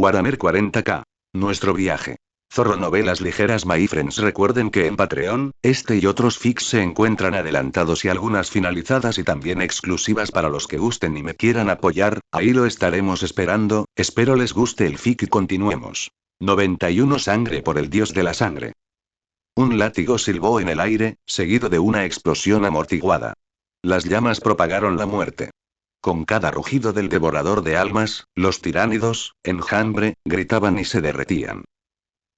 Warhammer 40K. Nuestro viaje. Zorro Novelas Ligeras. My friends, recuerden que en Patreon, este y otros fics se encuentran adelantados y algunas finalizadas y también exclusivas para los que gusten y me quieran apoyar. Ahí lo estaremos esperando. Espero les guste el fic y continuemos. 91. Sangre por el dios de la sangre. Un látigo silbó en el aire, seguido de una explosión amortiguada. Las llamas propagaron la muerte. Con cada rugido del devorador de almas, los tiránidos, enjambre, gritaban y se derretían.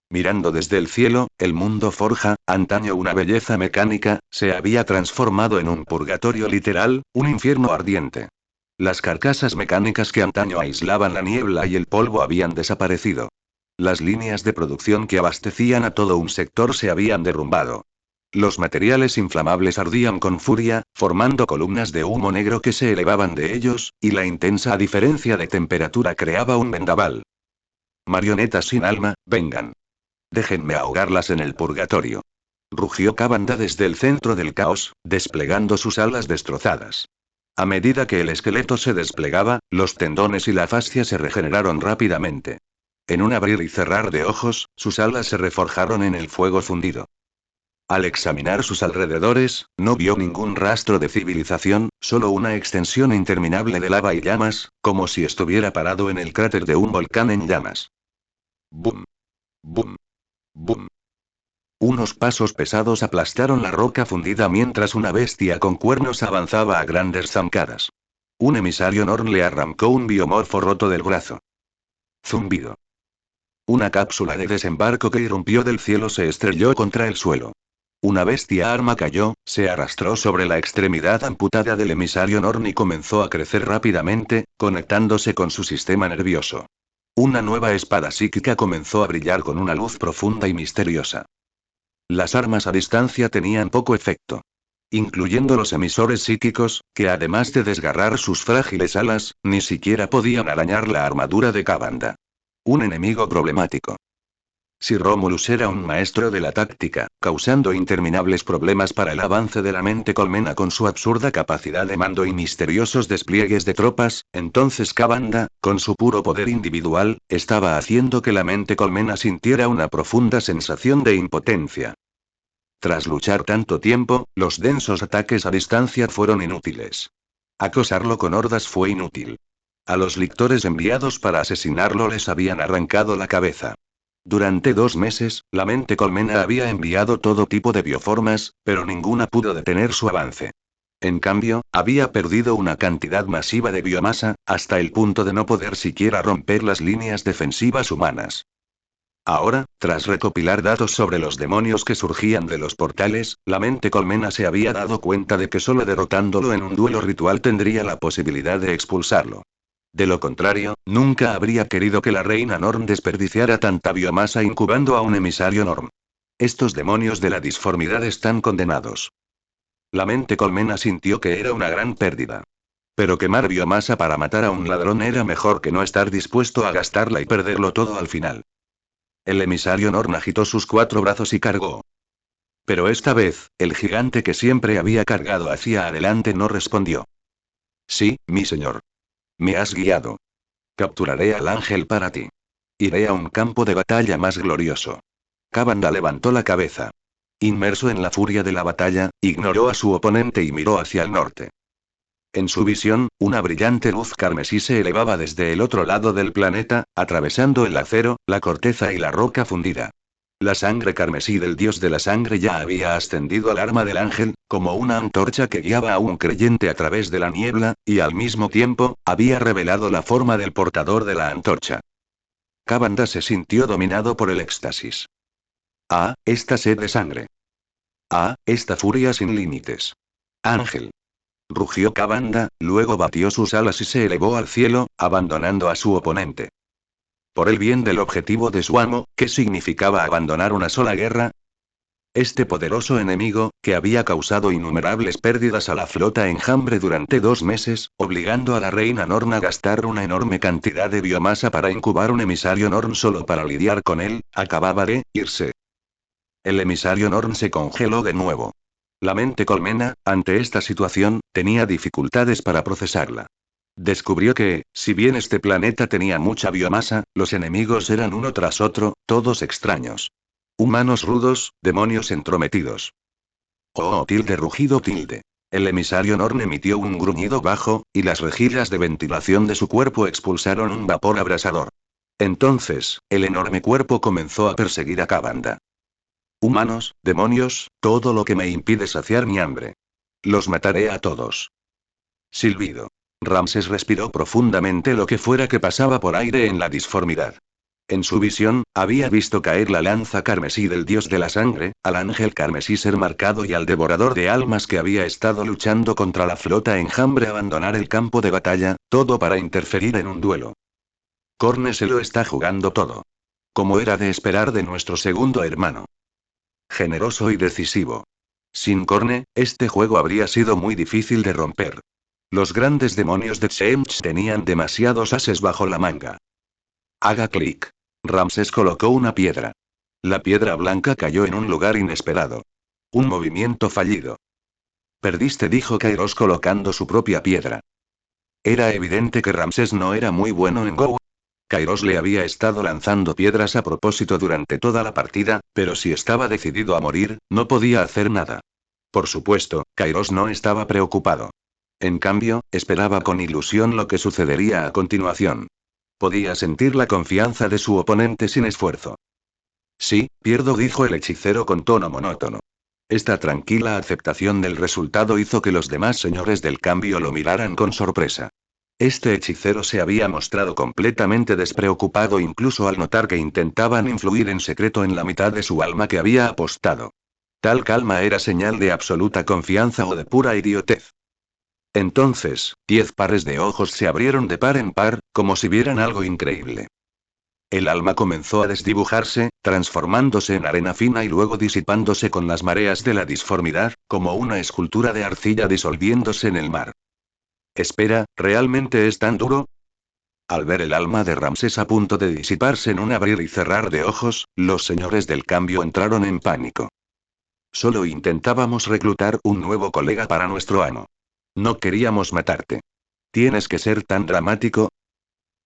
Mirando desde el cielo, el mundo forja, antaño una belleza mecánica, se había transformado en un purgatorio literal, un infierno ardiente. Las carcasas mecánicas que antaño aislaban la niebla y el polvo habían desaparecido. Las líneas de producción que abastecían a todo un sector se habían derrumbado. Los materiales inflamables ardían con furia, formando columnas de humo negro que se elevaban de ellos, y la intensa diferencia de temperatura creaba un vendaval. Marionetas sin alma, vengan. Déjenme ahogarlas en el purgatorio. Rugió Kavanda desde el centro del caos, desplegando sus alas destrozadas. A medida que el esqueleto se desplegaba, los tendones y la fascia se regeneraron rápidamente. En un abrir y cerrar de ojos, sus alas se reforjaron en el fuego fundido. Al examinar sus alrededores, no vio ningún rastro de civilización, solo una extensión interminable de lava y llamas, como si estuviera parado en el cráter de un volcán en llamas. ¡Bum! ¡Bum! ¡Bum! Unos pasos pesados aplastaron la roca fundida mientras una bestia con cuernos avanzaba a grandes zancadas. Un emisario Norn le arrancó un biomorfo roto del brazo. Zumbido. Una cápsula de desembarco que irrumpió del cielo se estrelló contra el suelo. Una bestia arma cayó, se arrastró sobre la extremidad amputada del emisario Norn y comenzó a crecer rápidamente, conectándose con su sistema nervioso. Una nueva espada psíquica comenzó a brillar con una luz profunda y misteriosa. Las armas a distancia tenían poco efecto. Incluyendo los emisores psíquicos, que además de desgarrar sus frágiles alas, ni siquiera podían arañar la armadura de Kavanda. Un enemigo problemático. Si Romulus era un maestro de la táctica, causando interminables problemas para el avance de la mente colmena con su absurda capacidad de mando y misteriosos despliegues de tropas, entonces Kavanda, con su puro poder individual, estaba haciendo que la mente colmena sintiera una profunda sensación de impotencia. Tras luchar tanto tiempo, los densos ataques a distancia fueron inútiles. Acosarlo con hordas fue inútil. A los lictores enviados para asesinarlo les habían arrancado la cabeza. Durante 2 meses, la mente colmena había enviado todo tipo de bioformas, pero ninguna pudo detener su avance. En cambio, había perdido una cantidad masiva de biomasa, hasta el punto de no poder siquiera romper las líneas defensivas humanas. Ahora, tras recopilar datos sobre los demonios que surgían de los portales, la mente colmena se había dado cuenta de que solo derrotándolo en un duelo ritual tendría la posibilidad de expulsarlo. De lo contrario, nunca habría querido que la reina Norn desperdiciara tanta biomasa incubando a un emisario Norn. Estos demonios de la disformidad están condenados. La mente colmena sintió que era una gran pérdida. Pero quemar biomasa para matar a un ladrón era mejor que no estar dispuesto a gastarla y perderlo todo al final. El emisario Norn agitó sus 4 brazos y cargó. Pero esta vez, el gigante que siempre había cargado hacia adelante no respondió. Sí, mi señor. Me has guiado. Capturaré al ángel para ti. Iré a un campo de batalla más glorioso. Kavanda levantó la cabeza. Inmerso en la furia de la batalla, ignoró a su oponente y miró hacia el norte. En su visión, una brillante luz carmesí se elevaba desde el otro lado del planeta, atravesando el acero, la corteza y la roca fundida. La sangre carmesí del dios de la sangre ya había ascendido al arma del ángel, como una antorcha que guiaba a un creyente a través de la niebla, y al mismo tiempo, había revelado la forma del portador de la antorcha. Kavanda se sintió dominado por el éxtasis. Ah, esta sed de sangre. Ah, esta furia sin límites. Ángel. Rugió Kavanda, luego batió sus alas y se elevó al cielo, abandonando a su oponente. Por el bien del objetivo de su amo, ¿qué significaba abandonar una sola guerra? Este poderoso enemigo, que había causado innumerables pérdidas a la flota enjambre durante 2 meses, obligando a la reina Norn a gastar una enorme cantidad de biomasa para incubar un emisario Norn solo para lidiar con él, acababa de irse. El emisario Norn se congeló de nuevo. La mente colmena, ante esta situación, tenía dificultades para procesarla. Descubrió que, si bien este planeta tenía mucha biomasa, los enemigos eran uno tras otro, todos extraños. Humanos rudos, demonios entrometidos. Oh, tilde rugido tilde. El emisario Norn emitió un gruñido bajo, y las rejillas de ventilación de su cuerpo expulsaron un vapor abrasador. Entonces, el enorme cuerpo comenzó a perseguir a Kavanda. Humanos, demonios, todo lo que me impide saciar mi hambre. Los mataré a todos. Silbido. Ramses respiró profundamente lo que fuera que pasaba por aire en la disformidad. En su visión, había visto caer la lanza carmesí del dios de la sangre, al ángel carmesí ser marcado y al devorador de almas que había estado luchando contra la flota enjambre abandonar el campo de batalla, todo para interferir en un duelo. Corne se lo está jugando todo. Como era de esperar de nuestro segundo hermano. Generoso y decisivo. Sin Corne, este juego habría sido muy difícil de romper. Los grandes demonios de Tsemch tenían demasiados ases bajo la manga. Haga clic. Ramses colocó una piedra. La piedra blanca cayó en un lugar inesperado. Un movimiento fallido. Perdiste, dijo Kairos colocando su propia piedra. Era evidente que Ramses no era muy bueno en Go. Kairos le había estado lanzando piedras a propósito durante toda la partida, pero si estaba decidido a morir, no podía hacer nada. Por supuesto, Kairos no estaba preocupado. En cambio, esperaba con ilusión lo que sucedería a continuación. Podía sentir la confianza de su oponente sin esfuerzo. Sí, pierdo, dijo el hechicero con tono monótono. Esta tranquila aceptación del resultado hizo que los demás señores del cambio lo miraran con sorpresa. Este hechicero se había mostrado completamente despreocupado incluso al notar que intentaban influir en secreto en la mitad de su alma que había apostado. Tal calma era señal de absoluta confianza o de pura idiotez. Entonces, 10 pares de ojos se abrieron de par en par, como si vieran algo increíble. El alma comenzó a desdibujarse, transformándose en arena fina y luego disipándose con las mareas de la disformidad, como una escultura de arcilla disolviéndose en el mar. Espera, ¿realmente es tan duro? Al ver el alma de Ramsés a punto de disiparse en un abrir y cerrar de ojos, los señores del cambio entraron en pánico. Solo intentábamos reclutar un nuevo colega para nuestro amo. No queríamos matarte. ¿Tienes que ser tan dramático?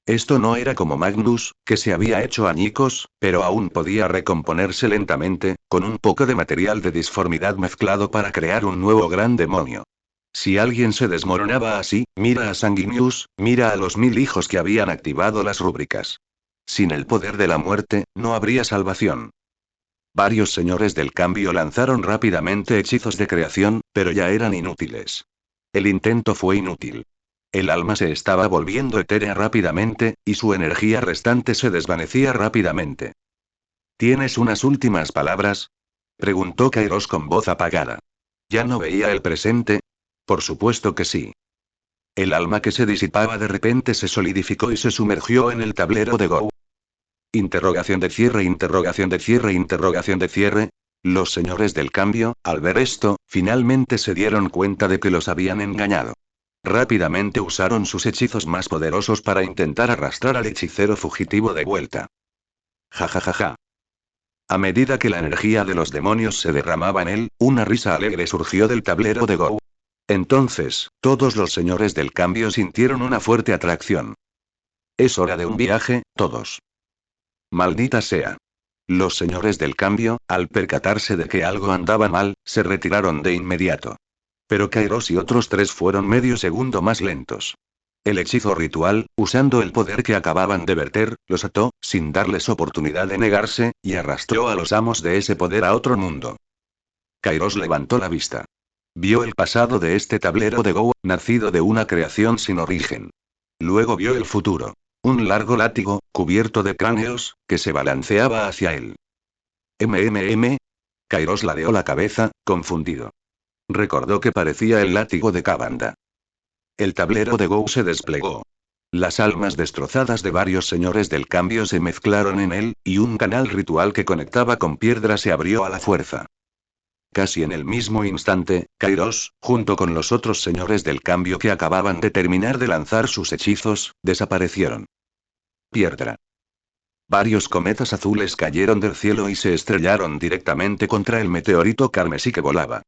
Esto no era como Magnus, que se había hecho añicos, pero aún podía recomponerse lentamente, con un poco de material de disformidad mezclado para crear un nuevo gran demonio. Si alguien se desmoronaba así, mira a Sanguinius, mira a los 1000 hijos que habían activado las rúbricas. Sin el poder de la muerte, no habría salvación. Varios señores del cambio lanzaron rápidamente hechizos de creación, pero ya eran inútiles. El intento fue inútil. El alma se estaba volviendo etérea rápidamente, y su energía restante se desvanecía rápidamente. ¿Tienes unas últimas palabras? Preguntó Kairos con voz apagada. ¿Ya no veía el presente? Por supuesto que sí. El alma que se disipaba de repente se solidificó y se sumergió en el tablero de Go. Interrogación de cierre, interrogación de cierre, interrogación de cierre. Los señores del cambio, al ver esto, finalmente se dieron cuenta de que los habían engañado. Rápidamente usaron sus hechizos más poderosos para intentar arrastrar al hechicero fugitivo de vuelta. Ja ja ja ja. A medida que la energía de los demonios se derramaba en él, una risa alegre surgió del tablero de Go. Entonces, todos los señores del cambio sintieron una fuerte atracción. Es hora de un viaje, todos. Maldita sea. Los señores del cambio, al percatarse de que algo andaba mal, se retiraron de inmediato. Pero Kairos y otros 3 fueron medio segundo más lentos. El hechizo ritual, usando el poder que acababan de verter, los ató, sin darles oportunidad de negarse, y arrastró a los amos de ese poder a otro mundo. Kairos levantó la vista. Vio el pasado de este tablero de Go, nacido de una creación sin origen. Luego vio el futuro. Un largo látigo, cubierto de cráneos, que se balanceaba hacia él. Kairos ladeó la cabeza, confundido. Recordó que parecía el látigo de Kavanda. El tablero de Go se desplegó. Las almas destrozadas de varios señores del cambio se mezclaron en él, y un canal ritual que conectaba con piedra se abrió a la fuerza. Casi en el mismo instante, Kairos, junto con los otros señores del cambio que acababan de terminar de lanzar sus hechizos, desaparecieron. Piedra. Varios cometas azules cayeron del cielo y se estrellaron directamente contra el meteorito carmesí que volaba.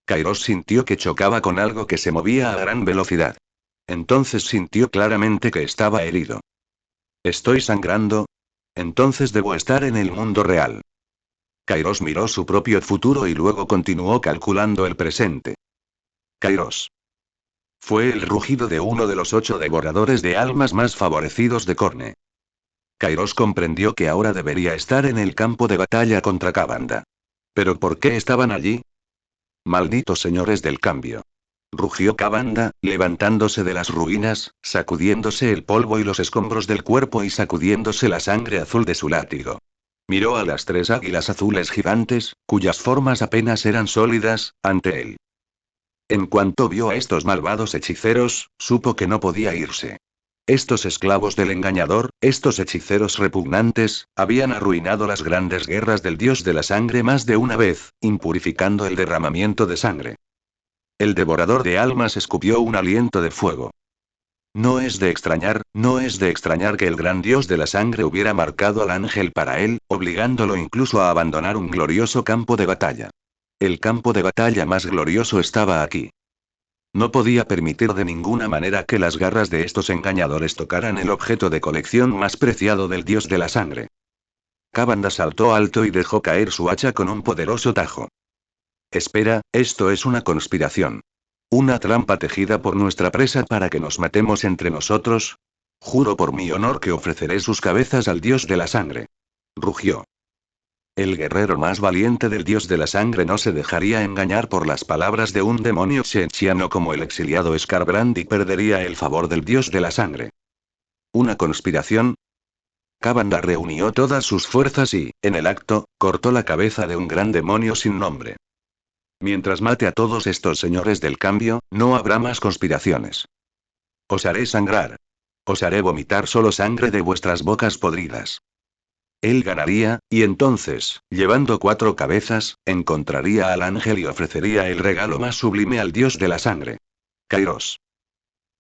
Kairos sintió que chocaba con algo que se movía a gran velocidad. Entonces sintió claramente que estaba herido. ¿Estoy sangrando? Entonces debo estar en el mundo real. Kairos miró su propio futuro y luego continuó calculando el presente. Kairos. Fue el rugido de uno de los 8 devoradores de almas más favorecidos de Corne. Kairos comprendió que ahora debería estar en el campo de batalla contra Kavanda. ¿Pero por qué estaban allí? Malditos señores del cambio. Rugió Kavanda, levantándose de las ruinas, sacudiéndose el polvo y los escombros del cuerpo y sacudiéndose la sangre azul de su látigo. Miró a las 3 águilas azules gigantes, cuyas formas apenas eran sólidas, ante él. En cuanto vio a estos malvados hechiceros, supo que no podía irse. Estos esclavos del engañador, estos hechiceros repugnantes, habían arruinado las grandes guerras del dios de la sangre más de una vez, impurificando el derramamiento de sangre. El devorador de almas escupió un aliento de fuego. No es de extrañar que el gran dios de la sangre hubiera marcado al ángel para él, obligándolo incluso a abandonar un glorioso campo de batalla. El campo de batalla más glorioso estaba aquí. No podía permitir de ninguna manera que las garras de estos engañadores tocaran el objeto de colección más preciado del dios de la sangre. Kavanda saltó alto y dejó caer su hacha con un poderoso tajo. Espera, esto es una conspiración. Una trampa tejida por nuestra presa para que nos matemos entre nosotros. Juro por mi honor que ofreceré sus cabezas al dios de la sangre. Rugió. El guerrero más valiente del dios de la sangre no se dejaría engañar por las palabras de un demonio tchenchiano como el exiliado Skarbrand y perdería el favor del dios de la sangre. ¿Una conspiración? Kavanda reunió todas sus fuerzas y, en el acto, cortó la cabeza de un gran demonio sin nombre. Mientras mate a todos estos señores del cambio, no habrá más conspiraciones. Os haré sangrar. Os haré vomitar solo sangre de vuestras bocas podridas. Él ganaría, y entonces, llevando 4 cabezas, encontraría al ángel y ofrecería el regalo más sublime al dios de la sangre. Kairos.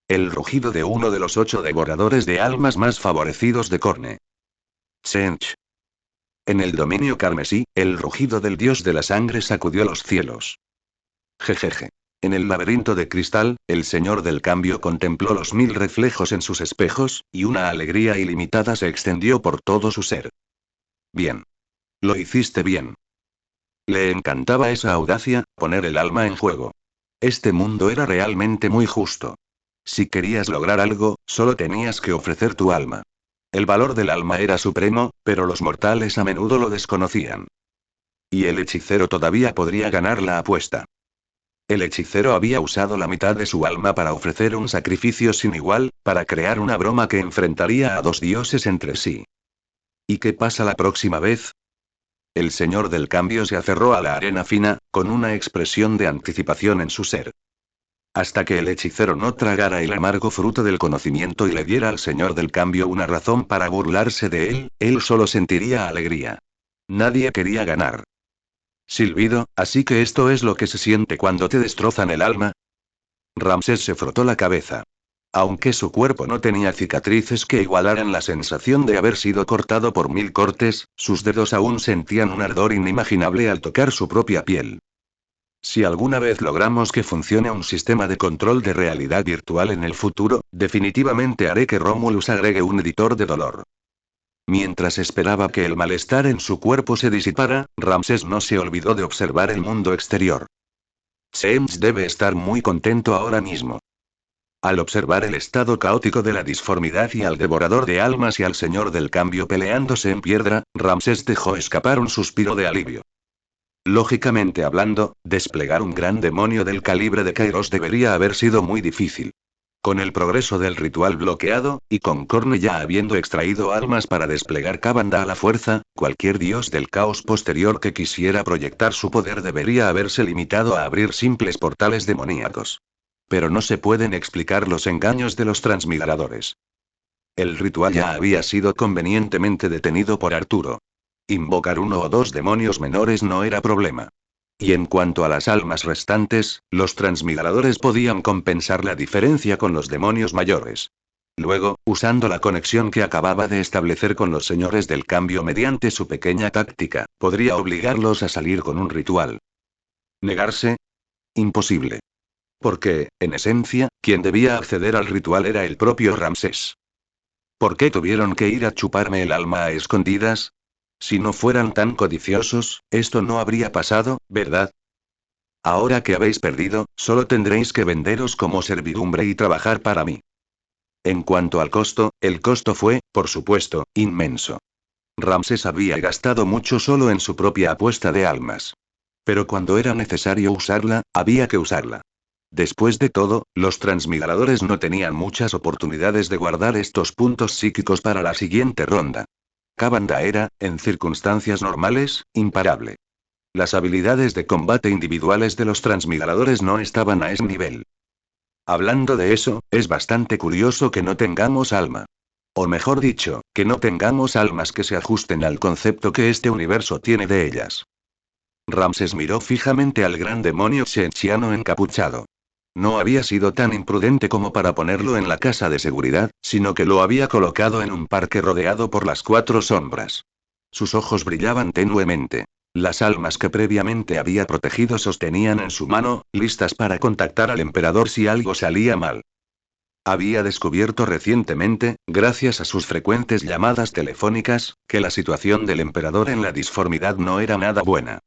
El rugido de uno de los 8 devoradores de almas más favorecidos de Corne. Sench. En el dominio carmesí, el rugido del dios de la sangre sacudió los cielos. Jejeje. En el laberinto de cristal, el señor del cambio contempló los 1000 reflejos en sus espejos, y una alegría ilimitada se extendió por todo su ser. Bien. Lo hiciste bien. Le encantaba esa audacia, poner el alma en juego. Este mundo era realmente muy justo. Si querías lograr algo, solo tenías que ofrecer tu alma. El valor del alma era supremo, pero los mortales a menudo lo desconocían. Y el hechicero todavía podría ganar la apuesta. El hechicero había usado la mitad de su alma para ofrecer un sacrificio sin igual, para crear una broma que enfrentaría a 2 dioses entre sí. ¿Y qué pasa la próxima vez? El señor del cambio se aferró a la arena fina, con una expresión de anticipación en su ser. Hasta que el hechicero no tragara el amargo fruto del conocimiento y le diera al señor del cambio una razón para burlarse de él solo sentiría alegría. Nadie quería ganar. Silbido, así que esto es lo que se siente cuando te destrozan el alma. Ramsés se frotó la cabeza. Aunque su cuerpo no tenía cicatrices que igualaran la sensación de haber sido cortado por 1000 cortes, sus dedos aún sentían un ardor inimaginable al tocar su propia piel. Si alguna vez logramos que funcione un sistema de control de realidad virtual en el futuro, definitivamente haré que Romulus agregue un editor de dolor. Mientras esperaba que el malestar en su cuerpo se disipara, Ramsés no se olvidó de observar el mundo exterior. James debe estar muy contento ahora mismo. Al observar el estado caótico de la disformidad y al devorador de almas y al señor del cambio peleándose en piedra, Ramsés dejó escapar un suspiro de alivio. Lógicamente hablando, desplegar un gran demonio del calibre de Kairos debería haber sido muy difícil. Con el progreso del ritual bloqueado, y con Corne ya habiendo extraído almas para desplegar Kavanda a la fuerza, cualquier dios del caos posterior que quisiera proyectar su poder debería haberse limitado a abrir simples portales demoníacos. Pero no se pueden explicar los engaños de los transmigradores. El ritual ya había sido convenientemente detenido por Arturo. Invocar 1 o 2 demonios menores no era problema. Y en cuanto a las almas restantes, los transmigradores podían compensar la diferencia con los demonios mayores. Luego, usando la conexión que acababa de establecer con los señores del cambio mediante su pequeña táctica, podría obligarlos a salir con un ritual. ¿Negarse? Imposible. Porque, en esencia, Quien debía acceder al ritual era el propio Ramsés. ¿Por qué tuvieron que ir a chuparme el alma a escondidas? Si no fueran tan codiciosos, esto no habría pasado, ¿verdad? Ahora que habéis perdido, solo tendréis que venderos como servidumbre y trabajar para mí. En cuanto al costo, el costo fue, por supuesto, inmenso. Ramsés había gastado mucho solo en su propia apuesta de almas. Pero cuando era necesario usarla, había que usarla. Después de todo, los transmigradores no tenían muchas oportunidades de guardar estos puntos psíquicos para la siguiente ronda. Kabanda era, en circunstancias normales, imparable. Las habilidades de combate individuales de los transmigradores no estaban a ese nivel. Hablando de eso, es bastante curioso que no tengamos alma. O mejor dicho, que no tengamos almas que se ajusten al concepto que este universo tiene de ellas. Ramses miró fijamente al gran demonio Shenxiano encapuchado. No había sido tan imprudente como para ponerlo en la casa de seguridad, sino que lo había colocado en un parque rodeado por las cuatro sombras. Sus ojos brillaban tenuemente. Las almas que previamente había protegido sostenían en su mano, listas para contactar al emperador si algo salía mal. Había descubierto recientemente, gracias a sus frecuentes llamadas telefónicas, que la situación del emperador en la disformidad no era nada buena.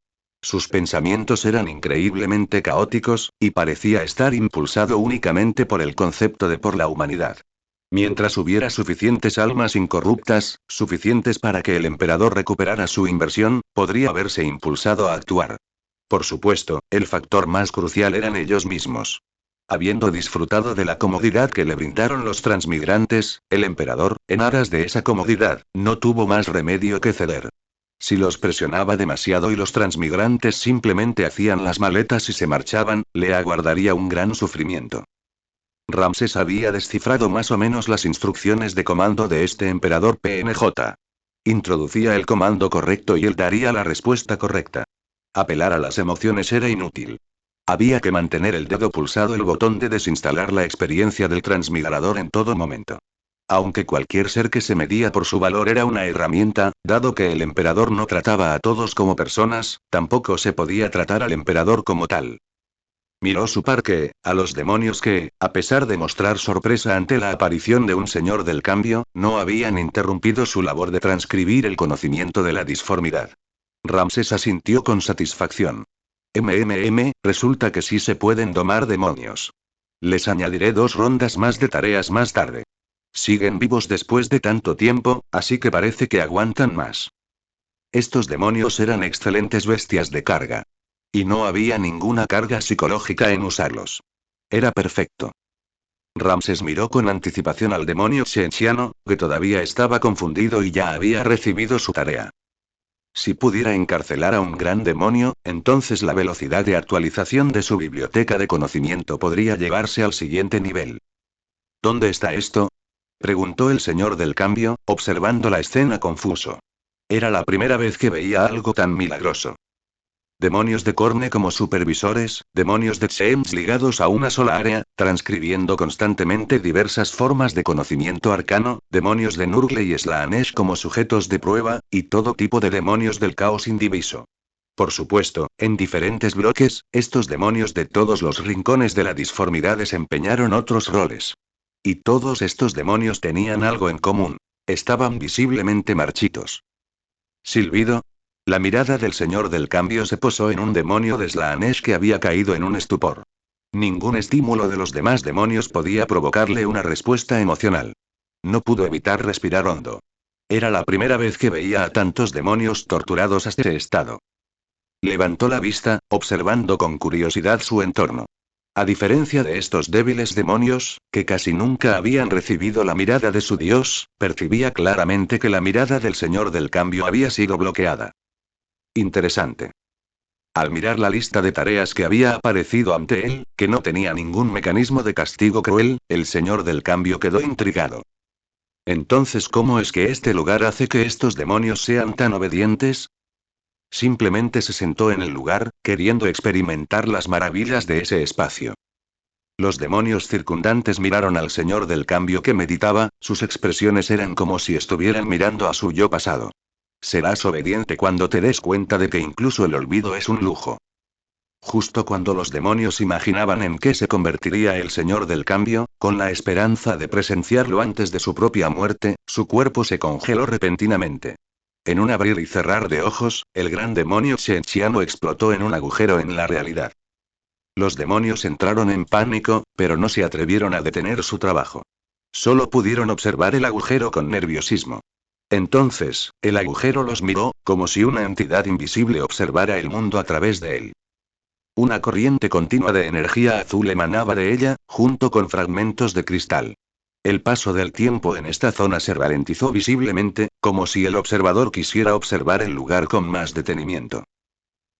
Sus pensamientos eran increíblemente caóticos, y parecía estar impulsado únicamente por el concepto de por la humanidad. Mientras hubiera suficientes almas incorruptas, suficientes para que el emperador recuperara su inversión, podría verse impulsado a actuar. Por supuesto, el factor más crucial eran ellos mismos. Habiendo disfrutado de la comodidad que le brindaron los transmigrantes, el emperador, en aras de esa comodidad, no tuvo más remedio que ceder. Si los presionaba demasiado y los transmigrantes simplemente hacían las maletas y se marchaban, le aguardaría un gran sufrimiento. Ramsés había descifrado más o menos las instrucciones de comando de este emperador PNJ. Introducía el comando correcto y él daría la respuesta correcta. Apelar a las emociones era inútil. Había que mantener el dedo pulsado el botón de desinstalar la experiencia del transmigrador en todo momento. Aunque cualquier ser que se medía por su valor era una herramienta, dado que el emperador no trataba a todos como personas, tampoco se podía tratar al emperador como tal. Miró su parque, a los demonios que, a pesar de mostrar sorpresa ante la aparición de un señor del cambio, no habían interrumpido su labor de transcribir el conocimiento de la disformidad. Ramsés asintió con satisfacción. Resulta que sí se pueden domar demonios. Les añadiré 2 rondas más de tareas más tarde. Siguen vivos después de tanto tiempo, así que parece que aguantan más. Estos demonios eran excelentes bestias de carga. Y no había ninguna carga psicológica en usarlos. Era perfecto. Ramses miró con anticipación al demonio Shenxiano, que todavía estaba confundido y ya había recibido su tarea. Si pudiera encarcelar a un gran demonio, entonces la velocidad de actualización de su biblioteca de conocimiento podría llevarse al siguiente nivel. ¿Dónde está esto?, preguntó el señor del cambio, observando la escena confuso. Era la primera vez que veía algo tan milagroso. Demonios de Corne como supervisores, demonios de Tsems ligados a una sola área, transcribiendo constantemente diversas formas de conocimiento arcano, demonios de Nurgle y Slaanesh como sujetos de prueba, y todo tipo de demonios del caos indiviso. Por supuesto, en diferentes bloques, estos demonios de todos los rincones de la disformidad desempeñaron otros roles. Y todos estos demonios tenían algo en común. Estaban visiblemente marchitos. Silbido. La mirada del señor del cambio se posó en un demonio de Slaanesh que había caído en un estupor. Ningún estímulo de los demás demonios podía provocarle una respuesta emocional. No pudo evitar respirar hondo. Era la primera vez que veía a tantos demonios torturados hasta ese estado. Levantó la vista, observando con curiosidad su entorno. A diferencia de estos débiles demonios, que casi nunca habían recibido la mirada de su dios, percibía claramente que la mirada del señor del cambio había sido bloqueada. Interesante. Al mirar la lista de tareas que había aparecido ante él, que no tenía ningún mecanismo de castigo cruel, el señor del cambio quedó intrigado. Entonces, ¿cómo es que este lugar hace que estos demonios sean tan obedientes? Simplemente se sentó en el lugar, queriendo experimentar las maravillas de ese espacio. Los demonios circundantes miraron al señor del cambio que meditaba, sus expresiones eran como si estuvieran mirando a su yo pasado. Serás obediente cuando te des cuenta de que incluso el olvido es un lujo. Justo cuando los demonios imaginaban en qué se convertiría el Señor del Cambio, con la esperanza de presenciarlo antes de su propia muerte, su cuerpo se congeló repentinamente. En un abrir y cerrar de ojos, el gran demonio Shenxiano explotó en un agujero en la realidad. Los demonios entraron en pánico, pero no se atrevieron a detener su trabajo. Solo pudieron observar el agujero con nerviosismo. Entonces, el agujero los miró, como si una entidad invisible observara el mundo a través de él. Una corriente continua de energía azul emanaba de ella, junto con fragmentos de cristal. El paso del tiempo en esta zona se ralentizó visiblemente, como si el observador quisiera observar el lugar con más detenimiento.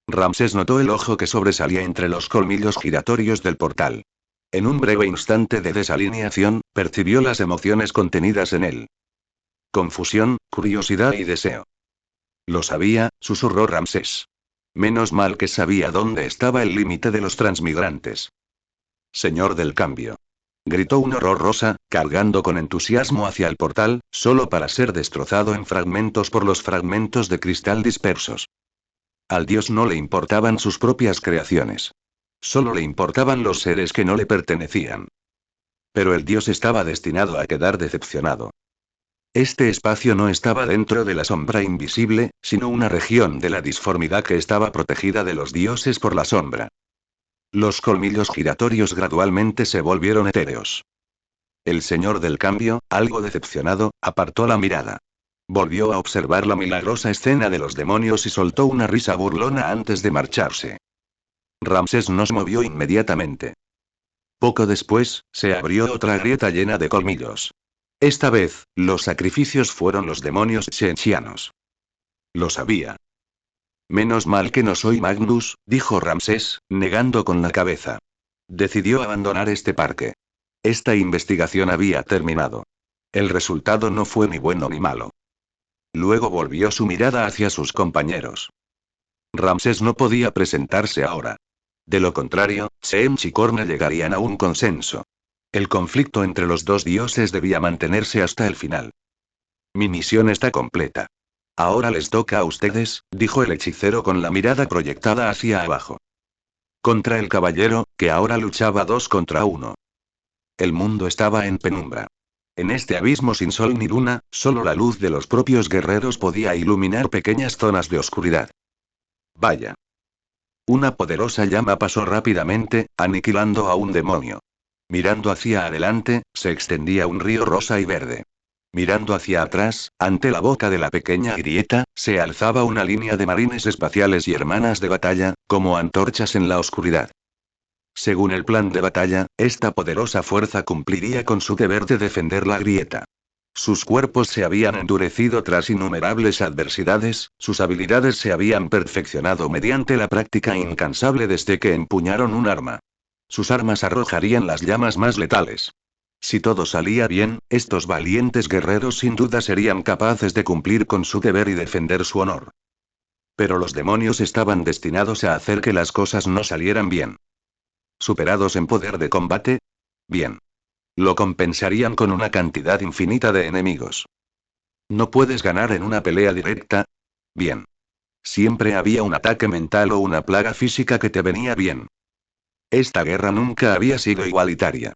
Ramsés notó el ojo que sobresalía entre los colmillos giratorios del portal. En un breve instante de desalineación, percibió las emociones contenidas en él. Confusión, curiosidad y deseo. Lo sabía, susurró Ramsés. Menos mal que sabía dónde estaba el límite de los transmigrantes. Señor del cambio. Gritó un horror rosa, cargando con entusiasmo hacia el portal, solo para ser destrozado en fragmentos por los fragmentos de cristal dispersos. Al dios no le importaban sus propias creaciones. Solo le importaban los seres que no le pertenecían. Pero el dios estaba destinado a quedar decepcionado. Este espacio no estaba dentro de la sombra invisible, sino una región de la disformidad que estaba protegida de los dioses por la sombra. Los colmillos giratorios gradualmente se volvieron etéreos. El señor del cambio, algo decepcionado, apartó la mirada. Volvió a observar la milagrosa escena de los demonios y soltó una risa burlona antes de marcharse. Ramsés no se movió inmediatamente. Poco después, se abrió otra grieta llena de colmillos. Esta vez, los sacrificios fueron los demonios shenxianos. Lo sabía. Menos mal que no soy Magnus, dijo Ramsés, negando con la cabeza. Decidió abandonar este parque. Esta investigación había terminado. El resultado no fue ni bueno ni malo. Luego volvió su mirada hacia sus compañeros. Ramsés no podía presentarse ahora. De lo contrario, Seemch y Corne llegarían a un consenso. El conflicto entre los dos dioses debía mantenerse hasta el final. Mi misión está completa. Ahora les toca a ustedes, dijo el hechicero con la mirada proyectada hacia abajo. Contra el caballero, que ahora luchaba 2 contra 1. El mundo estaba en penumbra. En este abismo sin sol ni luna, solo la luz de los propios guerreros podía iluminar pequeñas zonas de oscuridad. Vaya. Una poderosa llama pasó rápidamente, aniquilando a un demonio. Mirando hacia adelante, se extendía un río rosa y verde. Mirando hacia atrás, ante la boca de la pequeña grieta, se alzaba una línea de marines espaciales y hermanas de batalla, como antorchas en la oscuridad. Según el plan de batalla, esta poderosa fuerza cumpliría con su deber de defender la grieta. Sus cuerpos se habían endurecido tras innumerables adversidades, sus habilidades se habían perfeccionado mediante la práctica incansable desde que empuñaron un arma. Sus armas arrojarían las llamas más letales. Si todo salía bien, estos valientes guerreros sin duda serían capaces de cumplir con su deber y defender su honor. Pero los demonios estaban destinados a hacer que las cosas no salieran bien. ¿Superados en poder de combate? Bien. Lo compensarían con una cantidad infinita de enemigos. ¿No puedes ganar en una pelea directa? Bien. Siempre había un ataque mental o una plaga física que te venía bien. Esta guerra nunca había sido igualitaria.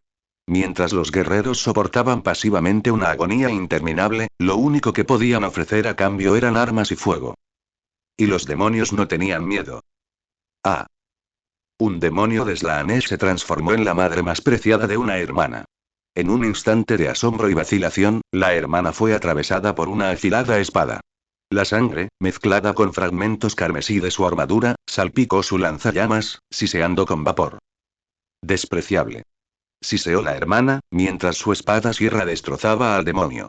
Mientras los guerreros soportaban pasivamente una agonía interminable, lo único que podían ofrecer a cambio eran armas y fuego. Y los demonios no tenían miedo. Ah. Un demonio de Slaanesh se transformó en la madre más preciada de una hermana. En un instante de asombro y vacilación, la hermana fue atravesada por una afilada espada. La sangre, mezclada con fragmentos carmesí de su armadura, salpicó su lanzallamas, siseando con vapor. Despreciable. Siseó la hermana, mientras su espada sierra destrozaba al demonio.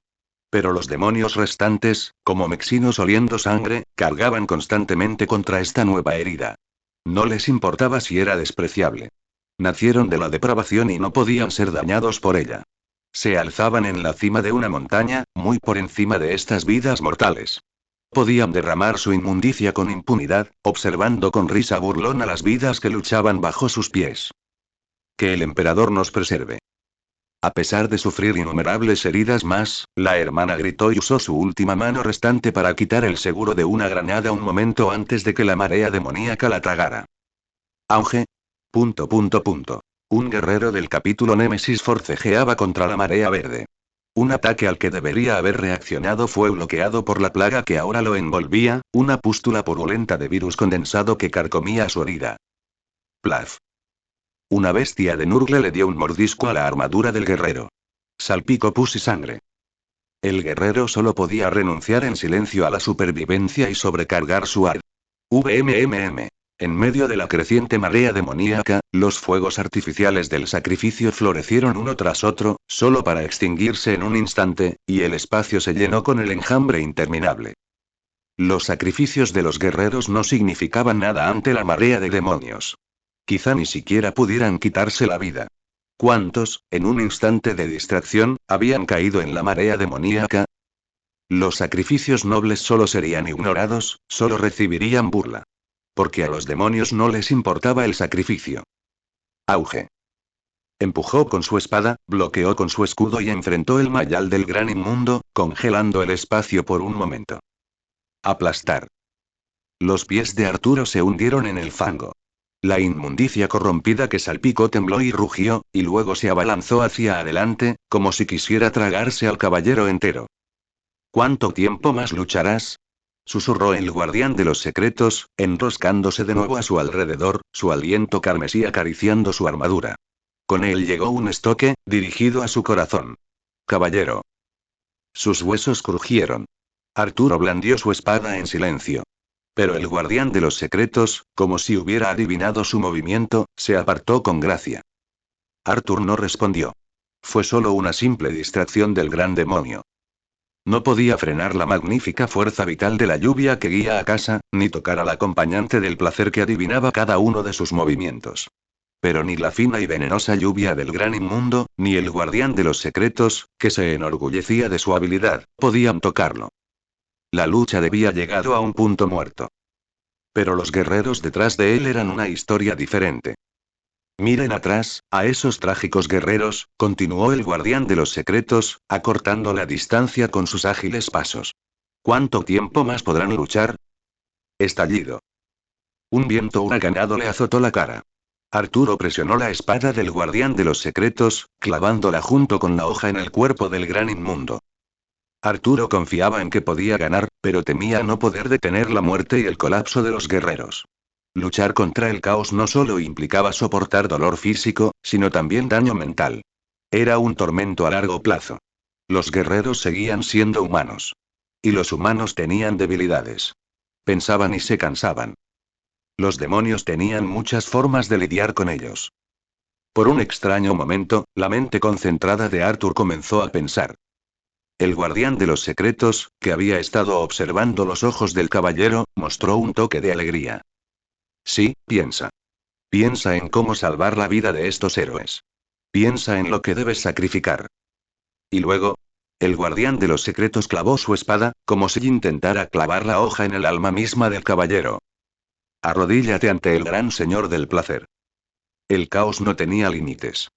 Pero los demonios restantes, como mexinos oliendo sangre, cargaban constantemente contra esta nueva herida. No les importaba si era despreciable. Nacieron de la depravación y no podían ser dañados por ella. Se alzaban en la cima de una montaña, muy por encima de estas vidas mortales. Podían derramar su inmundicia con impunidad, observando con risa burlona las vidas que luchaban bajo sus pies. Que el emperador nos preserve. A pesar de sufrir innumerables heridas más, la hermana gritó y usó su última mano restante para quitar el seguro de una granada un momento antes de que la marea demoníaca la tragara. Auge. Punto punto punto. Un guerrero del capítulo Némesis forcejeaba contra la marea verde. Un ataque al que debería haber reaccionado fue bloqueado por la plaga que ahora lo envolvía, una pústula purulenta de virus condensado que carcomía su herida. Plaf. Una bestia de Nurgle le dio un mordisco a la armadura del guerrero. Salpicó pus y sangre. El guerrero solo podía renunciar en silencio a la supervivencia y sobrecargar su ar. VMMM. En medio de la creciente marea demoníaca, los fuegos artificiales del sacrificio florecieron uno tras otro, solo para extinguirse en un instante, y el espacio se llenó con el enjambre interminable. Los sacrificios de los guerreros no significaban nada ante la marea de demonios. Quizá ni siquiera pudieran quitarse la vida. ¿Cuántos, en un instante de distracción, habían caído en la marea demoníaca? Los sacrificios nobles solo serían ignorados, solo recibirían burla. Porque a los demonios no les importaba el sacrificio. Auge. Empujó con su espada, bloqueó con su escudo y enfrentó el mayal del gran inmundo, congelando el espacio por un momento. Aplastar. Los pies de Arturo se hundieron en el fango. La inmundicia corrompida que salpicó tembló y rugió, y luego se abalanzó hacia adelante, como si quisiera tragarse al caballero entero. ¿Cuánto tiempo más lucharás? Susurró el guardián de los secretos, enroscándose de nuevo a su alrededor, su aliento carmesí acariciando su armadura. Con él llegó un estoque, dirigido a su corazón. Caballero. Sus huesos crujieron. Arturo blandió su espada en silencio. Pero el guardián de los secretos, como si hubiera adivinado su movimiento, se apartó con gracia. Arthur no respondió. Fue solo una simple distracción del gran demonio. No podía frenar la magnífica fuerza vital de la lluvia que guía a casa, ni tocar al acompañante del placer que adivinaba cada uno de sus movimientos. Pero ni la fina y venenosa lluvia del gran inmundo, ni el guardián de los secretos, que se enorgullecía de su habilidad, podían tocarlo. La lucha debía llegado a un punto muerto. Pero los guerreros detrás de él eran una historia diferente. Miren atrás, a esos trágicos guerreros, continuó el guardián de los secretos, acortando la distancia con sus ágiles pasos. ¿Cuánto tiempo más podrán luchar? Estallido. Un viento huracanado le azotó la cara. Arturo presionó la espada del guardián de los secretos, clavándola junto con la hoja en el cuerpo del gran inmundo. Arturo confiaba en que podía ganar, pero temía no poder detener la muerte y el colapso de los guerreros. Luchar contra el caos no solo implicaba soportar dolor físico, sino también daño mental. Era un tormento a largo plazo. Los guerreros seguían siendo humanos. Y los humanos tenían debilidades. Pensaban y se cansaban. Los demonios tenían muchas formas de lidiar con ellos. Por un extraño momento, la mente concentrada de Arthur comenzó a pensar. El guardián de los secretos, que había estado observando los ojos del caballero, mostró un toque de alegría. Sí, piensa. Piensa en cómo salvar la vida de estos héroes. Piensa en lo que debes sacrificar. Y luego, el guardián de los secretos clavó su espada, como si intentara clavar la hoja en el alma misma del caballero. Arrodíllate ante el gran señor del placer. El caos no tenía límites.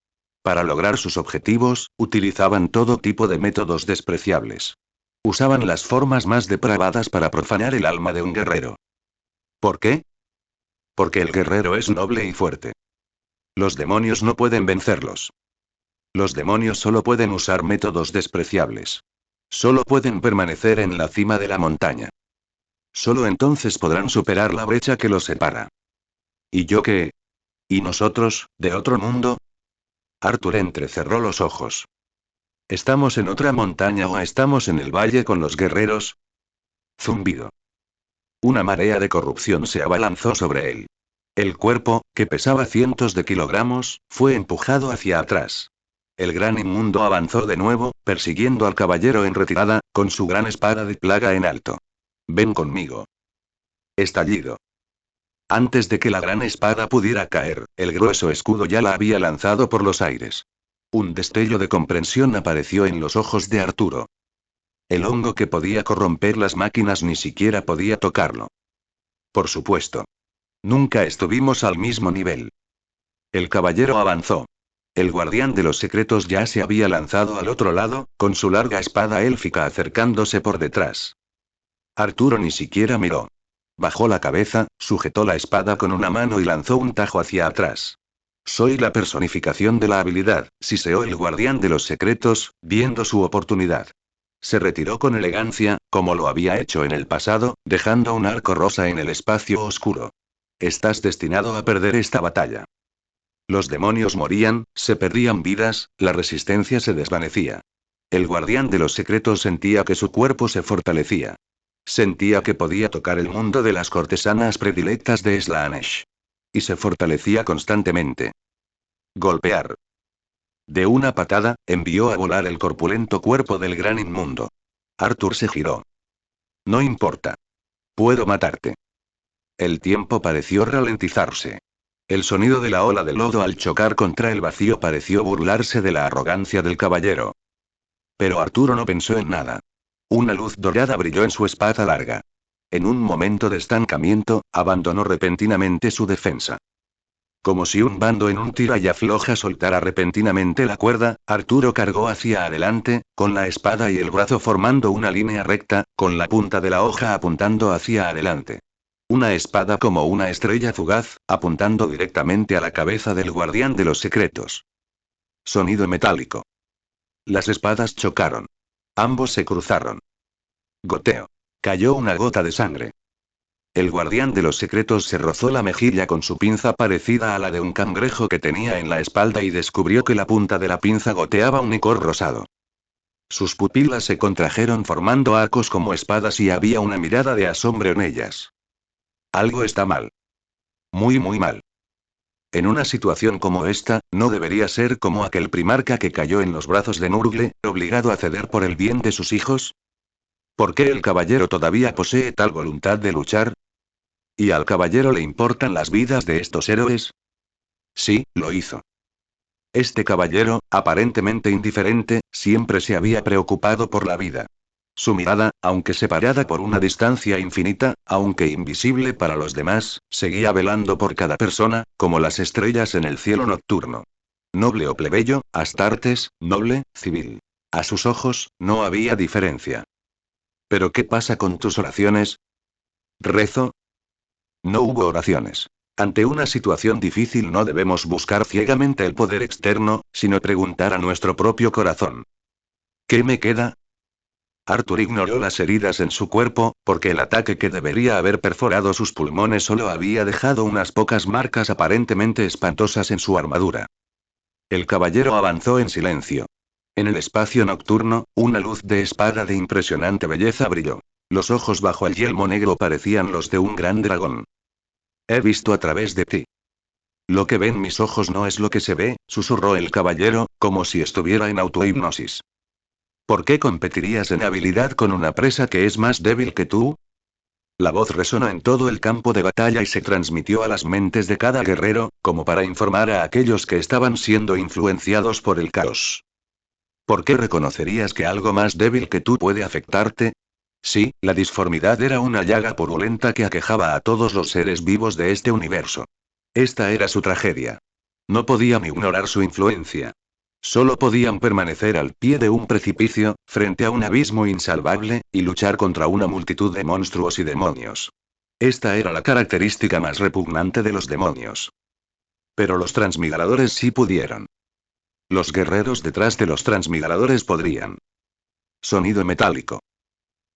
Para lograr sus objetivos, utilizaban todo tipo de métodos despreciables. Usaban las formas más depravadas para profanar el alma de un guerrero. ¿Por qué? Porque el guerrero es noble y fuerte. Los demonios no pueden vencerlos. Los demonios solo pueden usar métodos despreciables. Solo pueden permanecer en la cima de la montaña. Solo entonces podrán superar la brecha que los separa. ¿Y yo qué? ¿Y nosotros, de otro mundo? Arthur entrecerró los ojos. ¿Estamos en otra montaña o estamos en el valle con los guerreros? Zumbido. Una marea de corrupción se abalanzó sobre él. El cuerpo, que pesaba cientos de kilogramos, fue empujado hacia atrás. El gran inmundo avanzó de nuevo, persiguiendo al caballero en retirada, con su gran espada de plaga en alto. Ven conmigo. Estallido. Antes de que la gran espada pudiera caer, el grueso escudo ya la había lanzado por los aires. Un destello de comprensión apareció en los ojos de Arturo. El hongo que podía corromper las máquinas ni siquiera podía tocarlo. Por supuesto. Nunca estuvimos al mismo nivel. El caballero avanzó. El guardián de los secretos ya se había lanzado al otro lado, con su larga espada élfica acercándose por detrás. Arturo ni siquiera miró. Bajó la cabeza, sujetó la espada con una mano y lanzó un tajo hacia atrás. Soy la personificación de la habilidad, siseó el guardián de los secretos, viendo su oportunidad. Se retiró con elegancia, como lo había hecho en el pasado, dejando un arco rosa en el espacio oscuro. Estás destinado a perder esta batalla. Los demonios morían, se perdían vidas, la resistencia se desvanecía. El guardián de los secretos sentía que su cuerpo se fortalecía. Sentía que podía tocar el mundo de las cortesanas predilectas de Slaanesh. Y se fortalecía constantemente. Golpear. De una patada, envió a volar el corpulento cuerpo del gran inmundo. Arthur se giró. No importa. Puedo matarte. El tiempo pareció ralentizarse. El sonido de la ola de lodo al chocar contra el vacío pareció burlarse de la arrogancia del caballero. Pero Arturo no pensó en nada. Una luz dorada brilló en su espada larga. En un momento de estancamiento, abandonó repentinamente su defensa. Como si un bando en un tira y afloja soltara repentinamente la cuerda, Arturo cargó hacia adelante, con la espada y el brazo formando una línea recta, con la punta de la hoja apuntando hacia adelante. Una espada como una estrella fugaz, apuntando directamente a la cabeza del guardián de los secretos. Sonido metálico. Las espadas chocaron. Ambos se cruzaron. Goteo. Cayó una gota de sangre. El guardián de los secretos se rozó la mejilla con su pinza parecida a la de un cangrejo que tenía en la espalda y descubrió que la punta de la pinza goteaba un licor rosado. Sus pupilas se contrajeron formando arcos como espadas y había una mirada de asombro en ellas. Algo está mal. Muy muy mal. En una situación como esta, no debería ser como aquel primarca que cayó en los brazos de Nurgle, obligado a ceder por el bien de sus hijos. ¿Por qué el caballero todavía posee tal voluntad de luchar? ¿Y al caballero le importan las vidas de estos héroes? Sí, lo hizo. Este caballero, aparentemente indiferente, siempre se había preocupado por la vida. Su mirada, aunque separada por una distancia infinita, aunque invisible para los demás, seguía velando por cada persona, como las estrellas en el cielo nocturno. Noble o plebeyo, astartes, noble, civil. A sus ojos, no había diferencia. ¿Pero qué pasa con tus oraciones? ¿Rezo? No hubo oraciones. Ante una situación difícil no debemos buscar ciegamente el poder externo, sino preguntar a nuestro propio corazón. ¿Qué me queda? Arthur ignoró las heridas en su cuerpo, porque el ataque que debería haber perforado sus pulmones solo había dejado unas pocas marcas aparentemente espantosas en su armadura. El caballero avanzó en silencio. En el espacio nocturno, una luz de espada de impresionante belleza brilló. Los ojos bajo el yelmo negro parecían los de un gran dragón. He visto a través de ti. Lo que ven mis ojos no es lo que se ve, susurró el caballero, como si estuviera en autohipnosis. ¿Por qué competirías en habilidad con una presa que es más débil que tú? La voz resonó en todo el campo de batalla y se transmitió a las mentes de cada guerrero, como para informar a aquellos que estaban siendo influenciados por el caos. ¿Por qué reconocerías que algo más débil que tú puede afectarte? Sí, la disformidad era una llaga purulenta que aquejaba a todos los seres vivos de este universo. Esta era su tragedia. No podían ignorar su influencia. Solo podían permanecer al pie de un precipicio, frente a un abismo insalvable, y luchar contra una multitud de monstruos y demonios. Esta era la característica más repugnante de los demonios. Pero los transmigradores sí pudieron. Los guerreros detrás de los transmigradores podrían. Sonido metálico.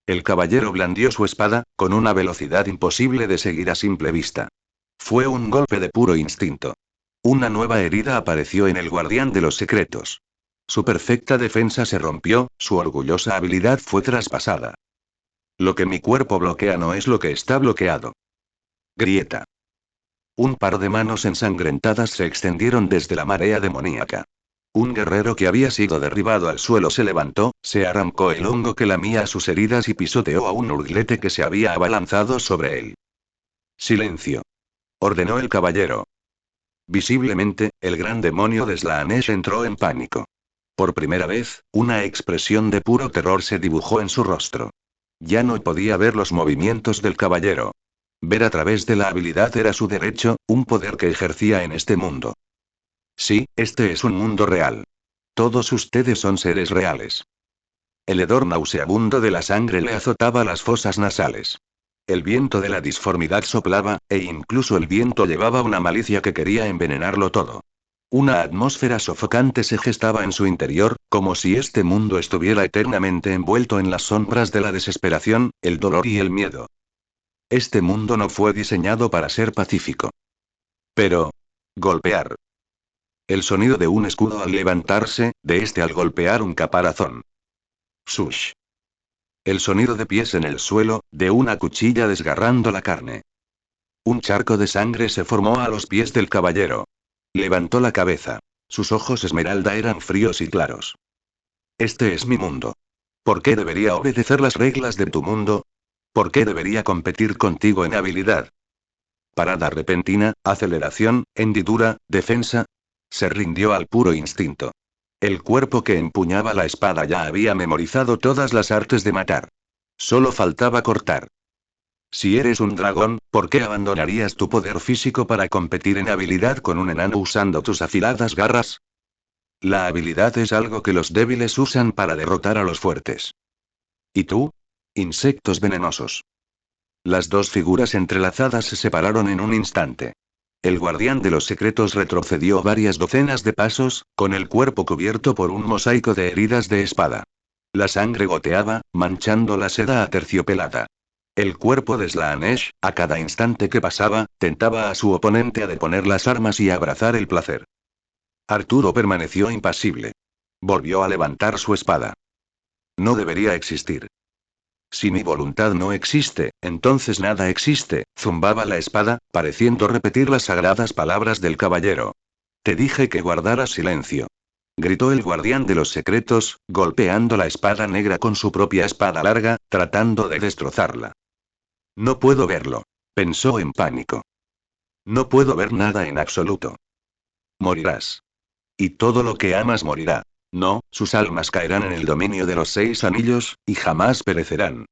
El caballero blandió su espada, con una velocidad imposible de seguir a simple vista. Fue un golpe de puro instinto. Una nueva herida apareció en el guardián de los secretos. Su perfecta defensa se rompió, su orgullosa habilidad fue traspasada. Lo que mi cuerpo bloquea no es lo que está bloqueado. Grieta. Un par de manos ensangrentadas se extendieron desde la marea demoníaca. Un guerrero que había sido derribado al suelo se levantó, se arrancó el hongo que lamía sus heridas y pisoteó a un urglete que se había abalanzado sobre él. Silencio. Ordenó el caballero. Visiblemente, el gran demonio de Slaanesh entró en pánico. Por primera vez, una expresión de puro terror se dibujó en su rostro. Ya no podía ver los movimientos del caballero. Ver a través de la habilidad era su derecho, un poder que ejercía en este mundo. Sí, este es un mundo real. Todos ustedes son seres reales. El hedor nauseabundo de la sangre le azotaba las fosas nasales. El viento de la disformidad soplaba, e incluso el viento llevaba una malicia que quería envenenarlo todo. Una atmósfera sofocante se gestaba en su interior, como si este mundo estuviera eternamente envuelto en las sombras de la desesperación, el dolor y el miedo. Este mundo no fue diseñado para ser pacífico. Pero... golpear. El sonido de un escudo al levantarse, de este al golpear un caparazón. Sush. El sonido de pies en el suelo, de una cuchilla desgarrando la carne. Un charco de sangre se formó a los pies del caballero. Levantó la cabeza. Sus ojos esmeralda eran fríos y claros. Este es mi mundo. ¿Por qué debería obedecer las reglas de tu mundo? ¿Por qué debería competir contigo en habilidad? Parada repentina, aceleración, hendidura, defensa. Se rindió al puro instinto. El cuerpo que empuñaba la espada ya había memorizado todas las artes de matar. Solo faltaba cortar. Si eres un dragón, ¿por qué abandonarías tu poder físico para competir en habilidad con un enano usando tus afiladas garras? La habilidad es algo que los débiles usan para derrotar a los fuertes. ¿Y tú? Insectos venenosos. Las dos figuras entrelazadas se separaron en un instante. El guardián de los secretos retrocedió varias docenas de pasos, con el cuerpo cubierto por un mosaico de heridas de espada. La sangre goteaba, manchando la seda aterciopelada. El cuerpo de Slaanesh, a cada instante que pasaba, tentaba a su oponente a deponer las armas y abrazar el placer. Arturo permaneció impasible. Volvió a levantar su espada. No debería existir. Si mi voluntad no existe, entonces nada existe, zumbaba la espada, pareciendo repetir las sagradas palabras del caballero. Te dije que guardaras silencio. Gritó el guardián de los secretos, golpeando la espada negra con su propia espada larga, tratando de destrozarla. No puedo verlo. Pensó en pánico. No puedo ver nada en absoluto. Morirás. Y todo lo que amas morirá. No, sus almas caerán en el dominio de los 6 anillos, y jamás perecerán.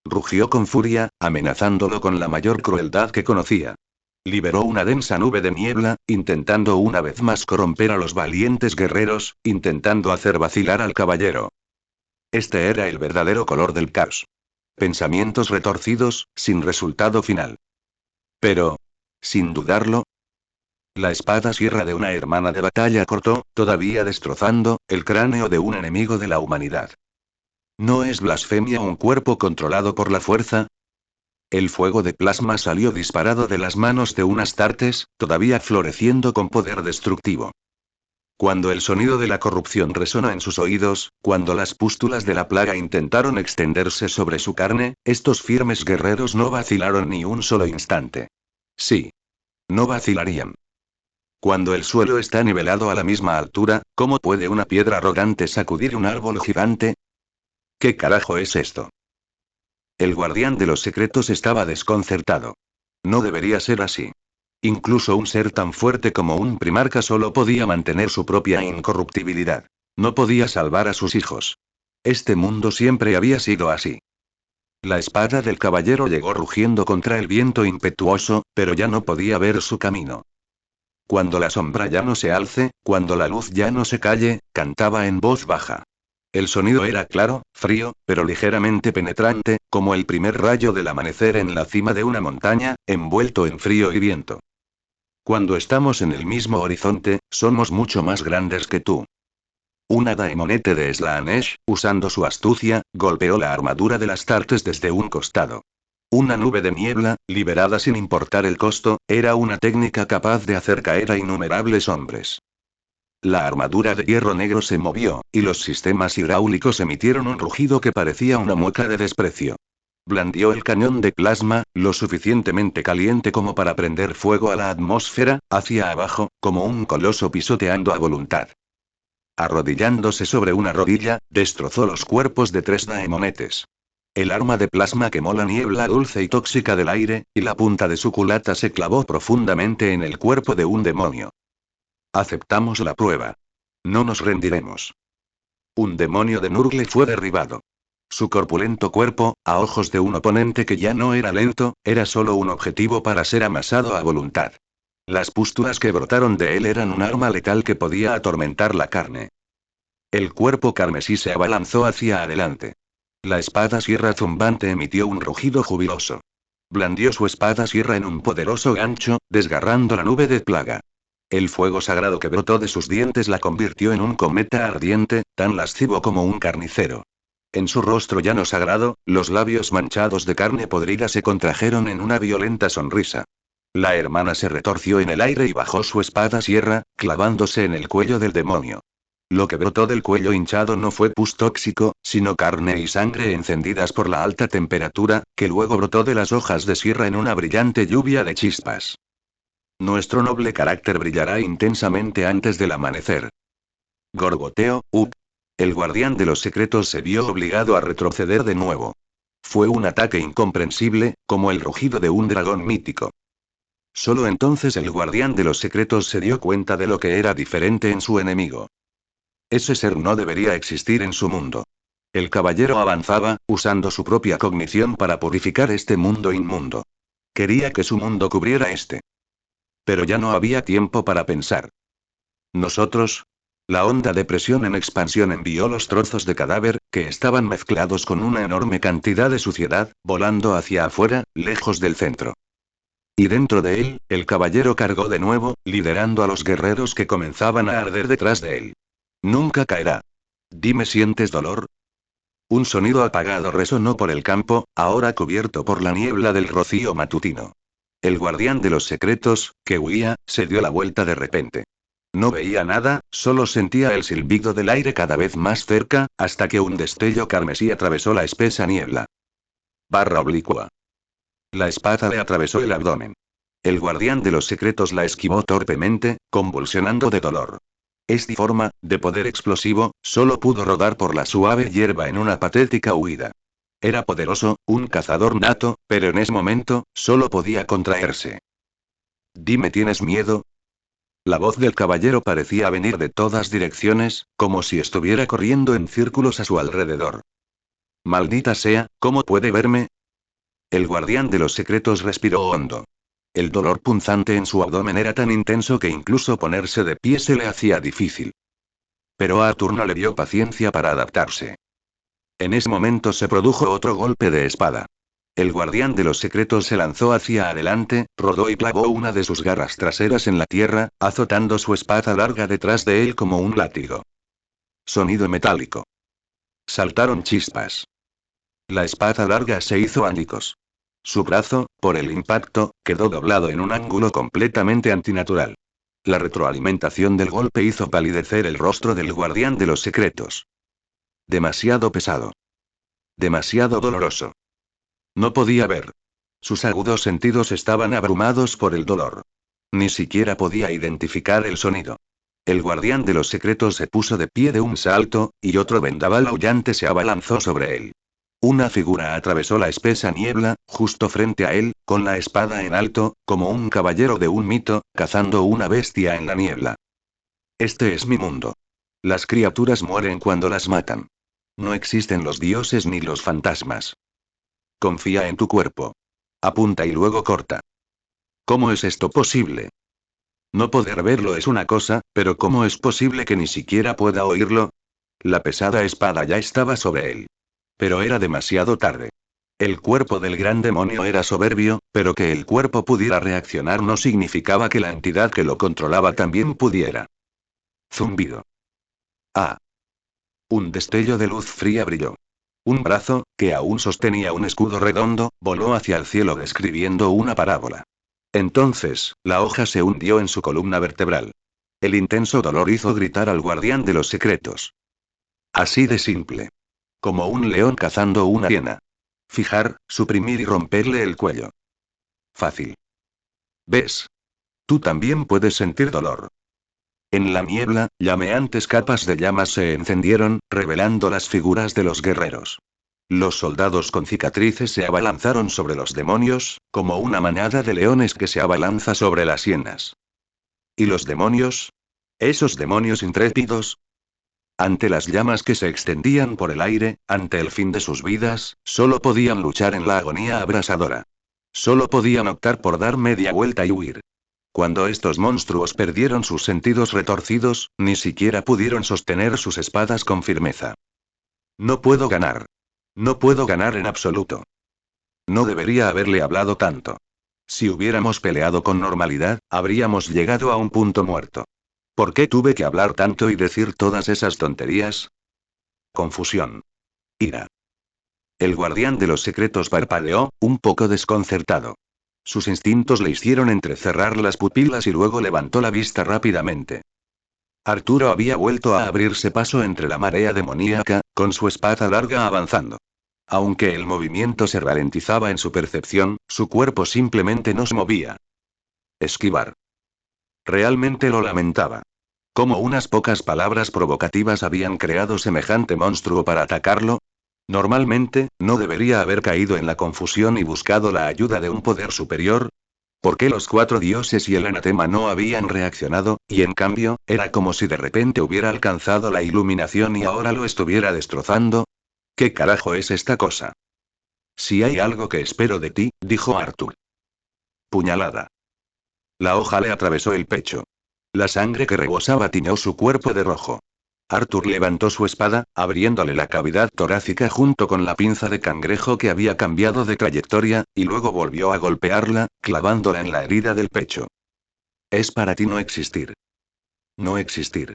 Rugió con furia, amenazándolo con la mayor crueldad que conocía. Liberó una densa nube de niebla, intentando una vez más corromper a los valientes guerreros, intentando hacer vacilar al caballero. Este era el verdadero color del caos. Pensamientos retorcidos, sin resultado final. Pero, sin dudarlo, la espada sierra de una hermana de batalla cortó, todavía destrozando, el cráneo de un enemigo de la humanidad. ¿No es blasfemia un cuerpo controlado por la fuerza? El fuego de plasma salió disparado de las manos de un Astartes, todavía floreciendo con poder destructivo. Cuando el sonido de la corrupción resonó en sus oídos, cuando las pústulas de la plaga intentaron extenderse sobre su carne, estos firmes guerreros no vacilaron ni un solo instante. Sí. No vacilarían. Cuando el suelo está nivelado a la misma altura, ¿cómo puede una piedra arrogante sacudir un árbol gigante? ¿Qué carajo es esto? El guardián de los secretos estaba desconcertado. No debería ser así. Incluso un ser tan fuerte como un primarca solo podía mantener su propia incorruptibilidad. No podía salvar a sus hijos. Este mundo siempre había sido así. La espada del caballero llegó rugiendo contra el viento impetuoso, pero ya no podía ver su camino. Cuando la sombra ya no se alce, cuando la luz ya no se calle, cantaba en voz baja. El sonido era claro, frío, pero ligeramente penetrante, como el primer rayo del amanecer en la cima de una montaña, envuelto en frío y viento. Cuando estamos en el mismo horizonte, somos mucho más grandes que tú. Una daemonete de Slaanesh, usando su astucia, golpeó la armadura de las Tartes desde un costado. Una nube de niebla, liberada sin importar el costo, era una técnica capaz de hacer caer a innumerables hombres. La armadura de hierro negro se movió, y los sistemas hidráulicos emitieron un rugido que parecía una mueca de desprecio. Blandió el cañón de plasma, lo suficientemente caliente como para prender fuego a la atmósfera, hacia abajo, como un coloso pisoteando a voluntad. Arrodillándose sobre una rodilla, destrozó los cuerpos de 3 daemonetes. El arma de plasma quemó la niebla dulce y tóxica del aire, y la punta de su culata se clavó profundamente en el cuerpo de un demonio. Aceptamos la prueba. No nos rendiremos. Un demonio de Nurgle fue derribado. Su corpulento cuerpo, a ojos de un oponente que ya no era lento, era solo un objetivo para ser amasado a voluntad. Las pústulas que brotaron de él eran un arma letal que podía atormentar la carne. El cuerpo carmesí se abalanzó hacia adelante. La espada sierra zumbante emitió un rugido jubiloso. Blandió su espada sierra en un poderoso gancho, desgarrando la nube de plaga. El fuego sagrado que brotó de sus dientes la convirtió en un cometa ardiente, tan lascivo como un carnicero. En su rostro llano sagrado, los labios manchados de carne podrida se contrajeron en una violenta sonrisa. La hermana se retorció en el aire y bajó su espada sierra, clavándose en el cuello del demonio. Lo que brotó del cuello hinchado no fue pus tóxico, sino carne y sangre encendidas por la alta temperatura, que luego brotó de las hojas de sierra en una brillante lluvia de chispas. Nuestro noble carácter brillará intensamente antes del amanecer. Gorgoteo, el guardián de los secretos se vio obligado a retroceder de nuevo. Fue un ataque incomprensible, como el rugido de un dragón mítico. Solo entonces el guardián de los secretos se dio cuenta de lo que era diferente en su enemigo. Ese ser no debería existir en su mundo. El caballero avanzaba, usando su propia cognición para purificar este mundo inmundo. Quería que su mundo cubriera este. Pero ya no había tiempo para pensar. Nosotros. La onda de presión en expansión envió los trozos de cadáver, que estaban mezclados con una enorme cantidad de suciedad, volando hacia afuera, lejos del centro. Y dentro de él, el caballero cargó de nuevo, liderando a los guerreros que comenzaban a arder detrás de él. Nunca caerá. Dime, ¿sientes dolor? Un sonido apagado resonó por el campo, ahora cubierto por la niebla del rocío matutino. El guardián de los secretos, que huía, se dio la vuelta de repente. No veía nada, solo sentía el silbido del aire cada vez más cerca, hasta que un destello carmesí atravesó la espesa niebla. Barra oblicua. La espada le atravesó el abdomen. El guardián de los secretos la esquivó torpemente, convulsionando de dolor. Esta forma, de poder explosivo, solo pudo rodar por la suave hierba en una patética huida. Era poderoso, un cazador nato, pero en ese momento, solo podía contraerse. Dime, ¿tienes miedo? La voz del caballero parecía venir de todas direcciones, como si estuviera corriendo en círculos a su alrededor. Maldita sea, ¿cómo puede verme? El guardián de los secretos respiró hondo. El dolor punzante en su abdomen era tan intenso que incluso ponerse de pie se le hacía difícil. Pero Arthur no le dio paciencia para adaptarse. En ese momento se produjo otro golpe de espada. El guardián de los secretos se lanzó hacia adelante, rodó y clavó una de sus garras traseras en la tierra, azotando su espada larga detrás de él como un látigo. Sonido metálico. Saltaron chispas. La espada larga se hizo añicos. Su brazo, por el impacto, quedó doblado en un ángulo completamente antinatural. La retroalimentación del golpe hizo palidecer el rostro del guardián de los secretos. Demasiado pesado. Demasiado doloroso. No podía ver. Sus agudos sentidos estaban abrumados por el dolor. Ni siquiera podía identificar el sonido. El guardián de los secretos se puso de pie de un salto, y otro vendaval aullante se abalanzó sobre él. Una figura atravesó la espesa niebla, justo frente a él, con la espada en alto, como un caballero de un mito, cazando una bestia en la niebla. Este es mi mundo. Las criaturas mueren cuando las matan. No existen los dioses ni los fantasmas. Confía en tu cuerpo. Apunta y luego corta. ¿Cómo es esto posible? No poder verlo es una cosa, pero ¿cómo es posible que ni siquiera pueda oírlo? La pesada espada ya estaba sobre él. Pero era demasiado tarde. El cuerpo del gran demonio era soberbio, pero que el cuerpo pudiera reaccionar no significaba que la entidad que lo controlaba también pudiera. Zumbido. Ah. Un destello de luz fría brilló. Un brazo, que aún sostenía un escudo redondo, voló hacia el cielo describiendo una parábola. Entonces, la hoja se hundió en su columna vertebral. El intenso dolor hizo gritar al guardián de los secretos. Así de simple. Como un león cazando una hiena. Fijar, suprimir y romperle el cuello. Fácil. ¿Ves? Tú también puedes sentir dolor. En la niebla, llameantes capas de llamas se encendieron, revelando las figuras de los guerreros. Los soldados con cicatrices se abalanzaron sobre los demonios, como una manada de leones que se abalanza sobre las hienas. ¿Y los demonios? ¿Esos demonios intrépidos? Ante las llamas que se extendían por el aire, ante el fin de sus vidas, solo podían luchar en la agonía abrasadora. Solo podían optar por dar media vuelta y huir. Cuando estos monstruos perdieron sus sentidos retorcidos, ni siquiera pudieron sostener sus espadas con firmeza. No puedo ganar. No puedo ganar en absoluto. No debería haberle hablado tanto. Si hubiéramos peleado con normalidad, habríamos llegado a un punto muerto. ¿Por qué tuve que hablar tanto y decir todas esas tonterías? Confusión. Ira. El guardián de los secretos parpadeó, un poco desconcertado. Sus instintos le hicieron entrecerrar las pupilas y luego levantó la vista rápidamente. Arturo había vuelto a abrirse paso entre la marea demoníaca, con su espada larga avanzando. Aunque el movimiento se ralentizaba en su percepción, su cuerpo simplemente no se movía. Esquivar. Realmente lo lamentaba. ¿Cómo unas pocas palabras provocativas habían creado semejante monstruo para atacarlo? Normalmente, no debería haber caído en la confusión y buscado la ayuda de un poder superior. ¿Por qué los 4 dioses y el anatema no habían reaccionado, y en cambio, era como si de repente hubiera alcanzado la iluminación y ahora lo estuviera destrozando? ¿Qué carajo es esta cosa? Si hay algo que espero de ti, dijo Arthur. Puñalada. La hoja le atravesó el pecho. La sangre que rebosaba tiñó su cuerpo de rojo. Arthur levantó su espada, abriéndole la cavidad torácica junto con la pinza de cangrejo que había cambiado de trayectoria, y luego volvió a golpearla, clavándola en la herida del pecho. Es para ti no existir. No existir.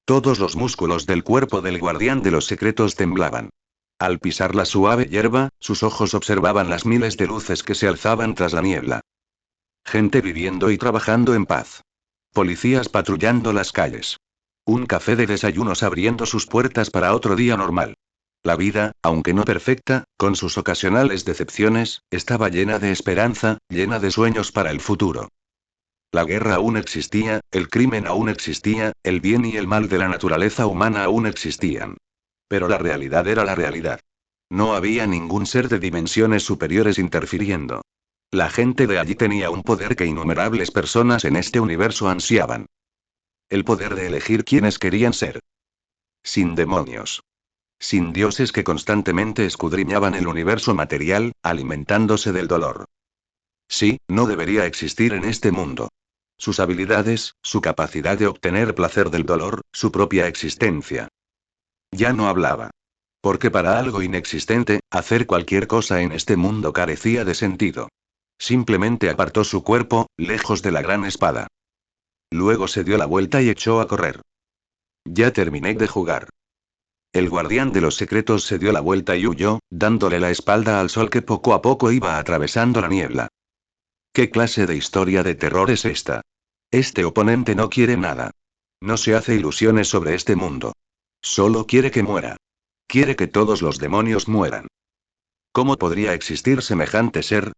Todos los músculos del cuerpo del guardián de los secretos temblaban. Al pisar la suave hierba, sus ojos observaban las miles de luces que se alzaban tras la niebla. Gente viviendo y trabajando en paz. Policías patrullando las calles. Un café de desayunos abriendo sus puertas para otro día normal. La vida, aunque no perfecta, con sus ocasionales decepciones, estaba llena de esperanza, llena de sueños para el futuro. La guerra aún existía, el crimen aún existía, el bien y el mal de la naturaleza humana aún existían. Pero la realidad era la realidad. No había ningún ser de dimensiones superiores interfiriendo. La gente de allí tenía un poder que innumerables personas en este universo ansiaban. El poder de elegir quiénes querían ser. Sin demonios. Sin dioses que constantemente escudriñaban el universo material, alimentándose del dolor. Sí, no debería existir en este mundo. Sus habilidades, su capacidad de obtener placer del dolor, su propia existencia. Ya no hablaba. Porque para algo inexistente, hacer cualquier cosa en este mundo carecía de sentido. Simplemente apartó su cuerpo, lejos de la gran espada. Luego se dio la vuelta y echó a correr. Ya terminé de jugar. El guardián de los secretos se dio la vuelta y huyó, dándole la espalda al sol que poco a poco iba atravesando la niebla. ¿Qué clase de historia de terror es esta? Este oponente no quiere nada. No se hace ilusiones sobre este mundo. Solo quiere que muera. Quiere que todos los demonios mueran. ¿Cómo podría existir semejante ser?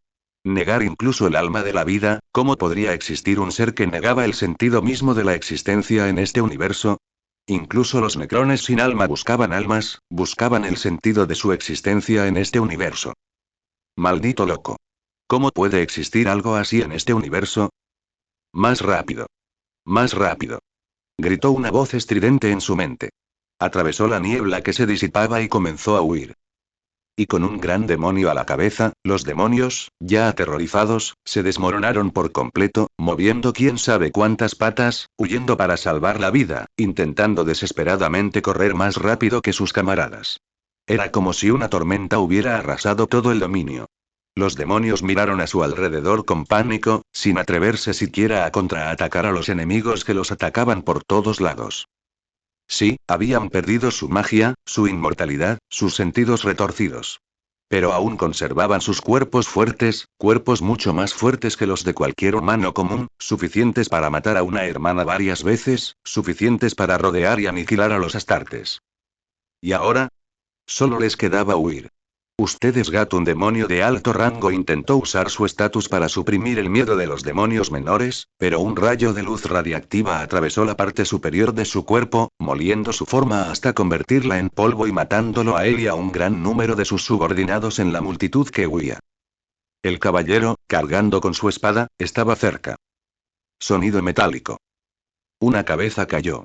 Negar incluso el alma de la vida, ¿cómo podría existir un ser que negaba el sentido mismo de la existencia en este universo? Incluso los necrones sin alma buscaban almas, buscaban el sentido de su existencia en este universo. Maldito loco. ¿Cómo puede existir algo así en este universo? Más rápido. Más rápido. Gritó una voz estridente en su mente. Atravesó la niebla que se disipaba y comenzó a huir. Y con un gran demonio a la cabeza, los demonios, ya aterrorizados, se desmoronaron por completo, moviendo quién sabe cuántas patas, huyendo para salvar la vida, intentando desesperadamente correr más rápido que sus camaradas. Era como si una tormenta hubiera arrasado todo el dominio. Los demonios miraron a su alrededor con pánico, sin atreverse siquiera a contraatacar a los enemigos que los atacaban por todos lados. Sí, habían perdido su magia, su inmortalidad, sus sentidos retorcidos. Pero aún conservaban sus cuerpos fuertes, cuerpos mucho más fuertes que los de cualquier humano común, suficientes para matar a una hermana varias veces, suficientes para rodear y aniquilar a los astartes. ¿Y ahora? Solo les quedaba huir. Ustedes gato, un demonio de alto rango intentó usar su estatus para suprimir el miedo de los demonios menores, pero un rayo de luz radiactiva atravesó la parte superior de su cuerpo, moliendo su forma hasta convertirla en polvo y matándolo a él y a un gran número de sus subordinados en la multitud que huía. El caballero, cargando con su espada, estaba cerca. Sonido metálico. Una cabeza cayó.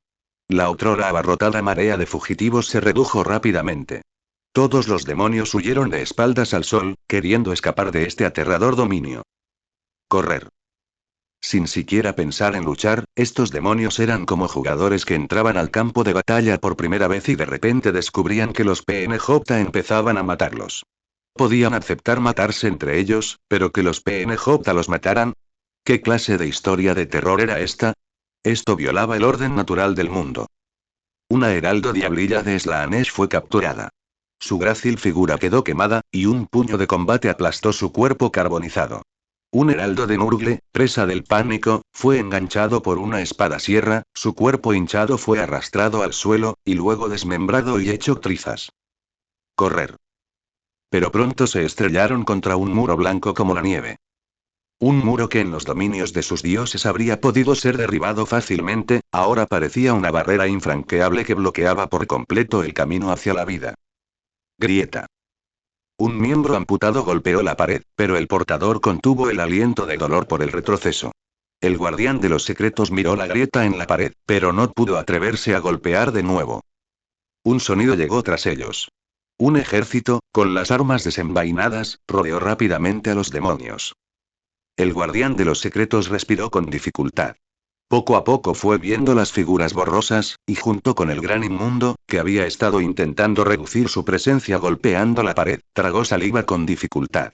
La otrora abarrotada marea de fugitivos se redujo rápidamente. Todos los demonios huyeron de espaldas al sol, queriendo escapar de este aterrador dominio. Correr. Sin siquiera pensar en luchar, estos demonios eran como jugadores que entraban al campo de batalla por primera vez y de repente descubrían que los PNJ empezaban a matarlos. Podían aceptar matarse entre ellos, pero que los PNJ los mataran. ¿Qué clase de historia de terror era esta? Esto violaba el orden natural del mundo. Una heraldo diablilla de Slaanesh fue capturada. Su grácil figura quedó quemada, y un puño de combate aplastó su cuerpo carbonizado. Un heraldo de Nurgle, presa del pánico, fue enganchado por una espada sierra, su cuerpo hinchado fue arrastrado al suelo, y luego desmembrado y hecho trizas. Correr. Pero pronto se estrellaron contra un muro blanco como la nieve. Un muro que en los dominios de sus dioses habría podido ser derribado fácilmente, ahora parecía una barrera infranqueable que bloqueaba por completo el camino hacia la vida. Grieta. Un miembro amputado golpeó la pared, pero el portador contuvo el aliento de dolor por el retroceso. El guardián de los secretos miró la grieta en la pared, pero no pudo atreverse a golpear de nuevo. Un sonido llegó tras ellos. Un ejército, con las armas desenvainadas, rodeó rápidamente a los demonios. El guardián de los secretos respiró con dificultad. Poco a poco fue viendo las figuras borrosas, y junto con el gran inmundo, que había estado intentando reducir su presencia golpeando la pared, tragó saliva con dificultad.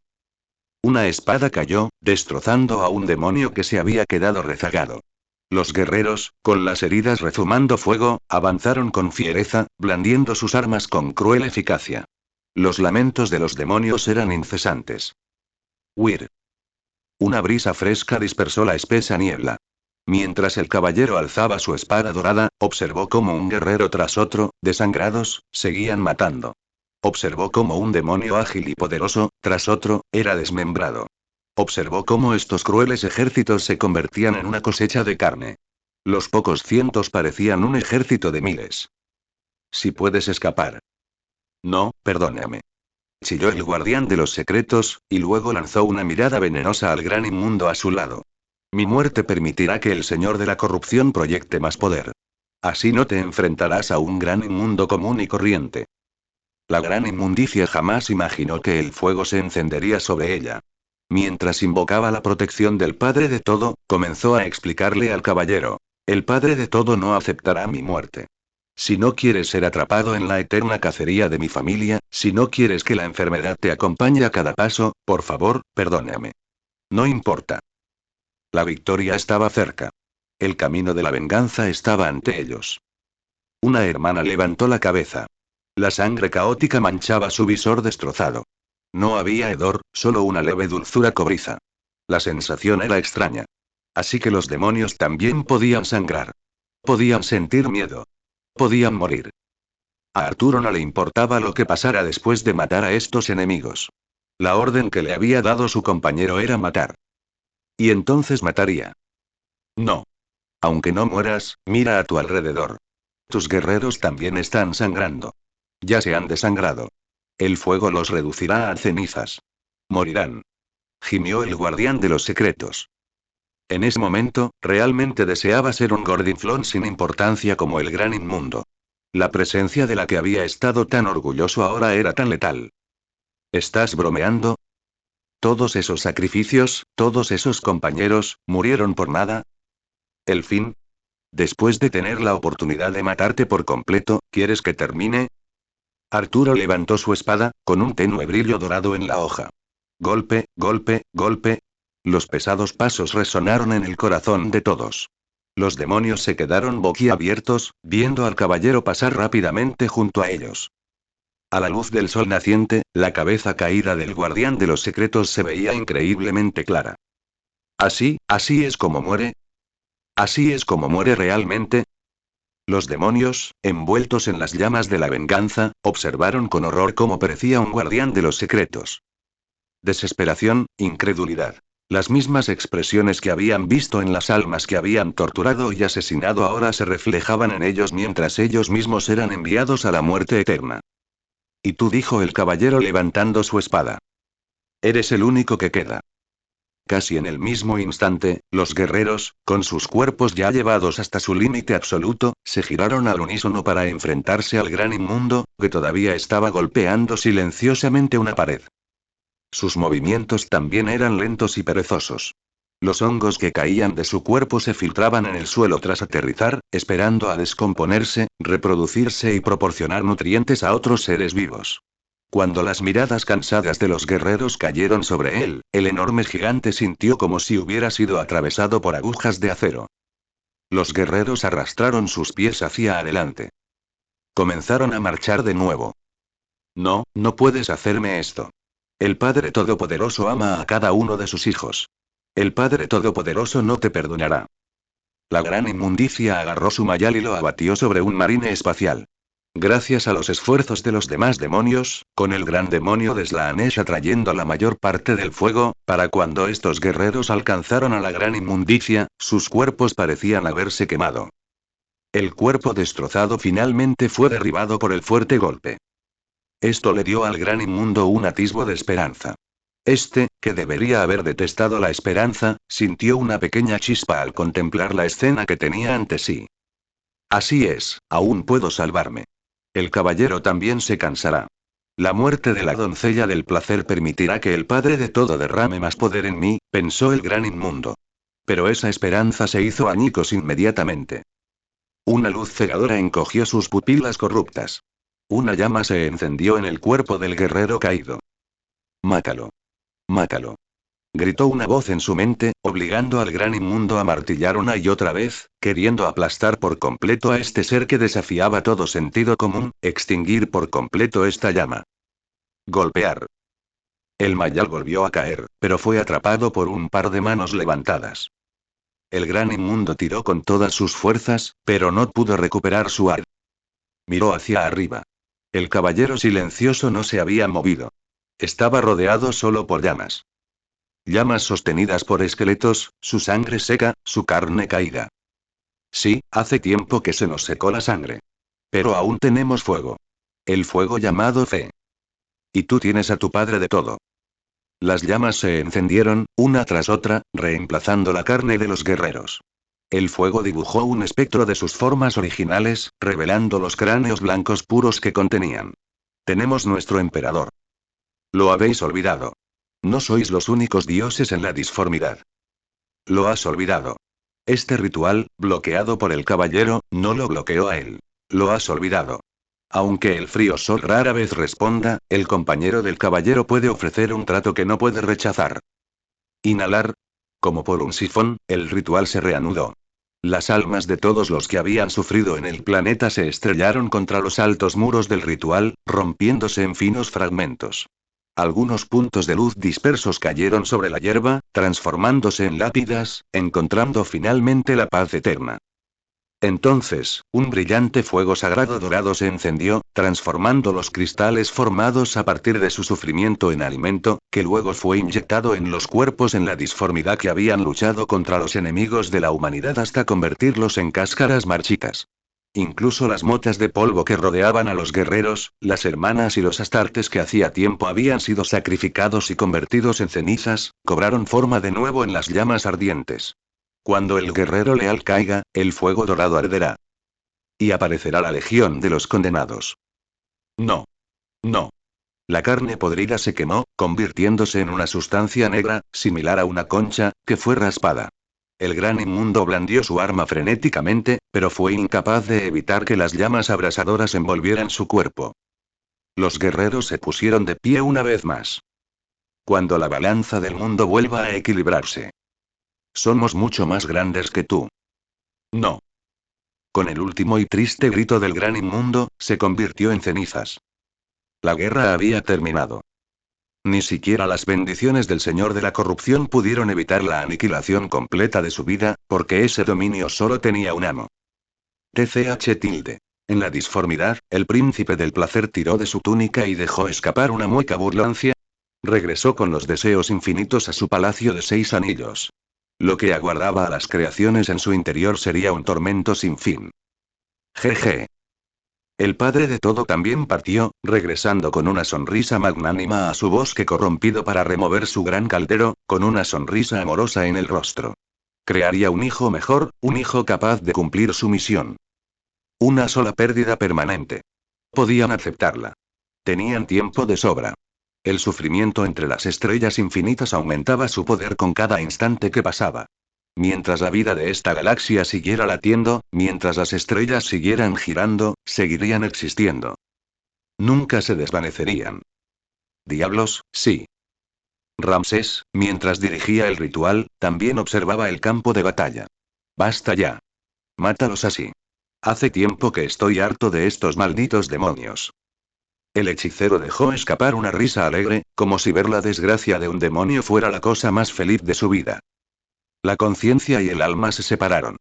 Una espada cayó, destrozando a un demonio que se había quedado rezagado. Los guerreros, con las heridas rezumando fuego, avanzaron con fiereza, blandiendo sus armas con cruel eficacia. Los lamentos de los demonios eran incesantes. Huir. Una brisa fresca dispersó la espesa niebla. Mientras el caballero alzaba su espada dorada, observó cómo un guerrero tras otro, desangrados, seguían matando. Observó cómo un demonio ágil y poderoso, tras otro, era desmembrado. Observó cómo estos crueles ejércitos se convertían en una cosecha de carne. Los pocos cientos parecían un ejército de miles. Si puedes escapar. No, perdóname. Chilló el guardián de los secretos, y luego lanzó una mirada venenosa al gran inmundo a su lado. Mi muerte permitirá que el señor de la corrupción proyecte más poder. Así no te enfrentarás a un gran inmundo común y corriente. La gran inmundicia jamás imaginó que el fuego se encendería sobre ella. Mientras invocaba la protección del Padre de Todo, comenzó a explicarle al caballero. El Padre de Todo no aceptará mi muerte. Si no quieres ser atrapado en la eterna cacería de mi familia, si no quieres que la enfermedad te acompañe a cada paso, por favor, perdóname. No importa. La victoria estaba cerca. El camino de la venganza estaba ante ellos. Una hermana levantó la cabeza. La sangre caótica manchaba su visor destrozado. No había hedor, solo una leve dulzura cobriza. La sensación era extraña. Así que los demonios también podían sangrar. Podían sentir miedo. Podían morir. A Arturo no le importaba lo que pasara después de matar a estos enemigos. La orden que le había dado su compañero era matar. Y entonces mataría. No. Aunque no mueras, mira a tu alrededor. Tus guerreros también están sangrando. Ya se han desangrado. El fuego los reducirá a cenizas. Morirán. Gimió el guardián de los secretos. En ese momento, realmente deseaba ser un gordinflón sin importancia como el gran inmundo. La presencia de la que había estado tan orgulloso ahora era tan letal. ¿Estás bromeando? ¿Todos esos sacrificios, todos esos compañeros, murieron por nada? ¿El fin? Después de tener la oportunidad de matarte por completo, ¿quieres que termine? Arturo levantó su espada, con un tenue brillo dorado en la hoja. Golpe, golpe, golpe. Los pesados pasos resonaron en el corazón de todos. Los demonios se quedaron boquiabiertos, viendo al caballero pasar rápidamente junto a ellos. A la luz del sol naciente, la cabeza caída del guardián de los secretos se veía increíblemente clara. ¿Así es como muere? ¿Así es como muere realmente? Los demonios, envueltos en las llamas de la venganza, observaron con horror cómo perecía un guardián de los secretos. Desesperación, incredulidad. Las mismas expresiones que habían visto en las almas que habían torturado y asesinado ahora se reflejaban en ellos mientras ellos mismos eran enviados a la muerte eterna. Y tú, dijo el caballero levantando su espada. Eres el único que queda. Casi en el mismo instante, los guerreros, con sus cuerpos ya llevados hasta su límite absoluto, se giraron al unísono para enfrentarse al gran inmundo, que todavía estaba golpeando silenciosamente una pared. Sus movimientos también eran lentos y perezosos. Los hongos que caían de su cuerpo se filtraban en el suelo tras aterrizar, esperando a descomponerse, reproducirse y proporcionar nutrientes a otros seres vivos. Cuando las miradas cansadas de los guerreros cayeron sobre él, el enorme gigante sintió como si hubiera sido atravesado por agujas de acero. Los guerreros arrastraron sus pies hacia adelante. Comenzaron a marchar de nuevo. No, no puedes hacerme esto. El Padre Todopoderoso ama a cada uno de sus hijos. El Padre Todopoderoso no te perdonará. La gran inmundicia agarró su mayal y lo abatió sobre un marine espacial. Gracias a los esfuerzos de los demás demonios, con el gran demonio de Slaanesh atrayendo la mayor parte del fuego, para cuando estos guerreros alcanzaron a la gran inmundicia, sus cuerpos parecían haberse quemado. El cuerpo destrozado finalmente fue derribado por el fuerte golpe. Esto le dio al gran inmundo un atisbo de esperanza. Este, que debería haber detestado la esperanza, sintió una pequeña chispa al contemplar la escena que tenía ante sí. Así es, aún puedo salvarme. El caballero también se cansará. La muerte de la doncella del placer permitirá que el Padre de todo derrame más poder en mí, pensó el gran inmundo. Pero esa esperanza se hizo añicos inmediatamente. Una luz cegadora encogió sus pupilas corruptas. Una llama se encendió en el cuerpo del guerrero caído. Mátalo. Mátalo. Gritó una voz en su mente, obligando al gran inmundo a martillar una y otra vez, queriendo aplastar por completo a este ser que desafiaba todo sentido común, extinguir por completo esta llama. Golpear. El mayal volvió a caer, pero fue atrapado por un par de manos levantadas. El gran inmundo tiró con todas sus fuerzas, pero no pudo recuperar su ar. Miró hacia arriba. El caballero silencioso no se había movido. Estaba rodeado solo por llamas. Llamas sostenidas por esqueletos, su sangre seca, su carne caída. Sí, hace tiempo que se nos secó la sangre. Pero aún tenemos fuego. El fuego llamado fe. Y tú tienes a tu padre de todo. Las llamas se encendieron, una tras otra, reemplazando la carne de los guerreros. El fuego dibujó un espectro de sus formas originales, revelando los cráneos blancos puros que contenían. Tenemos nuestro emperador. Lo habéis olvidado. No sois los únicos dioses en la disformidad. Lo has olvidado. Este ritual, bloqueado por el caballero, no lo bloqueó a él. Lo has olvidado. Aunque el frío sol rara vez responda, el compañero del caballero puede ofrecer un trato que no puede rechazar. Inhalar. Como por un sifón, el ritual se reanudó. Las almas de todos los que habían sufrido en el planeta se estrellaron contra los altos muros del ritual, rompiéndose en finos fragmentos. Algunos puntos de luz dispersos cayeron sobre la hierba, transformándose en lápidas, encontrando finalmente la paz eterna. Entonces, un brillante fuego sagrado dorado se encendió, transformando los cristales formados a partir de su sufrimiento en alimento, que luego fue inyectado en los cuerpos en la disformidad que habían luchado contra los enemigos de la humanidad hasta convertirlos en cáscaras marchitas. Incluso las motas de polvo que rodeaban a los guerreros, las hermanas y los astartes que hacía tiempo habían sido sacrificados y convertidos en cenizas, cobraron forma de nuevo en las llamas ardientes. Cuando el guerrero leal caiga, el fuego dorado arderá. Y aparecerá la legión de los condenados. No. No. La carne podrida se quemó, convirtiéndose en una sustancia negra, similar a una concha, que fue raspada. El gran inmundo blandió su arma frenéticamente, pero fue incapaz de evitar que las llamas abrasadoras envolvieran su cuerpo. Los guerreros se pusieron de pie una vez más. Cuando la balanza del mundo vuelva a equilibrarse. Somos mucho más grandes que tú. No. Con el último y triste grito del gran inmundo, se convirtió en cenizas. La guerra había terminado. Ni siquiera las bendiciones del Señor de la Corrupción pudieron evitar la aniquilación completa de su vida, porque ese dominio solo tenía un amo. TCH. En la disformidad, el príncipe del placer tiró de su túnica y dejó escapar una mueca burlancia. Regresó con los deseos infinitos a su palacio de 6 anillos. Lo que aguardaba a las creaciones en su interior sería un tormento sin fin. Jeje. El padre de todo también partió, regresando con una sonrisa magnánima a su bosque corrompido para remover su gran caldero, con una sonrisa amorosa en el rostro. Crearía un hijo mejor, un hijo capaz de cumplir su misión. Una sola pérdida permanente. Podían aceptarla. Tenían tiempo de sobra. El sufrimiento entre las estrellas infinitas aumentaba su poder con cada instante que pasaba. Mientras la vida de esta galaxia siguiera latiendo, mientras las estrellas siguieran girando, seguirían existiendo. Nunca se desvanecerían. Diablos, sí. Ramsés, mientras dirigía el ritual, también observaba el campo de batalla. Basta ya. Mátalos así. Hace tiempo que estoy harto de estos malditos demonios. El hechicero dejó escapar una risa alegre, como si ver la desgracia de un demonio fuera la cosa más feliz de su vida. La conciencia y el alma se separaron.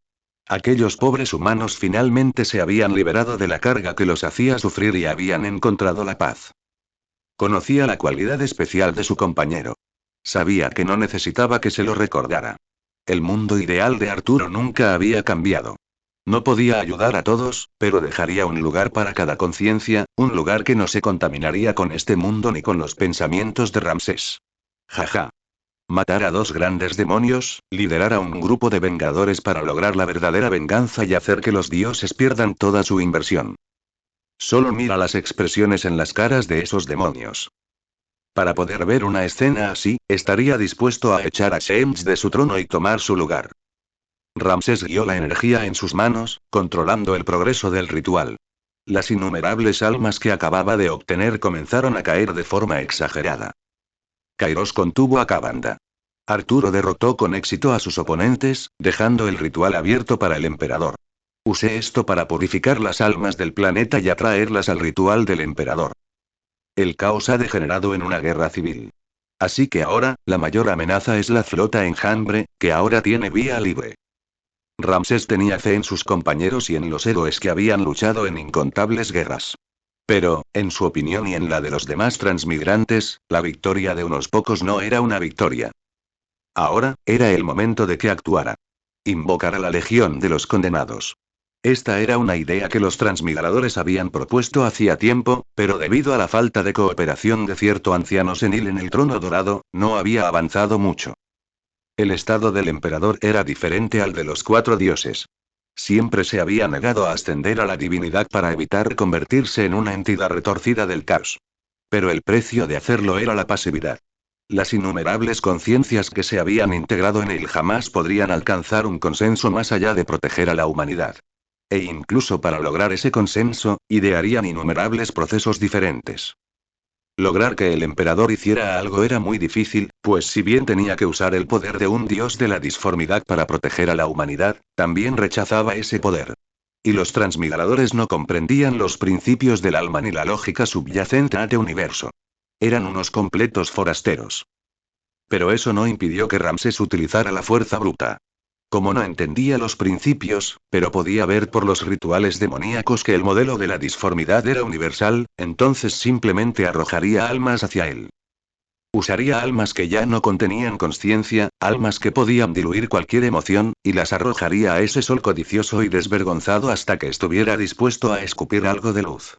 Aquellos pobres humanos finalmente se habían liberado de la carga que los hacía sufrir y habían encontrado la paz. Conocía la cualidad especial de su compañero. Sabía que no necesitaba que se lo recordara. El mundo ideal de Arturo nunca había cambiado. No podía ayudar a todos, pero dejaría un lugar para cada conciencia, un lugar que no se contaminaría con este mundo ni con los pensamientos de Ramsés. Jaja. Matar a dos grandes demonios, liderar a un grupo de vengadores para lograr la verdadera venganza y hacer que los dioses pierdan toda su inversión. Solo mira las expresiones en las caras de esos demonios. Para poder ver una escena así, estaría dispuesto a echar a Shems de su trono y tomar su lugar. Ramsés guió la energía en sus manos, controlando el progreso del ritual. Las innumerables almas que acababa de obtener comenzaron a caer de forma exagerada. Kairos contuvo a Kabanda. Arturo derrotó con éxito a sus oponentes, dejando el ritual abierto para el emperador. Usé esto para purificar las almas del planeta y atraerlas al ritual del emperador. El caos ha degenerado en una guerra civil. Así que ahora, la mayor amenaza es la flota enjambre, que ahora tiene vía libre. Ramsés tenía fe en sus compañeros y en los héroes que habían luchado en incontables guerras. Pero, en su opinión y en la de los demás transmigrantes, la victoria de unos pocos no era una victoria. Ahora, era el momento de que actuara. Invocar a la Legión de los Condenados. Esta era una idea que los transmigradores habían propuesto hacía tiempo, pero debido a la falta de cooperación de cierto anciano senil en el trono dorado, no había avanzado mucho. El estado del emperador era diferente al de los cuatro dioses. Siempre se había negado a ascender a la divinidad para evitar convertirse en una entidad retorcida del caos. Pero el precio de hacerlo era la pasividad. Las innumerables conciencias que se habían integrado en él jamás podrían alcanzar un consenso más allá de proteger a la humanidad. E incluso para lograr ese consenso, idearían innumerables procesos diferentes. Lograr que el emperador hiciera algo era muy difícil, pues si bien tenía que usar el poder de un dios de la disformidad para proteger a la humanidad, también rechazaba ese poder. Y los transmigradores no comprendían los principios del alma ni la lógica subyacente a este universo. Eran unos completos forasteros. Pero eso no impidió que Ramsés utilizara la fuerza bruta. Como no entendía los principios, pero podía ver por los rituales demoníacos que el modelo de la disformidad era universal, entonces simplemente arrojaría almas hacia él. Usaría almas que ya no contenían conciencia, almas que podían diluir cualquier emoción, y las arrojaría a ese sol codicioso y desvergonzado hasta que estuviera dispuesto a escupir algo de luz.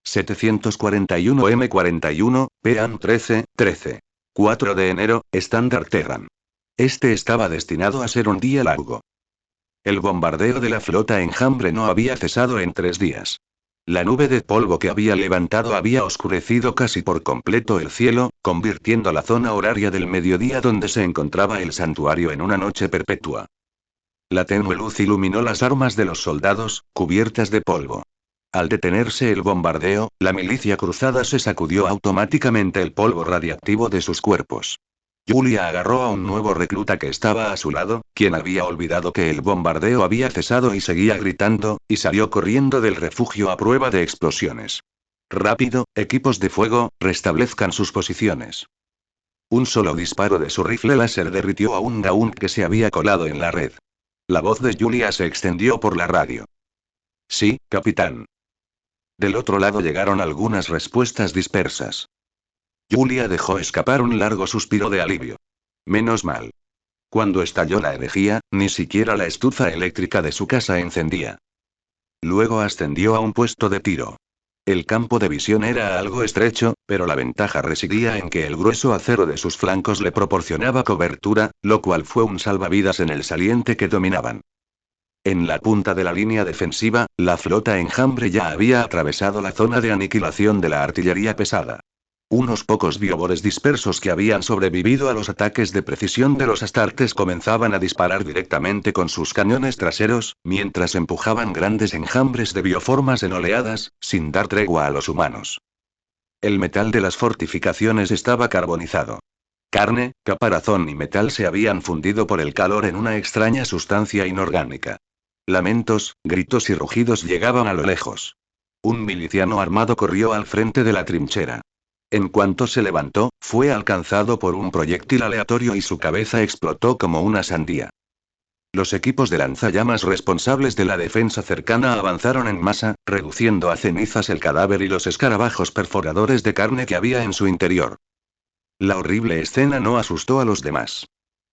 741 M41, PAN 13. 4 de enero, Standard Terran. Este estaba destinado a ser un día largo. El bombardeo de la flota enjambre no había cesado en 3 días. La nube de polvo que había levantado había oscurecido casi por completo el cielo, convirtiendo la zona horaria del mediodía donde se encontraba el santuario en una noche perpetua. La tenue luz iluminó las armas de los soldados, cubiertas de polvo. Al detenerse el bombardeo, la milicia cruzada se sacudió automáticamente el polvo radiactivo de sus cuerpos. Julia agarró a un nuevo recluta que estaba a su lado, quien había olvidado que el bombardeo había cesado y seguía gritando, y salió corriendo del refugio a prueba de explosiones. Rápido, equipos de fuego, restablezcan sus posiciones. Un solo disparo de su rifle láser derritió a un Gaunt que se había colado en la red. La voz de Julia se extendió por la radio. Sí, capitán. Del otro lado llegaron algunas respuestas dispersas. Julia dejó escapar un largo suspiro de alivio. Menos mal. Cuando estalló la herejía, ni siquiera la estufa eléctrica de su casa encendía. Luego ascendió a un puesto de tiro. El campo de visión era algo estrecho, pero la ventaja residía en que el grueso acero de sus flancos le proporcionaba cobertura, lo cual fue un salvavidas en el saliente que dominaban. En la punta de la línea defensiva, la flota enjambre ya había atravesado la zona de aniquilación de la artillería pesada. Unos pocos biobores dispersos que habían sobrevivido a los ataques de precisión de los astartes comenzaban a disparar directamente con sus cañones traseros, mientras empujaban grandes enjambres de bioformas en oleadas, sin dar tregua a los humanos. El metal de las fortificaciones estaba carbonizado. Carne, caparazón y metal se habían fundido por el calor en una extraña sustancia inorgánica. Lamentos, gritos y rugidos llegaban a lo lejos. Un miliciano armado corrió al frente de la trinchera. En cuanto se levantó, fue alcanzado por un proyectil aleatorio y su cabeza explotó como una sandía. Los equipos de lanzallamas responsables de la defensa cercana avanzaron en masa, reduciendo a cenizas el cadáver y los escarabajos perforadores de carne que había en su interior. La horrible escena no asustó a los demás.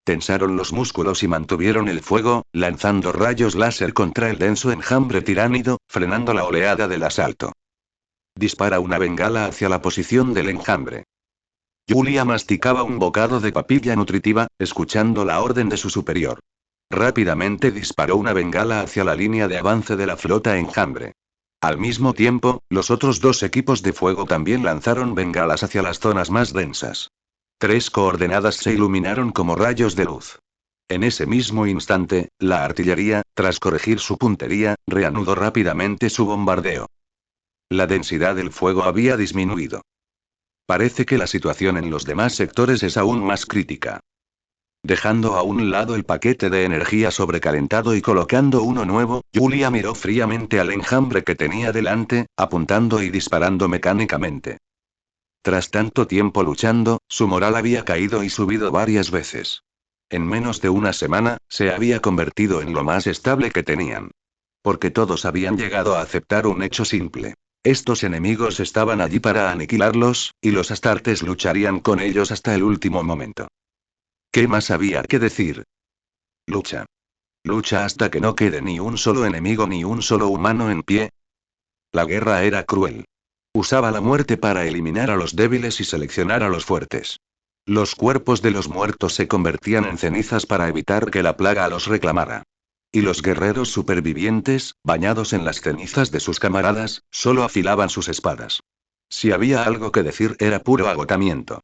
Tensaron los músculos y mantuvieron el fuego, lanzando rayos láser contra el denso enjambre tiránido, frenando la oleada del asalto. Dispara una bengala hacia la posición del enjambre. Julia masticaba un bocado de papilla nutritiva, escuchando la orden de su superior. Rápidamente disparó una bengala hacia la línea de avance de la flota enjambre. Al mismo tiempo, los otros dos equipos de fuego también lanzaron bengalas hacia las zonas más densas. 3 coordenadas se iluminaron como rayos de luz. En ese mismo instante, la artillería, tras corregir su puntería, reanudó rápidamente su bombardeo. La densidad del fuego había disminuido. Parece que la situación en los demás sectores es aún más crítica. Dejando a un lado el paquete de energía sobrecalentado y colocando uno nuevo, Julia miró fríamente al enjambre que tenía delante, apuntando y disparando mecánicamente. Tras tanto tiempo luchando, su moral había caído y subido varias veces. En menos de una semana, se había convertido en lo más estable que tenían. Porque todos habían llegado a aceptar un hecho simple. Estos enemigos estaban allí para aniquilarlos, y los astartes lucharían con ellos hasta el último momento. ¿Qué más había que decir? Lucha. Lucha hasta que no quede ni un solo enemigo ni un solo humano en pie. La guerra era cruel. Usaba la muerte para eliminar a los débiles y seleccionar a los fuertes. Los cuerpos de los muertos se convertían en cenizas para evitar que la plaga los reclamara. Y los guerreros supervivientes, bañados en las cenizas de sus camaradas, solo afilaban sus espadas. Si había algo que decir era puro agotamiento.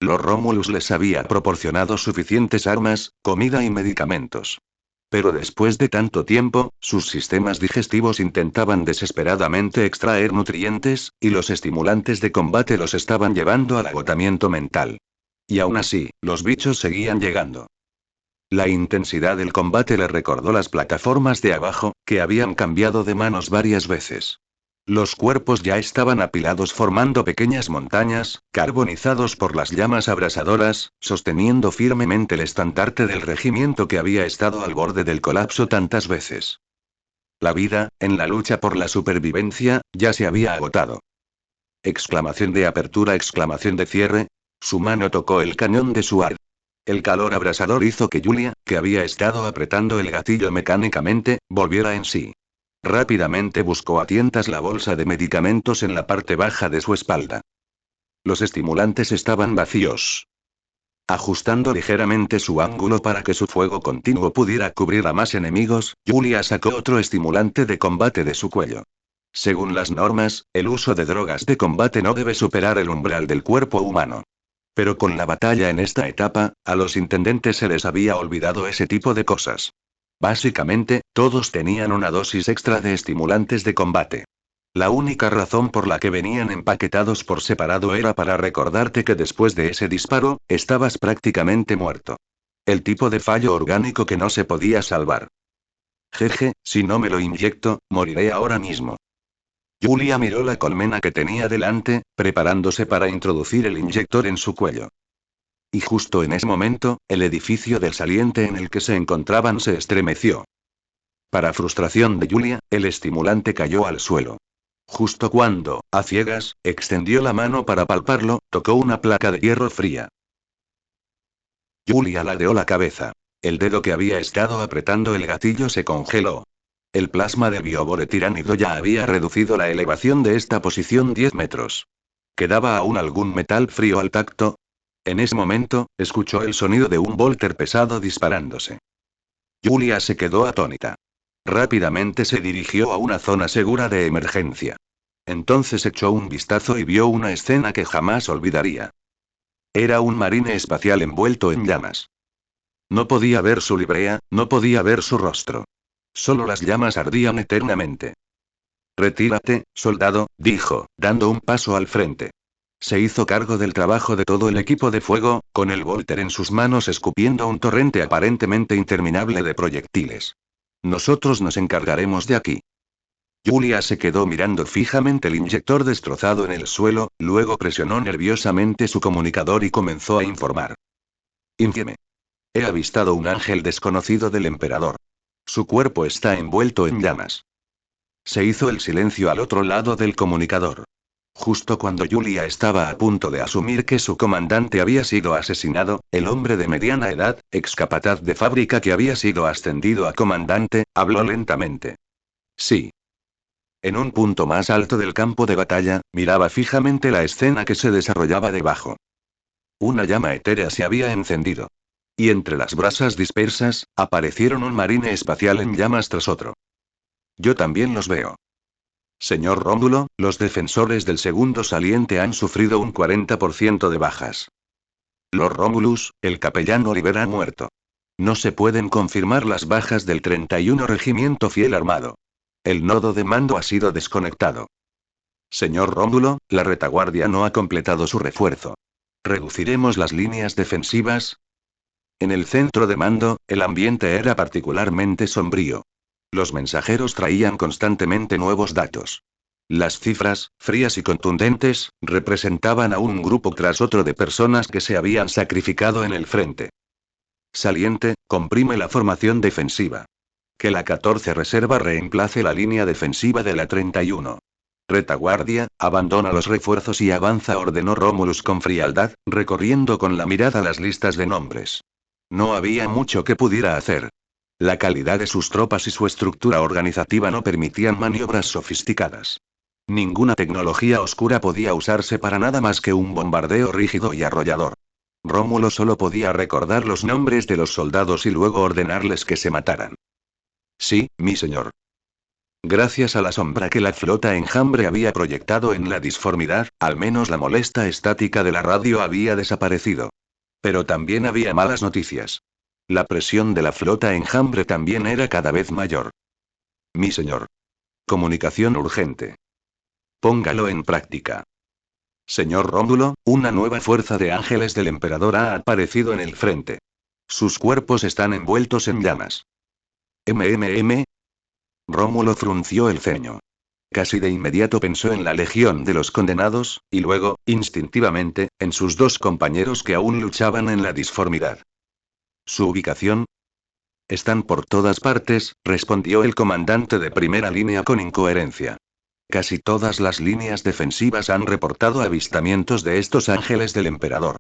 Los Romulus les había proporcionado suficientes armas, comida y medicamentos. Pero después de tanto tiempo, sus sistemas digestivos intentaban desesperadamente extraer nutrientes, y los estimulantes de combate los estaban llevando al agotamiento mental. Y aún así, los bichos seguían llegando. La intensidad del combate le recordó las plataformas de abajo, que habían cambiado de manos varias veces. Los cuerpos ya estaban apilados formando pequeñas montañas, carbonizados por las llamas abrasadoras, sosteniendo firmemente el estandarte del regimiento que había estado al borde del colapso tantas veces. La vida, en la lucha por la supervivencia, ya se había agotado. Exclamación de apertura, exclamación de cierre. Su mano tocó el cañón de su arma. El calor abrasador hizo que Julia, que había estado apretando el gatillo mecánicamente, volviera en sí. Rápidamente buscó a tientas la bolsa de medicamentos en la parte baja de su espalda. Los estimulantes estaban vacíos. Ajustando ligeramente su ángulo para que su fuego continuo pudiera cubrir a más enemigos, Julia sacó otro estimulante de combate de su cuello. Según las normas, el uso de drogas de combate no debe superar el umbral del cuerpo humano. Pero con la batalla en esta etapa, a los intendentes se les había olvidado ese tipo de cosas. Básicamente, todos tenían una dosis extra de estimulantes de combate. La única razón por la que venían empaquetados por separado era para recordarte que después de ese disparo, estabas prácticamente muerto. El tipo de fallo orgánico que no se podía salvar. Jeje, si no me lo inyecto, moriré ahora mismo. Julia miró la colmena que tenía delante, preparándose para introducir el inyector en su cuello. Y justo en ese momento, el edificio del saliente en el que se encontraban se estremeció. Para frustración de Julia, el estimulante cayó al suelo. Justo cuando, a ciegas, extendió la mano para palparlo, tocó una placa de hierro fría. Julia ladeó la cabeza. El dedo que había estado apretando el gatillo se congeló. El plasma de biobore tiránido ya había reducido la elevación de esta posición 10 metros. ¿Quedaba aún algún metal frío al tacto? En ese momento, escuchó el sonido de un volter pesado disparándose. Julia se quedó atónita. Rápidamente se dirigió a una zona segura de emergencia. Entonces echó un vistazo y vio una escena que jamás olvidaría. Era un marine espacial envuelto en llamas. No podía ver su librea, no podía ver su rostro. Solo las llamas ardían eternamente. Retírate, soldado, dijo, dando un paso al frente. Se hizo cargo del trabajo de todo el equipo de fuego, con el Volter en sus manos escupiendo un torrente aparentemente interminable de proyectiles. Nosotros nos encargaremos de aquí. Julia se quedó mirando fijamente el inyector destrozado en el suelo, luego presionó nerviosamente su comunicador y comenzó a informar. Infieme. He avistado un ángel desconocido del emperador. Su cuerpo está envuelto en llamas. Se hizo el silencio al otro lado del comunicador. Justo cuando Julia estaba a punto de asumir que su comandante había sido asesinado, el hombre de mediana edad, excapataz de fábrica que había sido ascendido a comandante, habló lentamente. Sí. En un punto más alto del campo de batalla, miraba fijamente la escena que se desarrollaba debajo. Una llama etérea se había encendido. Y entre las brasas dispersas, aparecieron un marine espacial en llamas tras otro. Yo también los veo. Señor Rómulo, los defensores del segundo saliente han sufrido un 40% de bajas. Lord Romulus, el capellán Oliver ha muerto. No se pueden confirmar las bajas del 31 Regimiento Fiel Armado. El nodo de mando ha sido desconectado. Señor Rómulo, la retaguardia no ha completado su refuerzo. ¿Reduciremos las líneas defensivas? En el centro de mando, el ambiente era particularmente sombrío. Los mensajeros traían constantemente nuevos datos. Las cifras, frías y contundentes, representaban a un grupo tras otro de personas que se habían sacrificado en el frente. Saliente, comprime la formación defensiva. Que la 14 reserva reemplace la línea defensiva de la 31. Retaguardia, abandona los refuerzos y avanza, ordenó Romulus con frialdad, recorriendo con la mirada las listas de nombres. No había mucho que pudiera hacer. La calidad de sus tropas y su estructura organizativa no permitían maniobras sofisticadas. Ninguna tecnología oscura podía usarse para nada más que un bombardeo rígido y arrollador. Rómulo solo podía recordar los nombres de los soldados y luego ordenarles que se mataran. Sí, mi señor. Gracias a la sombra que la flota enjambre había proyectado en la disformidad, al menos la molesta estática de la radio había desaparecido. Pero también había malas noticias. La presión de la flota enjambre también era cada vez mayor. Mi señor. Comunicación urgente. Póngalo en práctica. Señor Rómulo, una nueva fuerza de ángeles del emperador ha aparecido en el frente. Sus cuerpos están envueltos en llamas. MMM. Rómulo frunció el ceño. Casi de inmediato pensó en la legión de los condenados, y luego, instintivamente, en sus dos compañeros que aún luchaban en la disformidad. ¿Su ubicación? Están por todas partes, respondió el comandante de primera línea con incoherencia. Casi todas las líneas defensivas han reportado avistamientos de estos ángeles del emperador.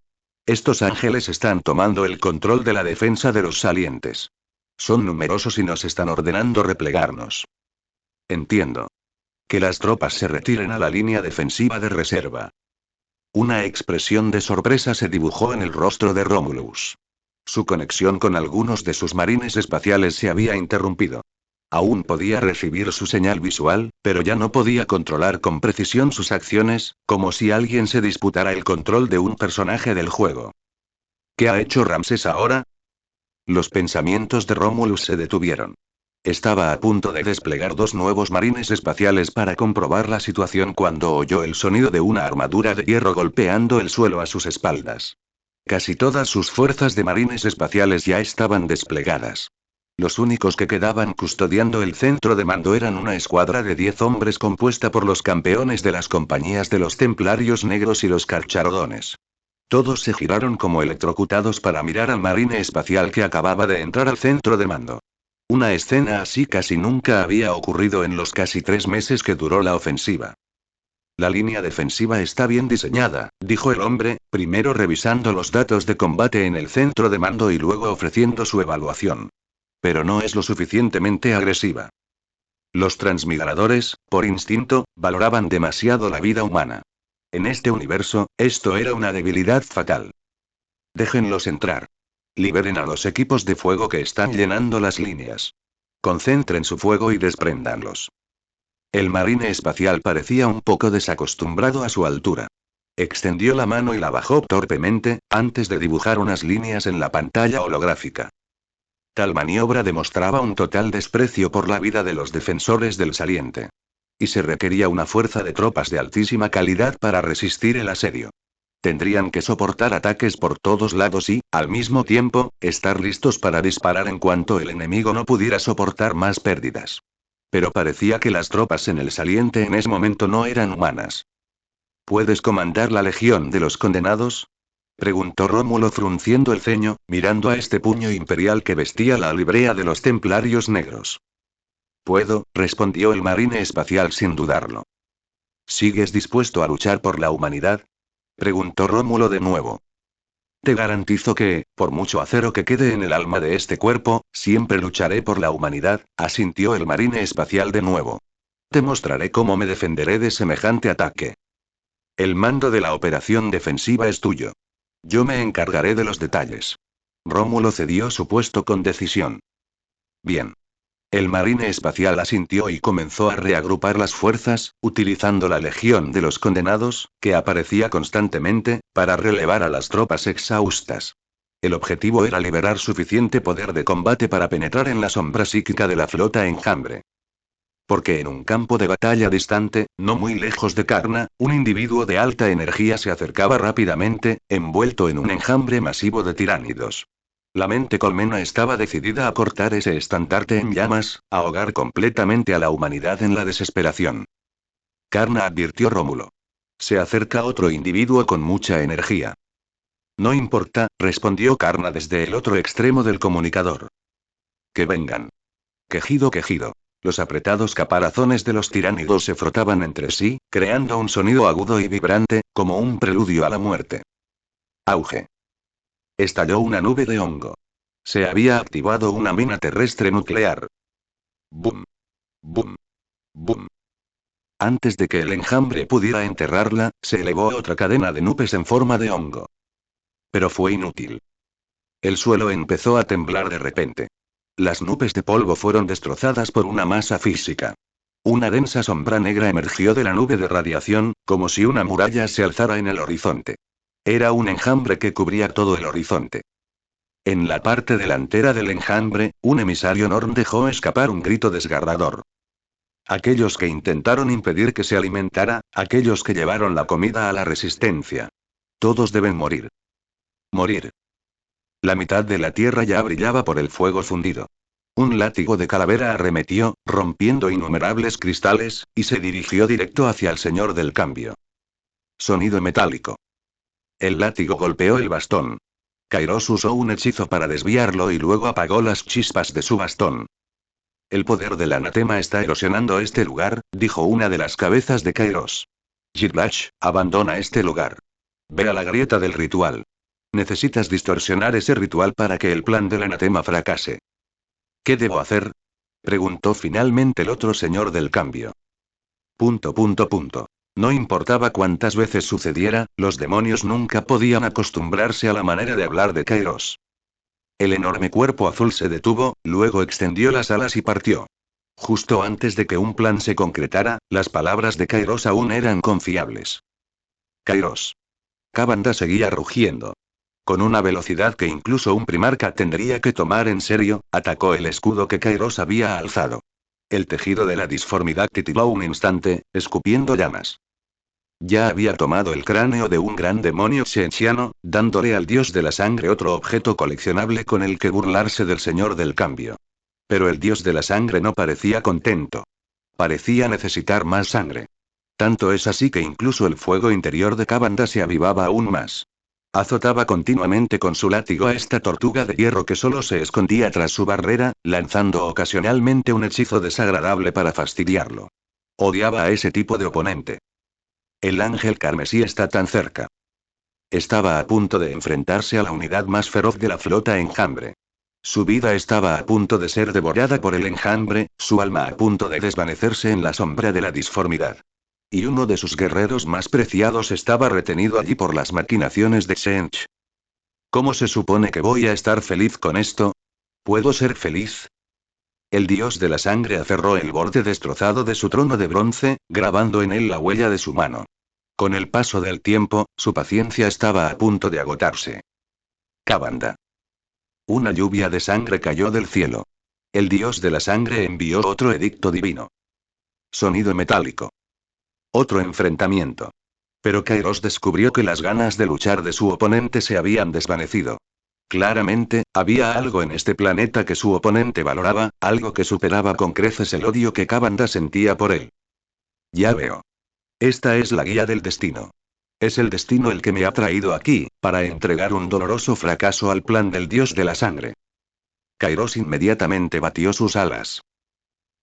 Estos ángeles están tomando el control de la defensa de los salientes. Son numerosos y nos están ordenando replegarnos. Entiendo. Que las tropas se retiren a la línea defensiva de reserva. Una expresión de sorpresa se dibujó en el rostro de Romulus. Su conexión con algunos de sus marines espaciales se había interrumpido. Aún podía recibir su señal visual, pero ya no podía controlar con precisión sus acciones, como si alguien se disputara el control de un personaje del juego. ¿Qué ha hecho Ramses ahora? Los pensamientos de Romulus se detuvieron. Estaba a punto de desplegar dos nuevos marines espaciales para comprobar la situación cuando oyó el sonido de una armadura de hierro golpeando el suelo a sus espaldas. Casi todas sus fuerzas de marines espaciales ya estaban desplegadas. Los únicos que quedaban custodiando el centro de mando eran una escuadra de 10 hombres compuesta por los campeones de las compañías de los Templarios Negros y los Carcharodones. Todos se giraron como electrocutados para mirar al marine espacial que acababa de entrar al centro de mando. Una escena así casi nunca había ocurrido en los casi 3 meses que duró la ofensiva. La línea defensiva está bien diseñada, dijo el hombre, primero revisando los datos de combate en el centro de mando y luego ofreciendo su evaluación. Pero no es lo suficientemente agresiva. Los transmigradores, por instinto, valoraban demasiado la vida humana. En este universo, esto era una debilidad fatal. Déjenlos entrar. Liberen a los equipos de fuego que están llenando las líneas. Concentren su fuego y despréndanlos. El marine espacial parecía un poco desacostumbrado a su altura. Extendió la mano y la bajó torpemente, antes de dibujar unas líneas en la pantalla holográfica. Tal maniobra demostraba un total desprecio por la vida de los defensores del saliente. Y se requería una fuerza de tropas de altísima calidad para resistir el asedio. Tendrían que soportar ataques por todos lados y, al mismo tiempo, estar listos para disparar en cuanto el enemigo no pudiera soportar más pérdidas. Pero parecía que las tropas en el saliente en ese momento no eran humanas. ¿Puedes comandar la legión de los condenados? Preguntó Rómulo frunciendo el ceño, mirando a este puño imperial que vestía la librea de los templarios negros. Puedo, respondió el marine espacial sin dudarlo. ¿Sigues dispuesto a luchar por la humanidad? Preguntó Rómulo de nuevo. Te garantizo que, por mucho acero que quede en el alma de este cuerpo, siempre lucharé por la humanidad, asintió el marine espacial de nuevo. Te mostraré cómo me defenderé de semejante ataque. El mando de la operación defensiva es tuyo. Yo me encargaré de los detalles. Rómulo cedió su puesto con decisión. Bien. El marine espacial asintió y comenzó a reagrupar las fuerzas, utilizando la legión de los condenados, que aparecía constantemente, para relevar a las tropas exhaustas. El objetivo era liberar suficiente poder de combate para penetrar en la sombra psíquica de la flota enjambre. Porque en un campo de batalla distante, no muy lejos de Karna, un individuo de alta energía se acercaba rápidamente, envuelto en un enjambre masivo de tiránidos. La mente colmena estaba decidida a cortar ese estandarte en llamas, a ahogar completamente a la humanidad en la desesperación. Karna, advirtió Rómulo. Se acerca otro individuo con mucha energía. No importa, respondió Karna desde el otro extremo del comunicador. Que vengan. Quejido, quejido. Los apretados caparazones de los tiránidos se frotaban entre sí, creando un sonido agudo y vibrante, como un preludio a la muerte. Auge. Estalló una nube de hongo. Se había activado una mina terrestre nuclear. Boom. Boom. Boom. Antes de que el enjambre pudiera enterrarla, se elevó otra cadena de nubes en forma de hongo. Pero fue inútil. El suelo empezó a temblar de repente. Las nubes de polvo fueron destrozadas por una masa física. Una densa sombra negra emergió de la nube de radiación, como si una muralla se alzara en el horizonte. Era un enjambre que cubría todo el horizonte. En la parte delantera del enjambre, un emisario Norn dejó escapar un grito desgarrador. Aquellos que intentaron impedir que se alimentara, aquellos que llevaron la comida a la resistencia. Todos deben morir. Morir. La mitad de la tierra ya brillaba por el fuego fundido. Un látigo de calavera arremetió, rompiendo innumerables cristales, y se dirigió directo hacia el señor del cambio. Sonido metálico. El látigo golpeó el bastón. Kairos usó un hechizo para desviarlo y luego apagó las chispas de su bastón. El poder del anatema está erosionando este lugar, dijo una de las cabezas de Kairos. Jirlash, abandona este lugar. Ve a la grieta del ritual. Necesitas distorsionar ese ritual para que el plan del anatema fracase. ¿Qué debo hacer? Preguntó finalmente el otro señor del cambio. No importaba cuántas veces sucediera, los demonios nunca podían acostumbrarse a la manera de hablar de Kairos. El enorme cuerpo azul se detuvo, luego extendió las alas y partió. Justo antes de que un plan se concretara, las palabras de Kairos aún eran confiables. Kairos. Kavanda seguía rugiendo. Con una velocidad que incluso un primarca tendría que tomar en serio, atacó el escudo que Kairos había alzado. El tejido de la disformidad titiló un instante, escupiendo llamas. Ya había tomado el cráneo de un gran demonio xenxiano, dándole al dios de la sangre otro objeto coleccionable con el que burlarse del señor del cambio. Pero el dios de la sangre no parecía contento. Parecía necesitar más sangre. Tanto es así que incluso el fuego interior de Kavanda se avivaba aún más. Azotaba continuamente con su látigo a esta tortuga de hierro que solo se escondía tras su barrera, lanzando ocasionalmente un hechizo desagradable para fastidiarlo. Odiaba a ese tipo de oponente. El ángel carmesí está tan cerca. Estaba a punto de enfrentarse a la unidad más feroz de la flota enjambre. Su vida estaba a punto de ser devorada por el enjambre, su alma a punto de desvanecerse en la sombra de la disformidad. Y uno de sus guerreros más preciados estaba retenido allí por las maquinaciones de Sench. ¿Cómo se supone que voy a estar feliz con esto? ¿Puedo ser feliz? El dios de la sangre aferró el borde destrozado de su trono de bronce, grabando en él la huella de su mano. Con el paso del tiempo, su paciencia estaba a punto de agotarse. Kavanda. Una lluvia de sangre cayó del cielo. El dios de la sangre envió otro edicto divino. Sonido metálico. Otro enfrentamiento. Pero Kairos descubrió que las ganas de luchar de su oponente se habían desvanecido. Claramente, había algo en este planeta que su oponente valoraba, algo que superaba con creces el odio que Kavanda sentía por él. Ya veo. Esta es la guía del destino. Es el destino el que me ha traído aquí, para entregar un doloroso fracaso al plan del dios de la sangre. Kairos inmediatamente batió sus alas.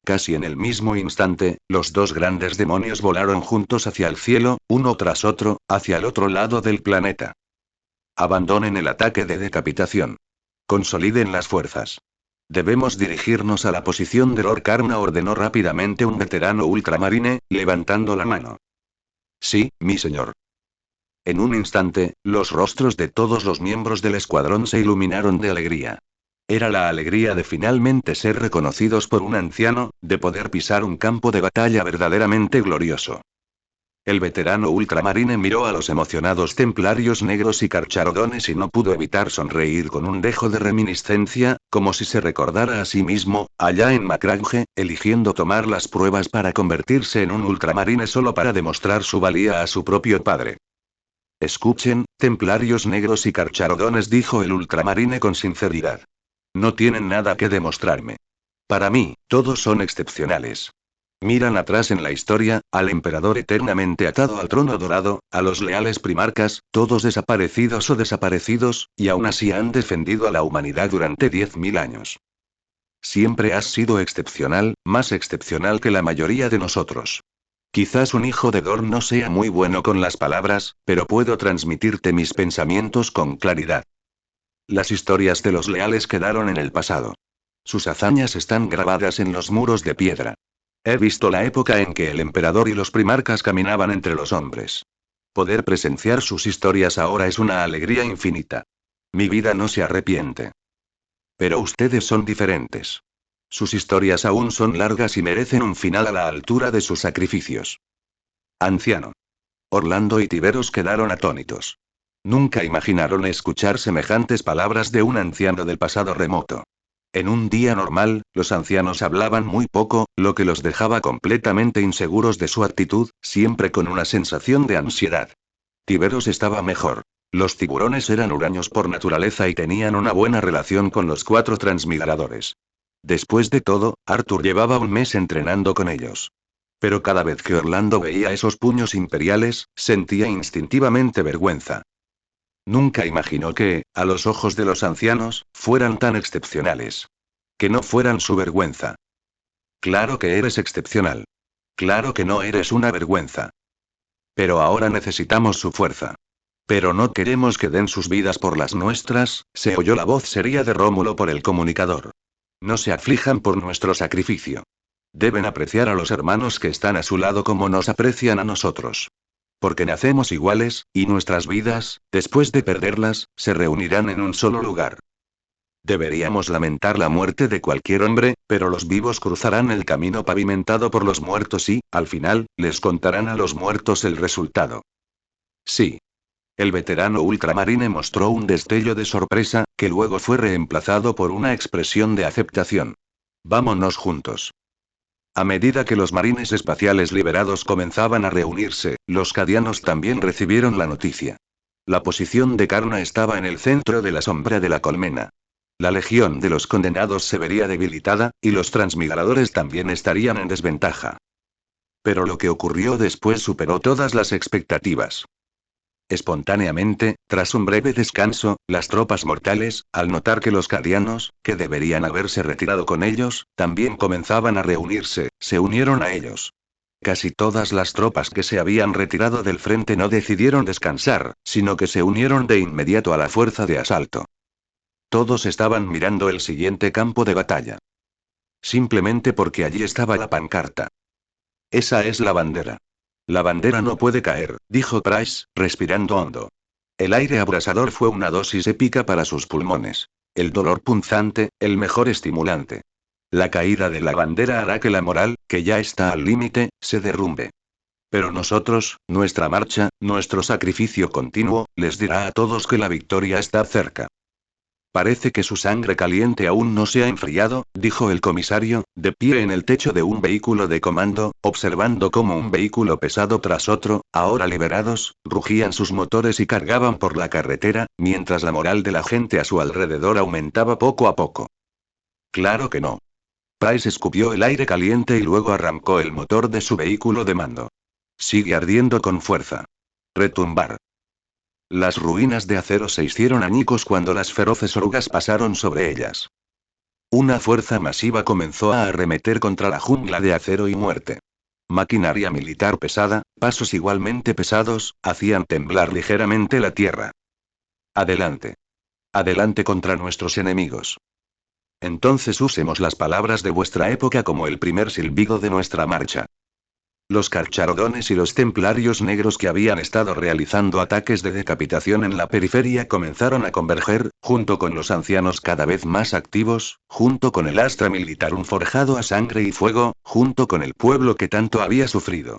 Casi en el mismo instante, los dos grandes demonios volaron juntos hacia el cielo, uno tras otro, hacia el otro lado del planeta. Abandonen el ataque de decapitación. Consoliden las fuerzas. Debemos dirigirnos a la posición de Lord Karna, ordenó rápidamente un veterano ultramarine, levantando la mano. Sí, mi señor. En un instante, los rostros de todos los miembros del escuadrón se iluminaron de alegría. Era la alegría de finalmente ser reconocidos por un anciano, de poder pisar un campo de batalla verdaderamente glorioso. El veterano ultramarine miró a los emocionados templarios negros y carcharodones y no pudo evitar sonreír con un dejo de reminiscencia, como si se recordara a sí mismo, allá en Macragge, eligiendo tomar las pruebas para convertirse en un ultramarine solo para demostrar su valía a su propio padre. Escuchen, templarios negros y carcharodones, dijo el ultramarine con sinceridad. No tienen nada que demostrarme. Para mí, todos son excepcionales. Miran atrás en la historia, al emperador eternamente atado al trono dorado, a los leales primarcas, todos desaparecidos o desaparecidos, y aún así han defendido a la humanidad durante 10.000 años. Siempre has sido excepcional, más excepcional que la mayoría de nosotros. Quizás un hijo de Dor no sea muy bueno con las palabras, pero puedo transmitirte mis pensamientos con claridad. Las historias de los leales quedaron en el pasado. Sus hazañas están grabadas en los muros de piedra. He visto la época en que el emperador y los primarcas caminaban entre los hombres. Poder presenciar sus historias ahora es una alegría infinita. Mi vida no se arrepiente. Pero ustedes son diferentes. Sus historias aún son largas y merecen un final a la altura de sus sacrificios. Anciano. Orlando y Tiberos quedaron atónitos. Nunca imaginaron escuchar semejantes palabras de un anciano del pasado remoto. En un día normal, los ancianos hablaban muy poco, lo que los dejaba completamente inseguros de su actitud, siempre con una sensación de ansiedad. Tiberos estaba mejor. Los tiburones eran huraños por naturaleza y tenían una buena relación con los 4 transmigradores. Después de todo, Arthur llevaba un mes entrenando con ellos. Pero cada vez que Orlando veía esos puños imperiales, sentía instintivamente vergüenza. Nunca imaginó que, a los ojos de los ancianos, fueran tan excepcionales. Que no fueran su vergüenza. Claro que eres excepcional. Claro que no eres una vergüenza. Pero ahora necesitamos su fuerza. Pero no queremos que den sus vidas por las nuestras, se oyó la voz seria de Rómulo por el comunicador. No se aflijan por nuestro sacrificio. Deben apreciar a los hermanos que están a su lado como nos aprecian a nosotros. Porque nacemos iguales, y nuestras vidas, después de perderlas, se reunirán en un solo lugar. Deberíamos lamentar la muerte de cualquier hombre, pero los vivos cruzarán el camino pavimentado por los muertos y, al final, les contarán a los muertos el resultado. Sí. El veterano ultramarine mostró un destello de sorpresa, que luego fue reemplazado por una expresión de aceptación. Vámonos juntos. A medida que los marines espaciales liberados comenzaban a reunirse, los cadianos también recibieron la noticia. La posición de Karna estaba en el centro de la sombra de la colmena. La legión de los condenados se vería debilitada, y los transmigradores también estarían en desventaja. Pero lo que ocurrió después superó todas las expectativas. Espontáneamente, tras un breve descanso, las tropas mortales, al notar que los cadianos, que deberían haberse retirado con ellos, también comenzaban a reunirse, se unieron a ellos. Casi todas las tropas que se habían retirado del frente no decidieron descansar, sino que se unieron de inmediato a la fuerza de asalto. Todos estaban mirando el siguiente campo de batalla. Simplemente porque allí estaba la pancarta. Esa es la bandera. La bandera no puede caer, dijo Price, respirando hondo. El aire abrasador fue una dosis épica para sus pulmones. El dolor punzante, el mejor estimulante. La caída de la bandera hará que la moral, que ya está al límite, se derrumbe. Pero nosotros, nuestra marcha, nuestro sacrificio continuo, les dirá a todos que la victoria está cerca. Parece que su sangre caliente aún no se ha enfriado, dijo el comisario, de pie en el techo de un vehículo de comando, observando cómo un vehículo pesado tras otro, ahora liberados, rugían sus motores y cargaban por la carretera, mientras la moral de la gente a su alrededor aumentaba poco a poco. Claro que no. Price escupió el aire caliente y luego arrancó el motor de su vehículo de mando. Sigue ardiendo con fuerza. Retumbar. Las ruinas de acero se hicieron añicos cuando las feroces orugas pasaron sobre ellas. Una fuerza masiva comenzó a arremeter contra la jungla de acero y muerte. Maquinaria militar pesada, pasos igualmente pesados, hacían temblar ligeramente la tierra. Adelante. Adelante contra nuestros enemigos. Entonces usemos las palabras de vuestra época como el primer silbido de nuestra marcha. Los carcharodones y los templarios negros que habían estado realizando ataques de decapitación en la periferia comenzaron a converger, junto con los ancianos cada vez más activos, junto con el astra militarum forjado a sangre y fuego, junto con el pueblo que tanto había sufrido.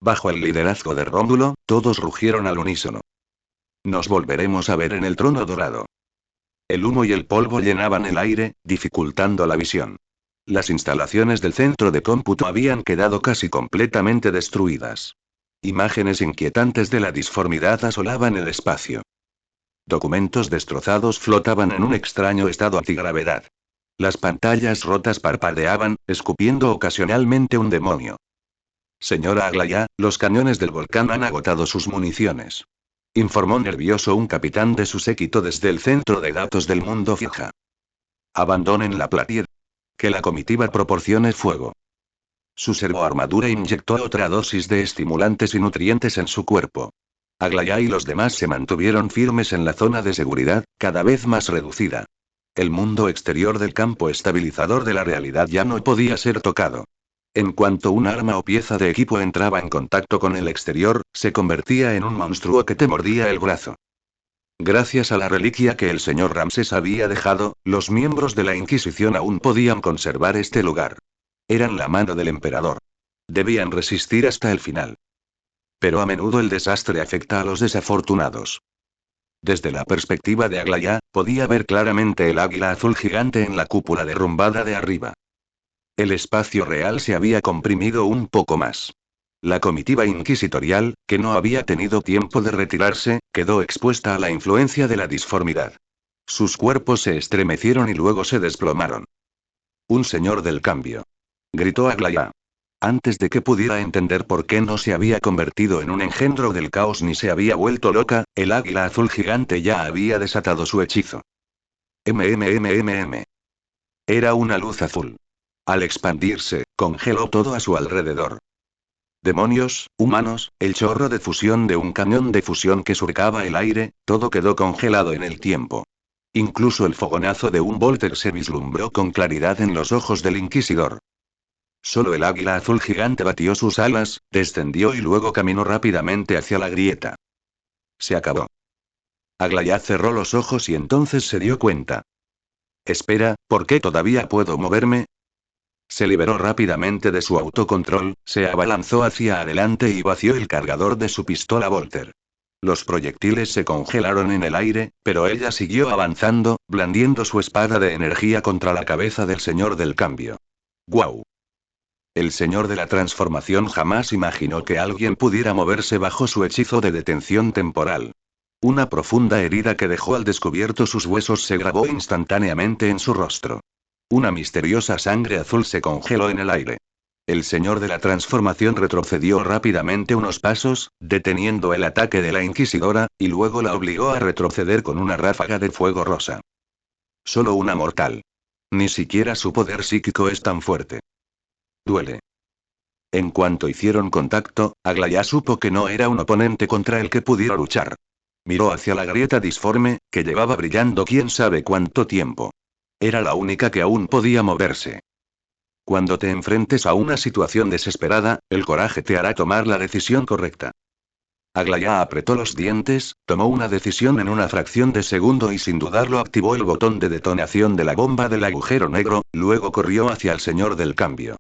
Bajo el liderazgo de Rómulo, todos rugieron al unísono. Nos volveremos a ver en el trono dorado. El humo y el polvo llenaban el aire, dificultando la visión. Las instalaciones del centro de cómputo habían quedado casi completamente destruidas. Imágenes inquietantes de la disformidad asolaban el espacio. Documentos destrozados flotaban en un extraño estado antigravedad. Las pantallas rotas parpadeaban, escupiendo ocasionalmente un demonio. Señora Aglaya, los cañones del volcán han agotado sus municiones. Informó nervioso un capitán de su séquito desde el centro de datos del mundo fija. Abandonen la platier. Que la comitiva proporcione fuego. Su servoarmadura inyectó otra dosis de estimulantes y nutrientes en su cuerpo. Aglaya y los demás se mantuvieron firmes en la zona de seguridad, cada vez más reducida. El mundo exterior del campo estabilizador de la realidad ya no podía ser tocado. En cuanto un arma o pieza de equipo entraba en contacto con el exterior, se convertía en un monstruo que te mordía el brazo. Gracias a la reliquia que el señor Ramsés había dejado, los miembros de la Inquisición aún podían conservar este lugar. Eran la mano del emperador. Debían resistir hasta el final. Pero a menudo el desastre afecta a los desafortunados. Desde la perspectiva de Aglaya, podía ver claramente el águila azul gigante en la cúpula derrumbada de arriba. El espacio real se había comprimido un poco más. La comitiva inquisitorial, que no había tenido tiempo de retirarse, quedó expuesta a la influencia de la disformidad. Sus cuerpos se estremecieron y luego se desplomaron. Un señor del cambio. Gritó Aglaya. Antes de que pudiera entender por qué no se había convertido en un engendro del caos ni se había vuelto loca, el águila azul gigante ya había desatado su hechizo. MMMMM. Era una luz azul. Al expandirse, congeló todo a su alrededor. Demonios, humanos, el chorro de fusión de un cañón de fusión que surcaba el aire, todo quedó congelado en el tiempo. Incluso el fogonazo de un Volter se vislumbró con claridad en los ojos del inquisidor. Solo el águila azul gigante batió sus alas, descendió y luego caminó rápidamente hacia la grieta. Se acabó. Aglaya cerró los ojos y entonces se dio cuenta. Espera, ¿por qué todavía puedo moverme? Se liberó rápidamente de su autocontrol, se abalanzó hacia adelante y vació el cargador de su pistola Volter. Los proyectiles se congelaron en el aire, pero ella siguió avanzando, blandiendo su espada de energía contra la cabeza del señor del cambio. ¡Guau! El señor de la transformación jamás imaginó que alguien pudiera moverse bajo su hechizo de detención temporal. Una profunda herida que dejó al descubierto sus huesos se grabó instantáneamente en su rostro. Una misteriosa sangre azul se congeló en el aire. El señor de la transformación retrocedió rápidamente unos pasos, deteniendo el ataque de la inquisidora, y luego la obligó a retroceder con una ráfaga de fuego rosa. Solo una mortal. Ni siquiera su poder psíquico es tan fuerte. Duele. En cuanto hicieron contacto, Aglaya supo que no era un oponente contra el que pudiera luchar. Miró hacia la grieta disforme, que llevaba brillando quién sabe cuánto tiempo. Era la única que aún podía moverse. Cuando te enfrentes a una situación desesperada, el coraje te hará tomar la decisión correcta. Aglaya apretó los dientes, tomó una decisión en una fracción de segundo y sin dudarlo activó el botón de detonación de la bomba del agujero negro, luego corrió hacia el señor del cambio.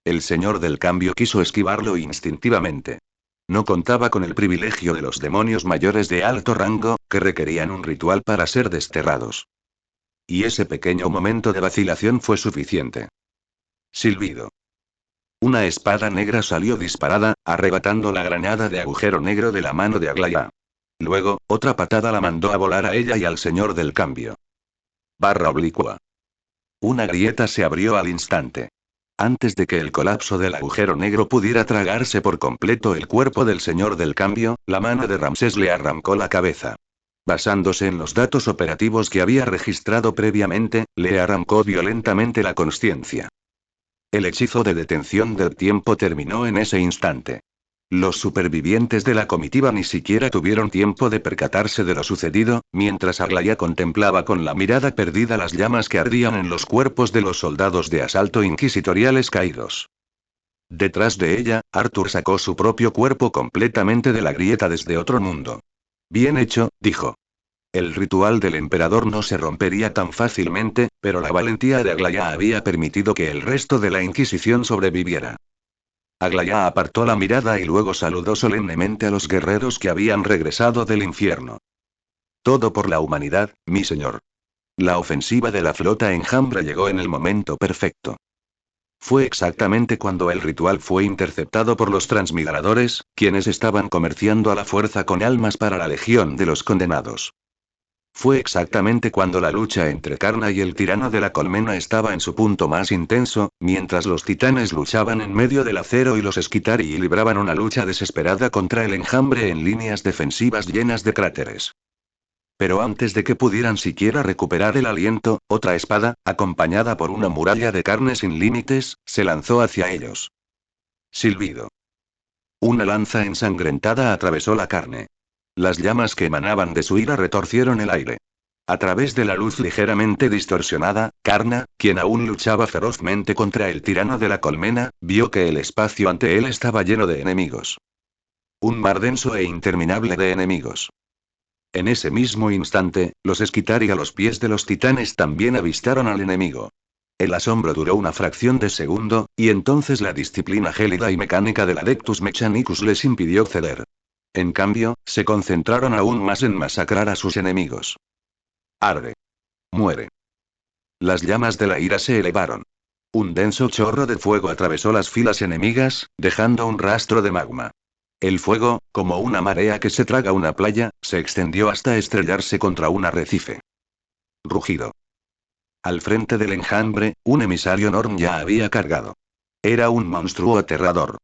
El señor del cambio quiso esquivarlo instintivamente. No contaba con el privilegio de los demonios mayores de alto rango, que requerían un ritual para ser desterrados. Y ese pequeño momento de vacilación fue suficiente. Silbido. Una espada negra salió disparada, arrebatando la granada de agujero negro de la mano de Aglaya. Luego, otra patada la mandó a volar a ella y al señor del cambio. Barra oblicua. Una grieta se abrió al instante. Antes de que el colapso del agujero negro pudiera tragarse por completo el cuerpo del señor del cambio, la mano de Ramsés le arrancó la cabeza. Basándose en los datos operativos que había registrado previamente, le arrancó violentamente la consciencia. El hechizo de detención del tiempo terminó en ese instante. Los supervivientes de la comitiva ni siquiera tuvieron tiempo de percatarse de lo sucedido, mientras Aglaya contemplaba con la mirada perdida las llamas que ardían en los cuerpos de los soldados de asalto inquisitoriales caídos. Detrás de ella, Arthur sacó su propio cuerpo completamente de la grieta desde otro mundo. Bien hecho, dijo. El ritual del emperador no se rompería tan fácilmente, pero la valentía de Aglaya había permitido que el resto de la Inquisición sobreviviera. Aglaya apartó la mirada y luego saludó solemnemente a los guerreros que habían regresado del infierno. Todo por la humanidad, mi señor. La ofensiva de la flota enjambre llegó en el momento perfecto. Fue exactamente cuando el ritual fue interceptado por los transmigradores, quienes estaban comerciando a la fuerza con almas para la legión de los condenados. Fue exactamente cuando la lucha entre Karna y el tirano de la colmena estaba en su punto más intenso, mientras los titanes luchaban en medio del acero y los Skitarii libraban una lucha desesperada contra el enjambre en líneas defensivas llenas de cráteres. Pero antes de que pudieran siquiera recuperar el aliento, otra espada, acompañada por una muralla de carne sin límites, se lanzó hacia ellos. Silbido. Una lanza ensangrentada atravesó la carne. Las llamas que emanaban de su ira retorcieron el aire. A través de la luz ligeramente distorsionada, Karna, quien aún luchaba ferozmente contra el tirano de la colmena, vio que el espacio ante él estaba lleno de enemigos. Un mar denso e interminable de enemigos. En ese mismo instante, los Skitarii a los pies de los titanes también avistaron al enemigo. El asombro duró una fracción de segundo, y entonces la disciplina gélida y mecánica del Adeptus Mechanicus les impidió ceder. En cambio, se concentraron aún más en masacrar a sus enemigos. Arde. Muere. Las llamas de la ira se elevaron. Un denso chorro de fuego atravesó las filas enemigas, dejando un rastro de magma. El fuego, como una marea que se traga una playa, se extendió hasta estrellarse contra un arrecife. Rugido. Al frente del enjambre, un emisario Norn ya había cargado. Era un monstruo aterrador.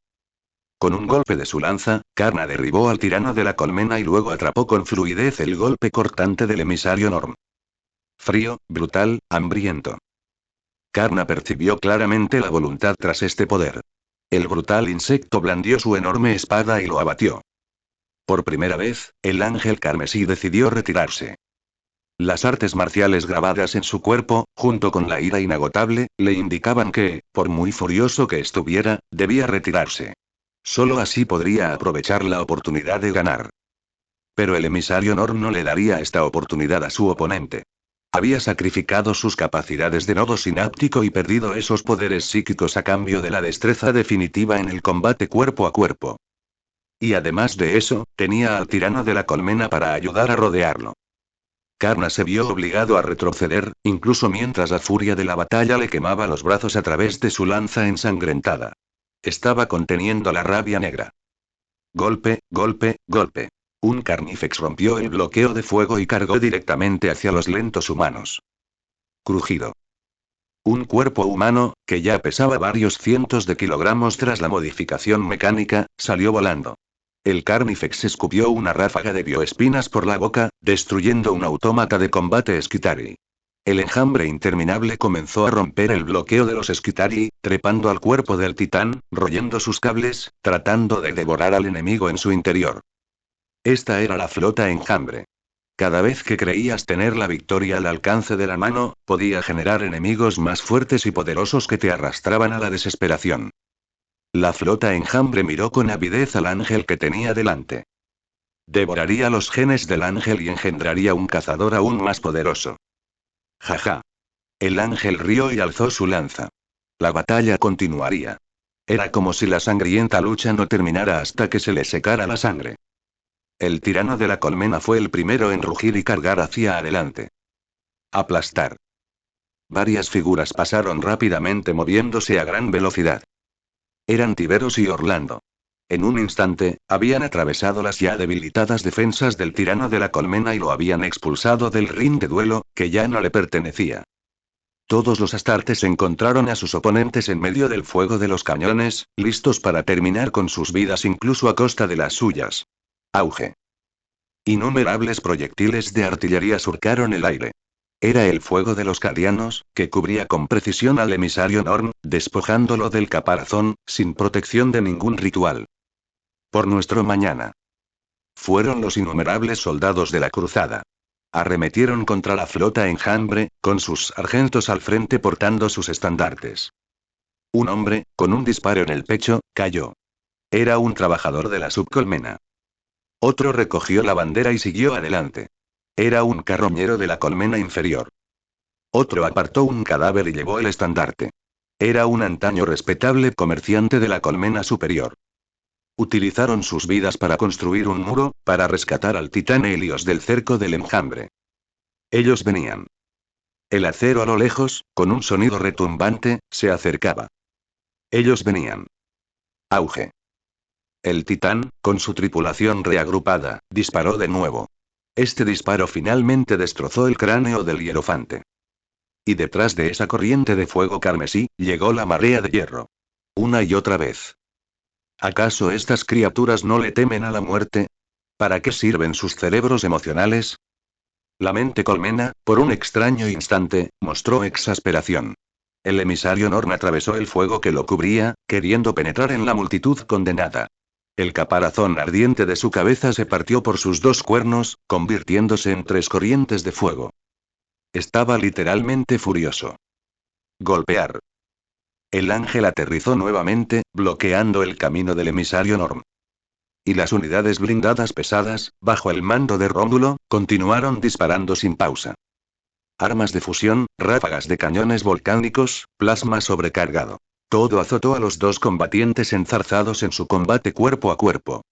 Con un golpe de su lanza, Karna derribó al tirano de la colmena y luego atrapó con fluidez el golpe cortante del emisario Norm. Frío, brutal, hambriento. Karna percibió claramente la voluntad tras este poder. El brutal insecto blandió su enorme espada y lo abatió. Por primera vez, el ángel carmesí decidió retirarse. Las artes marciales grabadas en su cuerpo, junto con la ira inagotable, le indicaban que, por muy furioso que estuviera, debía retirarse. Solo así podría aprovechar la oportunidad de ganar. Pero el emisario Norn no le daría esta oportunidad a su oponente. Había sacrificado sus capacidades de nodo sináptico y perdido esos poderes psíquicos a cambio de la destreza definitiva en el combate cuerpo a cuerpo. Y además de eso, tenía al tirano de la colmena para ayudar a rodearlo. Karna se vio obligado a retroceder, incluso mientras la furia de la batalla le quemaba los brazos a través de su lanza ensangrentada. Estaba conteniendo la rabia negra. Golpe, golpe, golpe. Un Carnifex rompió el bloqueo de fuego y cargó directamente hacia los lentos humanos. Crujido. Un cuerpo humano, que ya pesaba varios cientos de kilogramos tras la modificación mecánica, salió volando. El Carnifex escupió una ráfaga de bioespinas por la boca, destruyendo un autómata de combate Skitarii. El enjambre interminable comenzó a romper el bloqueo de los Skitarii, trepando al cuerpo del titán, royendo sus cables, tratando de devorar al enemigo en su interior. Esta era la flota enjambre. Cada vez que creías tener la victoria al alcance de la mano, podía generar enemigos más fuertes y poderosos que te arrastraban a la desesperación. La flota enjambre miró con avidez al ángel que tenía delante. Devoraría los genes del ángel y engendraría un cazador aún más poderoso. Jaja. El ángel rió y alzó su lanza. La batalla continuaría. Era como si la sangrienta lucha no terminara hasta que se le secara la sangre. El tirano de la colmena fue el primero en rugir y cargar hacia adelante. Aplastar. Varias figuras pasaron rápidamente moviéndose a gran velocidad. Eran Tiberos y Orlando. En un instante, habían atravesado las ya debilitadas defensas del tirano de la colmena y lo habían expulsado del ring de duelo, que ya no le pertenecía. Todos los astartes encontraron a sus oponentes en medio del fuego de los cañones, listos para terminar con sus vidas incluso a costa de las suyas. Auge. Innumerables proyectiles de artillería surcaron el aire. Era el fuego de los cadianos, que cubría con precisión al emisario Norn, despojándolo del caparazón, sin protección de ningún ritual. Por nuestro mañana. Fueron los innumerables soldados de la cruzada. Arremetieron contra la flota enjambre, con sus sargentos al frente portando sus estandartes. Un hombre, con un disparo en el pecho, cayó. Era un trabajador de la subcolmena. Otro recogió la bandera y siguió adelante. Era un carroñero de la colmena inferior. Otro apartó un cadáver y llevó el estandarte. Era un antaño respetable comerciante de la colmena superior. Utilizaron sus vidas para construir un muro, para rescatar al titán Helios del cerco del enjambre. Ellos venían. El acero a lo lejos, con un sonido retumbante, se acercaba. Ellos venían. Auge. El titán, con su tripulación reagrupada, disparó de nuevo. Este disparo finalmente destrozó el cráneo del hierofante. Y detrás de esa corriente de fuego carmesí, llegó la marea de hierro. Una y otra vez. ¿Acaso estas criaturas no le temen a la muerte? ¿Para qué sirven sus cerebros emocionales? La mente colmena, por un extraño instante, mostró exasperación. El emisario Norn atravesó el fuego que lo cubría, queriendo penetrar en la multitud condenada. El caparazón ardiente de su cabeza se partió por sus dos cuernos, convirtiéndose en tres corrientes de fuego. Estaba literalmente furioso. Golpear. El ángel aterrizó nuevamente, bloqueando el camino del emisario Norm. Y las unidades blindadas pesadas, bajo el mando de Rómulo, continuaron disparando sin pausa. Armas de fusión, ráfagas de cañones volcánicos, plasma sobrecargado. Todo azotó a los dos combatientes enzarzados en su combate cuerpo a cuerpo.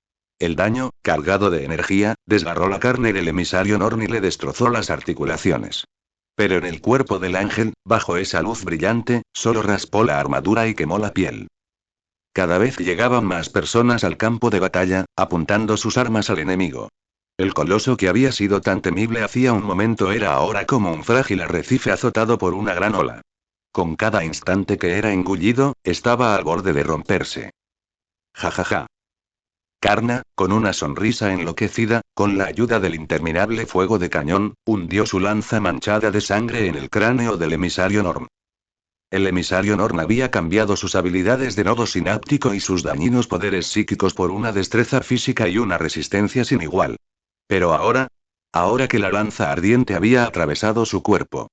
El daño, cargado de energía, desgarró la carne del emisario Norn y le destrozó las articulaciones. Pero en el cuerpo del ángel, bajo esa luz brillante, solo raspó la armadura y quemó la piel. Cada vez llegaban más personas al campo de batalla, apuntando sus armas al enemigo. El coloso que había sido tan temible hacía un momento era ahora como un frágil arrecife azotado por una gran ola. Con cada instante que era engullido, estaba al borde de romperse. Ja ja ja. Karna, con una sonrisa enloquecida, con la ayuda del interminable fuego de cañón, hundió su lanza manchada de sangre en el cráneo del emisario Norn. El emisario Norn había cambiado sus habilidades de nodo sináptico y sus dañinos poderes psíquicos por una destreza física y una resistencia sin igual. Pero ahora que la lanza ardiente había atravesado su cuerpo.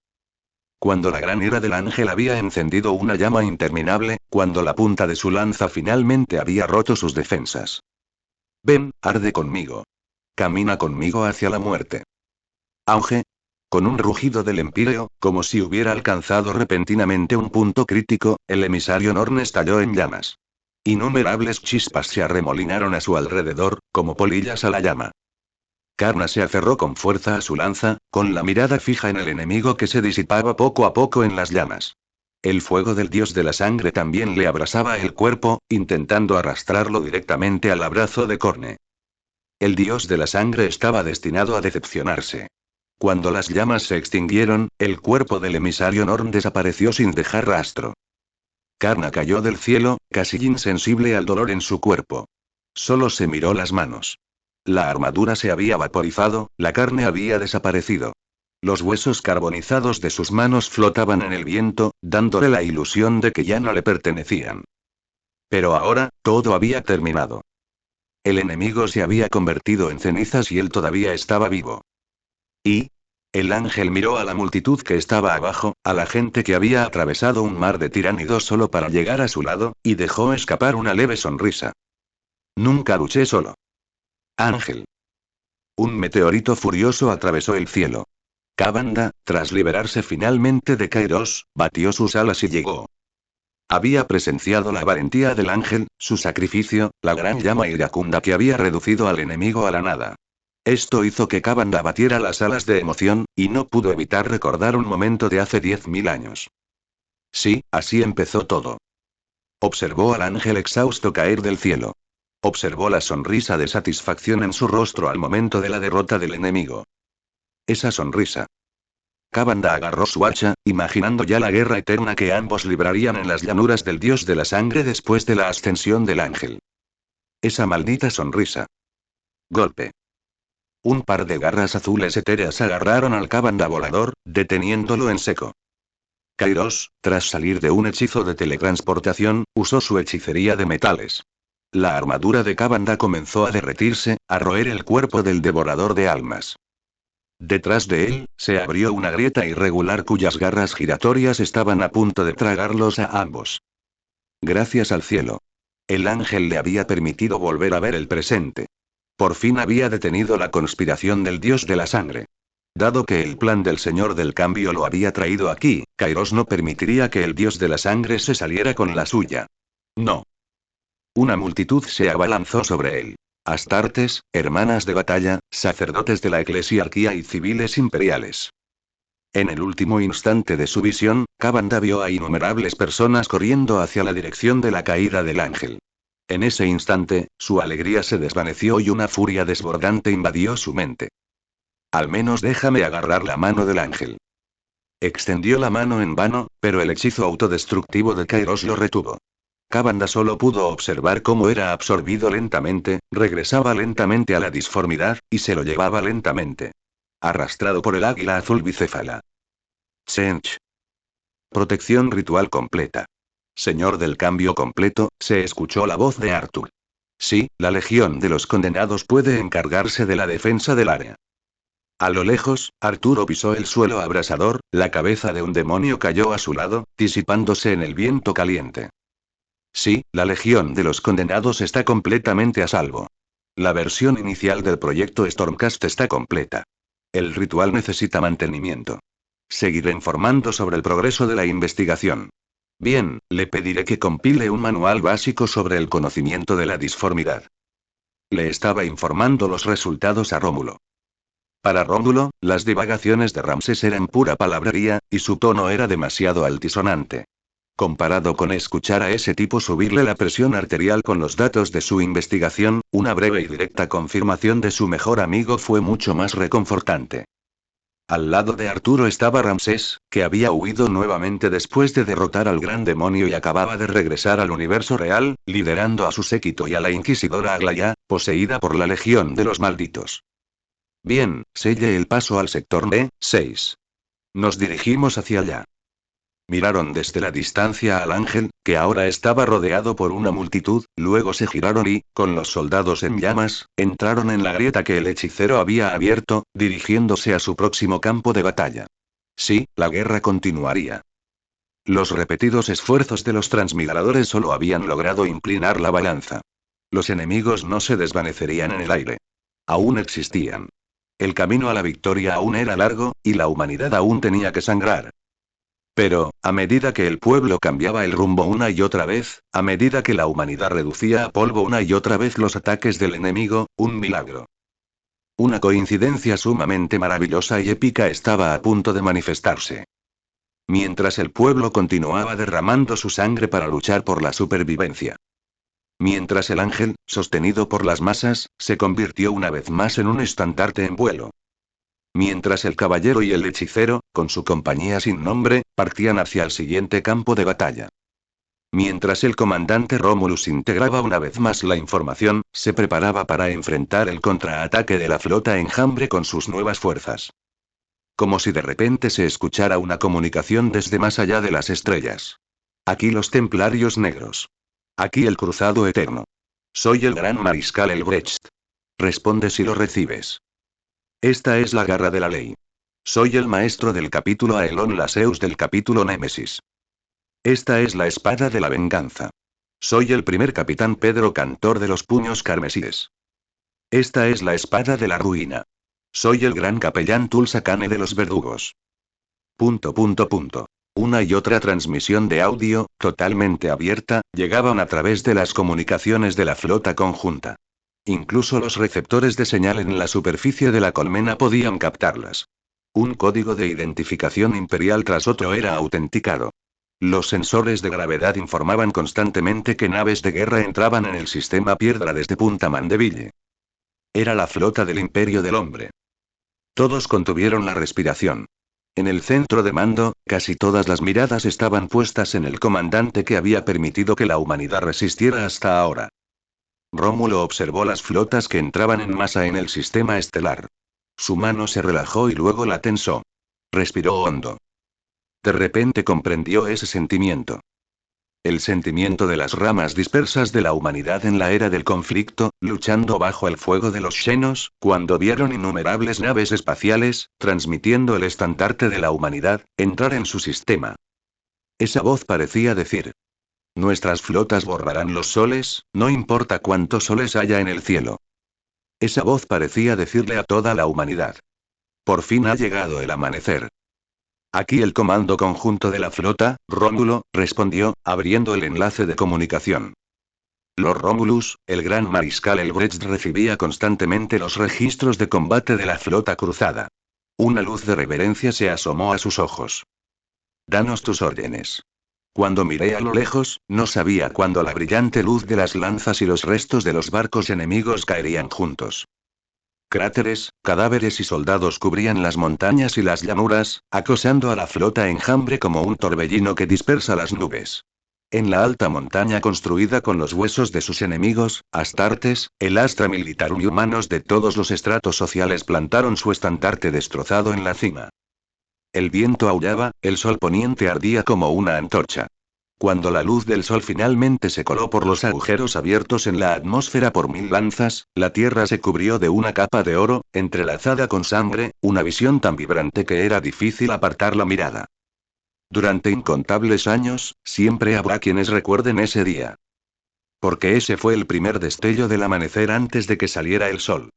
Cuando la gran ira del ángel había encendido una llama interminable, cuando la punta de su lanza finalmente había roto sus defensas. Ven, arde conmigo. Camina conmigo hacia la muerte. Auge. Con un rugido del empíreo, como si hubiera alcanzado repentinamente un punto crítico, el emisario Norn estalló en llamas. Innumerables chispas se arremolinaron a su alrededor, como polillas a la llama. Karna se aferró con fuerza a su lanza, con la mirada fija en el enemigo que se disipaba poco a poco en las llamas. El fuego del dios de la sangre también le abrasaba el cuerpo, intentando arrastrarlo directamente al abrazo de Corne. El dios de la sangre estaba destinado a decepcionarse. Cuando las llamas se extinguieron, el cuerpo del emisario Norn desapareció sin dejar rastro. Karna cayó del cielo, casi insensible al dolor en su cuerpo. Solo se miró las manos. La armadura se había vaporizado, la carne había desaparecido. Los huesos carbonizados de sus manos flotaban en el viento, dándole la ilusión de que ya no le pertenecían. Pero ahora, todo había terminado. El enemigo se había convertido en cenizas y él todavía estaba vivo. Y el ángel miró a la multitud que estaba abajo, a la gente que había atravesado un mar de tiránidos solo para llegar a su lado, y dejó escapar una leve sonrisa. Nunca luché solo. Ángel. Un meteorito furioso atravesó el cielo. Kavanda, tras liberarse finalmente de Kairos, batió sus alas y llegó. Había presenciado la valentía del ángel, su sacrificio, la gran llama iracunda que había reducido al enemigo a la nada. Esto hizo que Cabanda batiera las alas de emoción, y no pudo evitar recordar un momento de hace 10.000 años. Sí, así empezó todo. Observó al ángel exhausto caer del cielo. Observó la sonrisa de satisfacción en su rostro al momento de la derrota del enemigo. Esa sonrisa. Cabanda agarró su hacha, imaginando ya la guerra eterna que ambos librarían en las llanuras del dios de la sangre después de la ascensión del ángel. Esa maldita sonrisa. Golpe. Un par de garras azules etéreas agarraron al Cabanda volador, deteniéndolo en seco. Kairos, tras salir de un hechizo de teletransportación, usó su hechicería de metales. La armadura de Cabanda comenzó a derretirse, a roer el cuerpo del devorador de almas. Detrás de él, se abrió una grieta irregular cuyas garras giratorias estaban a punto de tragarlos a ambos. Gracias al cielo. El ángel le había permitido volver a ver el presente. Por fin había detenido la conspiración del dios de la sangre. Dado que el plan del señor del cambio lo había traído aquí, Kairos no permitiría que el dios de la sangre se saliera con la suya. No. Una multitud se abalanzó sobre él. Astartes, hermanas de batalla, sacerdotes de la eclesiarquía y civiles imperiales. En el último instante de su visión, Cabanda vio a innumerables personas corriendo hacia la dirección de la caída del ángel. En ese instante, su alegría se desvaneció y una furia desbordante invadió su mente. Al menos déjame agarrar la mano del ángel. Extendió la mano en vano, pero el hechizo autodestructivo de Kairos lo retuvo. Cabanda solo pudo observar cómo era absorbido lentamente, regresaba lentamente a la disformidad, y se lo llevaba lentamente. Arrastrado por el águila azul bicéfala. Chench. Protección ritual completa. Señor del cambio completo, se escuchó la voz de Arthur. Sí, la legión de los condenados puede encargarse de la defensa del área. A lo lejos, Arturo pisó el suelo abrasador, la cabeza de un demonio cayó a su lado, disipándose en el viento caliente. Sí, la legión de los condenados está completamente a salvo. La versión inicial del proyecto Stormcast está completa. El ritual necesita mantenimiento. Seguiré informando sobre el progreso de la investigación. Bien, le pediré que compile un manual básico sobre el conocimiento de la disformidad. Le estaba informando los resultados a Rómulo. Para Rómulo, las divagaciones de Ramsés eran pura palabrería, y su tono era demasiado altisonante. Comparado con escuchar a ese tipo subirle la presión arterial con los datos de su investigación, una breve y directa confirmación de su mejor amigo fue mucho más reconfortante. Al lado de Arturo estaba Ramsés, que había huido nuevamente después de derrotar al gran demonio y acababa de regresar al universo real, liderando a su séquito y a la inquisidora Aglaya, poseída por la legión de los malditos. Bien, selle el paso al sector B6. Nos dirigimos hacia allá. Miraron desde la distancia al ángel, que ahora estaba rodeado por una multitud, luego se giraron y, con los soldados en llamas, entraron en la grieta que el hechicero había abierto, dirigiéndose a su próximo campo de batalla. Sí, la guerra continuaría. Los repetidos esfuerzos de los transmigradores solo habían logrado inclinar la balanza. Los enemigos no se desvanecerían en el aire. Aún existían. El camino a la victoria aún era largo, y la humanidad aún tenía que sangrar. Pero, a medida que el pueblo cambiaba el rumbo una y otra vez, a medida que la humanidad reducía a polvo una y otra vez los ataques del enemigo, un milagro. Una coincidencia sumamente maravillosa y épica estaba a punto de manifestarse. Mientras el pueblo continuaba derramando su sangre para luchar por la supervivencia. Mientras el ángel, sostenido por las masas, se convirtió una vez más en un estandarte en vuelo. Mientras el caballero y el hechicero, con su compañía sin nombre, partían hacia el siguiente campo de batalla. Mientras el comandante Romulus integraba una vez más la información, se preparaba para enfrentar el contraataque de la flota enjambre con sus nuevas fuerzas. Como si de repente se escuchara una comunicación desde más allá de las estrellas. Aquí los templarios negros. Aquí el cruzado eterno. Soy el gran mariscal Elbrecht. Responde si lo recibes. Esta es la garra de la ley. Soy el maestro del capítulo Aelon Laseus del capítulo Némesis. Esta es la espada de la venganza. Soy el primer capitán Pedro Cantor de los puños carmesíes. Esta es la espada de la ruina. Soy el gran capellán Tulsacane de los verdugos. ... Una y otra transmisión de audio, totalmente abierta, llegaban a través de las comunicaciones de la flota conjunta. Incluso los receptores de señal en la superficie de la colmena podían captarlas. Un código de identificación imperial tras otro era autenticado. Los sensores de gravedad informaban constantemente que naves de guerra entraban en el sistema Piedra desde Punta Mandeville. Era la flota del Imperio del Hombre. Todos contuvieron la respiración. En el centro de mando, casi todas las miradas estaban puestas en el comandante que había permitido que la humanidad resistiera hasta ahora. Rómulo observó las flotas que entraban en masa en el sistema estelar. Su mano se relajó y luego la tensó. Respiró hondo. De repente comprendió ese sentimiento. El sentimiento de las ramas dispersas de la humanidad en la era del conflicto, luchando bajo el fuego de los Xenos, cuando vieron innumerables naves espaciales, transmitiendo el estandarte de la humanidad, entrar en su sistema. Esa voz parecía decir: nuestras flotas borrarán los soles, no importa cuántos soles haya en el cielo. Esa voz parecía decirle a toda la humanidad: por fin ha llegado el amanecer. Aquí el comando conjunto de la flota, Rómulo, respondió, abriendo el enlace de comunicación. Lord Romulus, el gran mariscal Elbrecht recibía constantemente los registros de combate de la flota cruzada. Una luz de reverencia se asomó a sus ojos. Danos tus órdenes. Cuando miré a lo lejos, no sabía cuándo la brillante luz de las lanzas y los restos de los barcos enemigos caerían juntos. Cráteres, cadáveres y soldados cubrían las montañas y las llanuras, acosando a la flota enjambre como un torbellino que dispersa las nubes. En la alta montaña construida con los huesos de sus enemigos, Astartes, el astra militar y humanos de todos los estratos sociales plantaron su estandarte destrozado en la cima. El viento aullaba, el sol poniente ardía como una antorcha. Cuando la luz del sol finalmente se coló por los agujeros abiertos en la atmósfera por 1000 lanzas, la tierra se cubrió de una capa de oro, entrelazada con sangre, una visión tan vibrante que era difícil apartar la mirada. Durante incontables años, siempre habrá quienes recuerden ese día. Porque ese fue el primer destello del amanecer antes de que saliera el sol.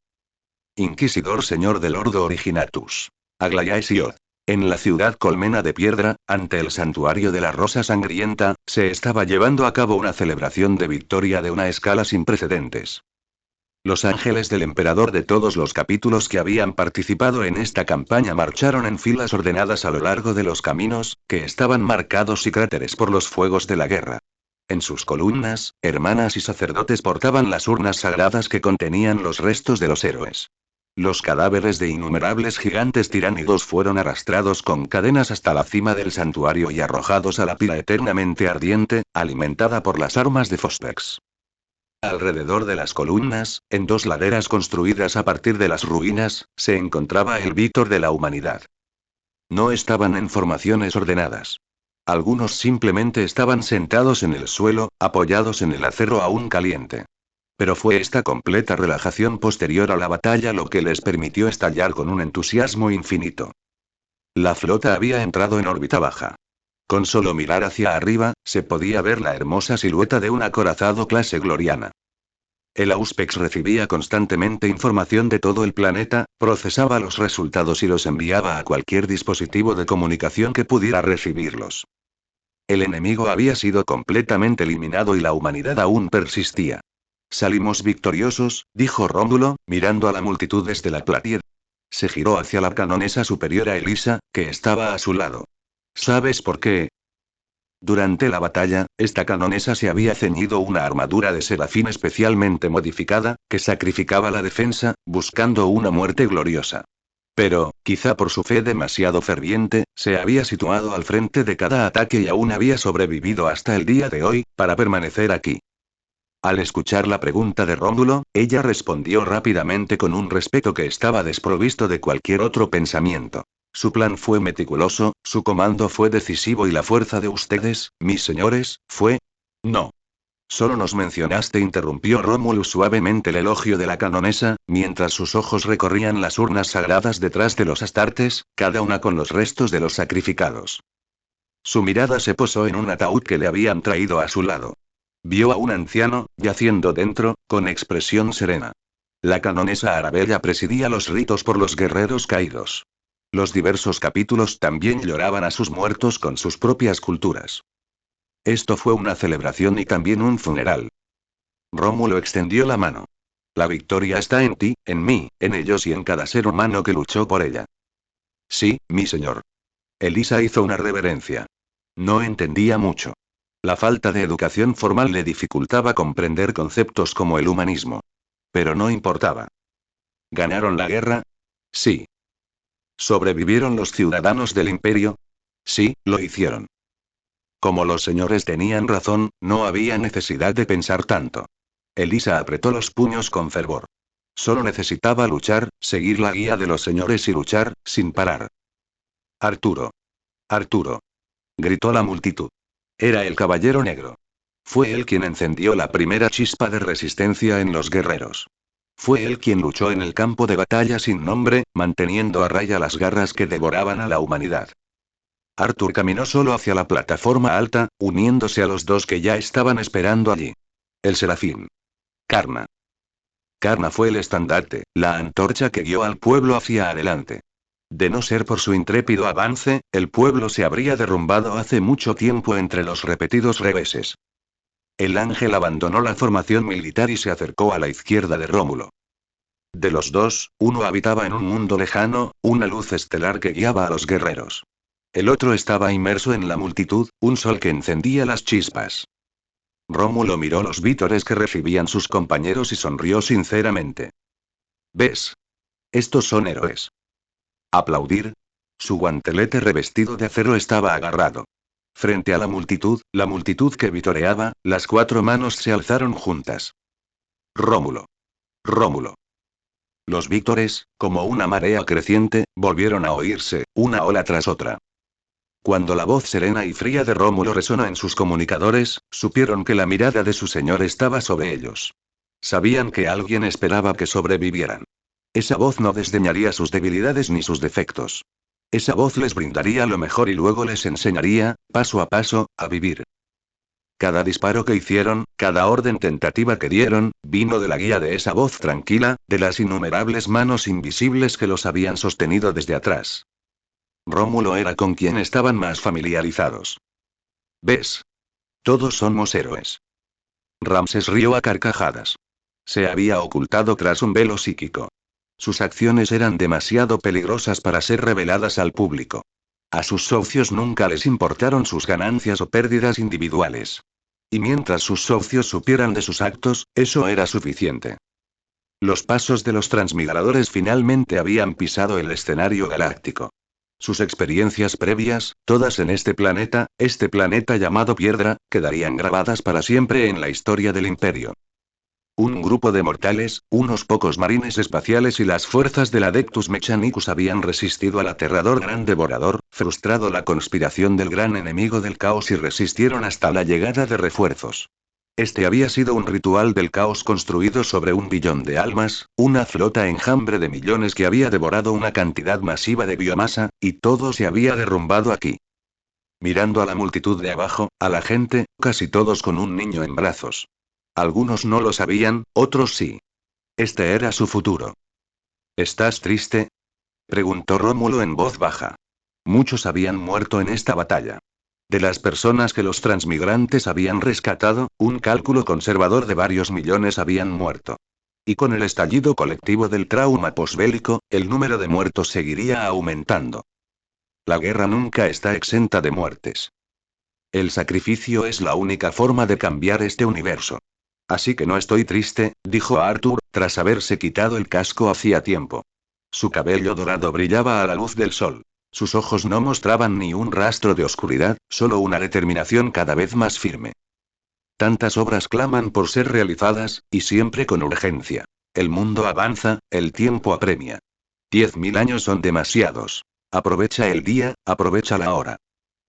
Inquisidor señor del Ordo Originatus. Aglayáis y Oz. En la ciudad colmena de piedra, ante el santuario de la Rosa Sangrienta, se estaba llevando a cabo una celebración de victoria de una escala sin precedentes. Los ángeles del emperador de todos los capítulos que habían participado en esta campaña marcharon en filas ordenadas a lo largo de los caminos, que estaban marcados y cráteres por los fuegos de la guerra. En sus columnas, hermanas y sacerdotes portaban las urnas sagradas que contenían los restos de los héroes. Los cadáveres de innumerables gigantes tiránidos fueron arrastrados con cadenas hasta la cima del santuario y arrojados a la pira eternamente ardiente, alimentada por las armas de Fospex. Alrededor de las columnas, en dos laderas construidas a partir de las ruinas, se encontraba el Víctor de la humanidad. No estaban en formaciones ordenadas. Algunos simplemente estaban sentados en el suelo, apoyados en el acero aún caliente. Pero fue esta completa relajación posterior a la batalla lo que les permitió estallar con un entusiasmo infinito. La flota había entrado en órbita baja. Con solo mirar hacia arriba, se podía ver la hermosa silueta de un acorazado clase Gloriana. El Auspex recibía constantemente información de todo el planeta, procesaba los resultados y los enviaba a cualquier dispositivo de comunicación que pudiera recibirlos. El enemigo había sido completamente eliminado y la humanidad aún persistía. Salimos victoriosos, dijo Rómulo, mirando a la multitud desde la platier. Se giró hacia la canonesa superiora Elisa, que estaba a su lado. ¿Sabes por qué? Durante la batalla, esta canonesa se había ceñido una armadura de serafín especialmente modificada, que sacrificaba la defensa, buscando una muerte gloriosa. Pero, quizá por su fe demasiado ferviente, se había situado al frente de cada ataque y aún había sobrevivido hasta el día de hoy, para permanecer aquí. Al escuchar la pregunta de Rómulo, ella respondió rápidamente con un respeto que estaba desprovisto de cualquier otro pensamiento. Su plan fue meticuloso, su comando fue decisivo y la fuerza de ustedes, mis señores, fue... No. Solo nos mencionaste, interrumpió Rómulo suavemente el elogio de la canonesa, mientras sus ojos recorrían las urnas sagradas detrás de los astartes, cada una con los restos de los sacrificados. Su mirada se posó en un ataúd que le habían traído a su lado. Vio a un anciano, yaciendo dentro, con expresión serena. La canonesa Arabella presidía los ritos por los guerreros caídos. Los diversos capítulos también lloraban a sus muertos con sus propias culturas. Esto fue una celebración y también un funeral. Rómulo extendió la mano. La victoria está en ti, en mí, en ellos y en cada ser humano que luchó por ella. Sí, mi señor. Elisa hizo una reverencia. No entendía mucho. La falta de educación formal le dificultaba comprender conceptos como el humanismo. Pero no importaba. ¿Ganaron la guerra? Sí. ¿Sobrevivieron los ciudadanos del imperio? Sí, lo hicieron. Como los señores tenían razón, no había necesidad de pensar tanto. Elisa apretó los puños con fervor. Solo necesitaba luchar, seguir la guía de los señores y luchar, sin parar. Arturo. Arturo. Gritó la multitud. Era el Caballero Negro. Fue él quien encendió la primera chispa de resistencia en los guerreros. Fue él quien luchó en el campo de batalla sin nombre, manteniendo a raya las garras que devoraban a la humanidad. Arthur caminó solo hacia la plataforma alta, uniéndose a los dos que ya estaban esperando allí. El Serafín. Karna. Karna fue el estandarte, la antorcha que guió al pueblo hacia adelante. De no ser por su intrépido avance, el pueblo se habría derrumbado hace mucho tiempo entre los repetidos reveses. El ángel abandonó la formación militar y se acercó a la izquierda de Rómulo. De los dos, uno habitaba en un mundo lejano, una luz estelar que guiaba a los guerreros. El otro estaba inmerso en la multitud, un sol que encendía las chispas. Rómulo miró los vítores que recibían sus compañeros y sonrió sinceramente. ¿Ves? Estos son héroes. Aplaudir. Su guantelete revestido de acero estaba agarrado. Frente a la multitud que vitoreaba, las cuatro manos se alzaron juntas. Rómulo. Rómulo. Los vítores, como una marea creciente, volvieron a oírse, una ola tras otra. Cuando la voz serena y fría de Rómulo resonó en sus comunicadores, supieron que la mirada de su señor estaba sobre ellos. Sabían que alguien esperaba que sobrevivieran. Esa voz no desdeñaría sus debilidades ni sus defectos. Esa voz les brindaría lo mejor y luego les enseñaría, paso a paso, a vivir. Cada disparo que hicieron, cada orden tentativa que dieron, vino de la guía de esa voz tranquila, de las innumerables manos invisibles que los habían sostenido desde atrás. Rómulo era con quien estaban más familiarizados. ¿Ves? Todos somos héroes. Ramsés rió a carcajadas. Se había ocultado tras un velo psíquico. Sus acciones eran demasiado peligrosas para ser reveladas al público. A sus socios nunca les importaron sus ganancias o pérdidas individuales. Y mientras sus socios supieran de sus actos, eso era suficiente. Los pasos de los transmigradores finalmente habían pisado el escenario galáctico. Sus experiencias previas, todas en este planeta llamado Piedra, quedarían grabadas para siempre en la historia del Imperio. Un grupo de mortales, unos pocos marines espaciales y las fuerzas del Adeptus Mechanicus habían resistido al aterrador Gran Devorador, frustrado la conspiración del gran enemigo del caos y resistieron hasta la llegada de refuerzos. Este había sido un ritual del caos construido sobre 1 billón de almas, una flota enjambre de millones que había devorado una cantidad masiva de biomasa, y todo se había derrumbado aquí. Mirando a la multitud de abajo, a la gente, casi todos con un niño en brazos. Algunos no lo sabían, otros sí. Este era su futuro. ¿Estás triste?, preguntó Rómulo en voz baja. Muchos habían muerto en esta batalla. De las personas que los transmigrantes habían rescatado, un cálculo conservador de varios millones habían muerto. Y con el estallido colectivo del trauma posbélico, el número de muertos seguiría aumentando. La guerra nunca está exenta de muertes. El sacrificio es la única forma de cambiar este universo. Así que no estoy triste, dijo Arthur, tras haberse quitado el casco hacía tiempo. Su cabello dorado brillaba a la luz del sol. Sus ojos no mostraban ni un rastro de oscuridad, solo una determinación cada vez más firme. Tantas obras claman por ser realizadas, y siempre con urgencia. El mundo avanza, el tiempo apremia. 10.000 años son demasiados. Aprovecha el día, aprovecha la hora.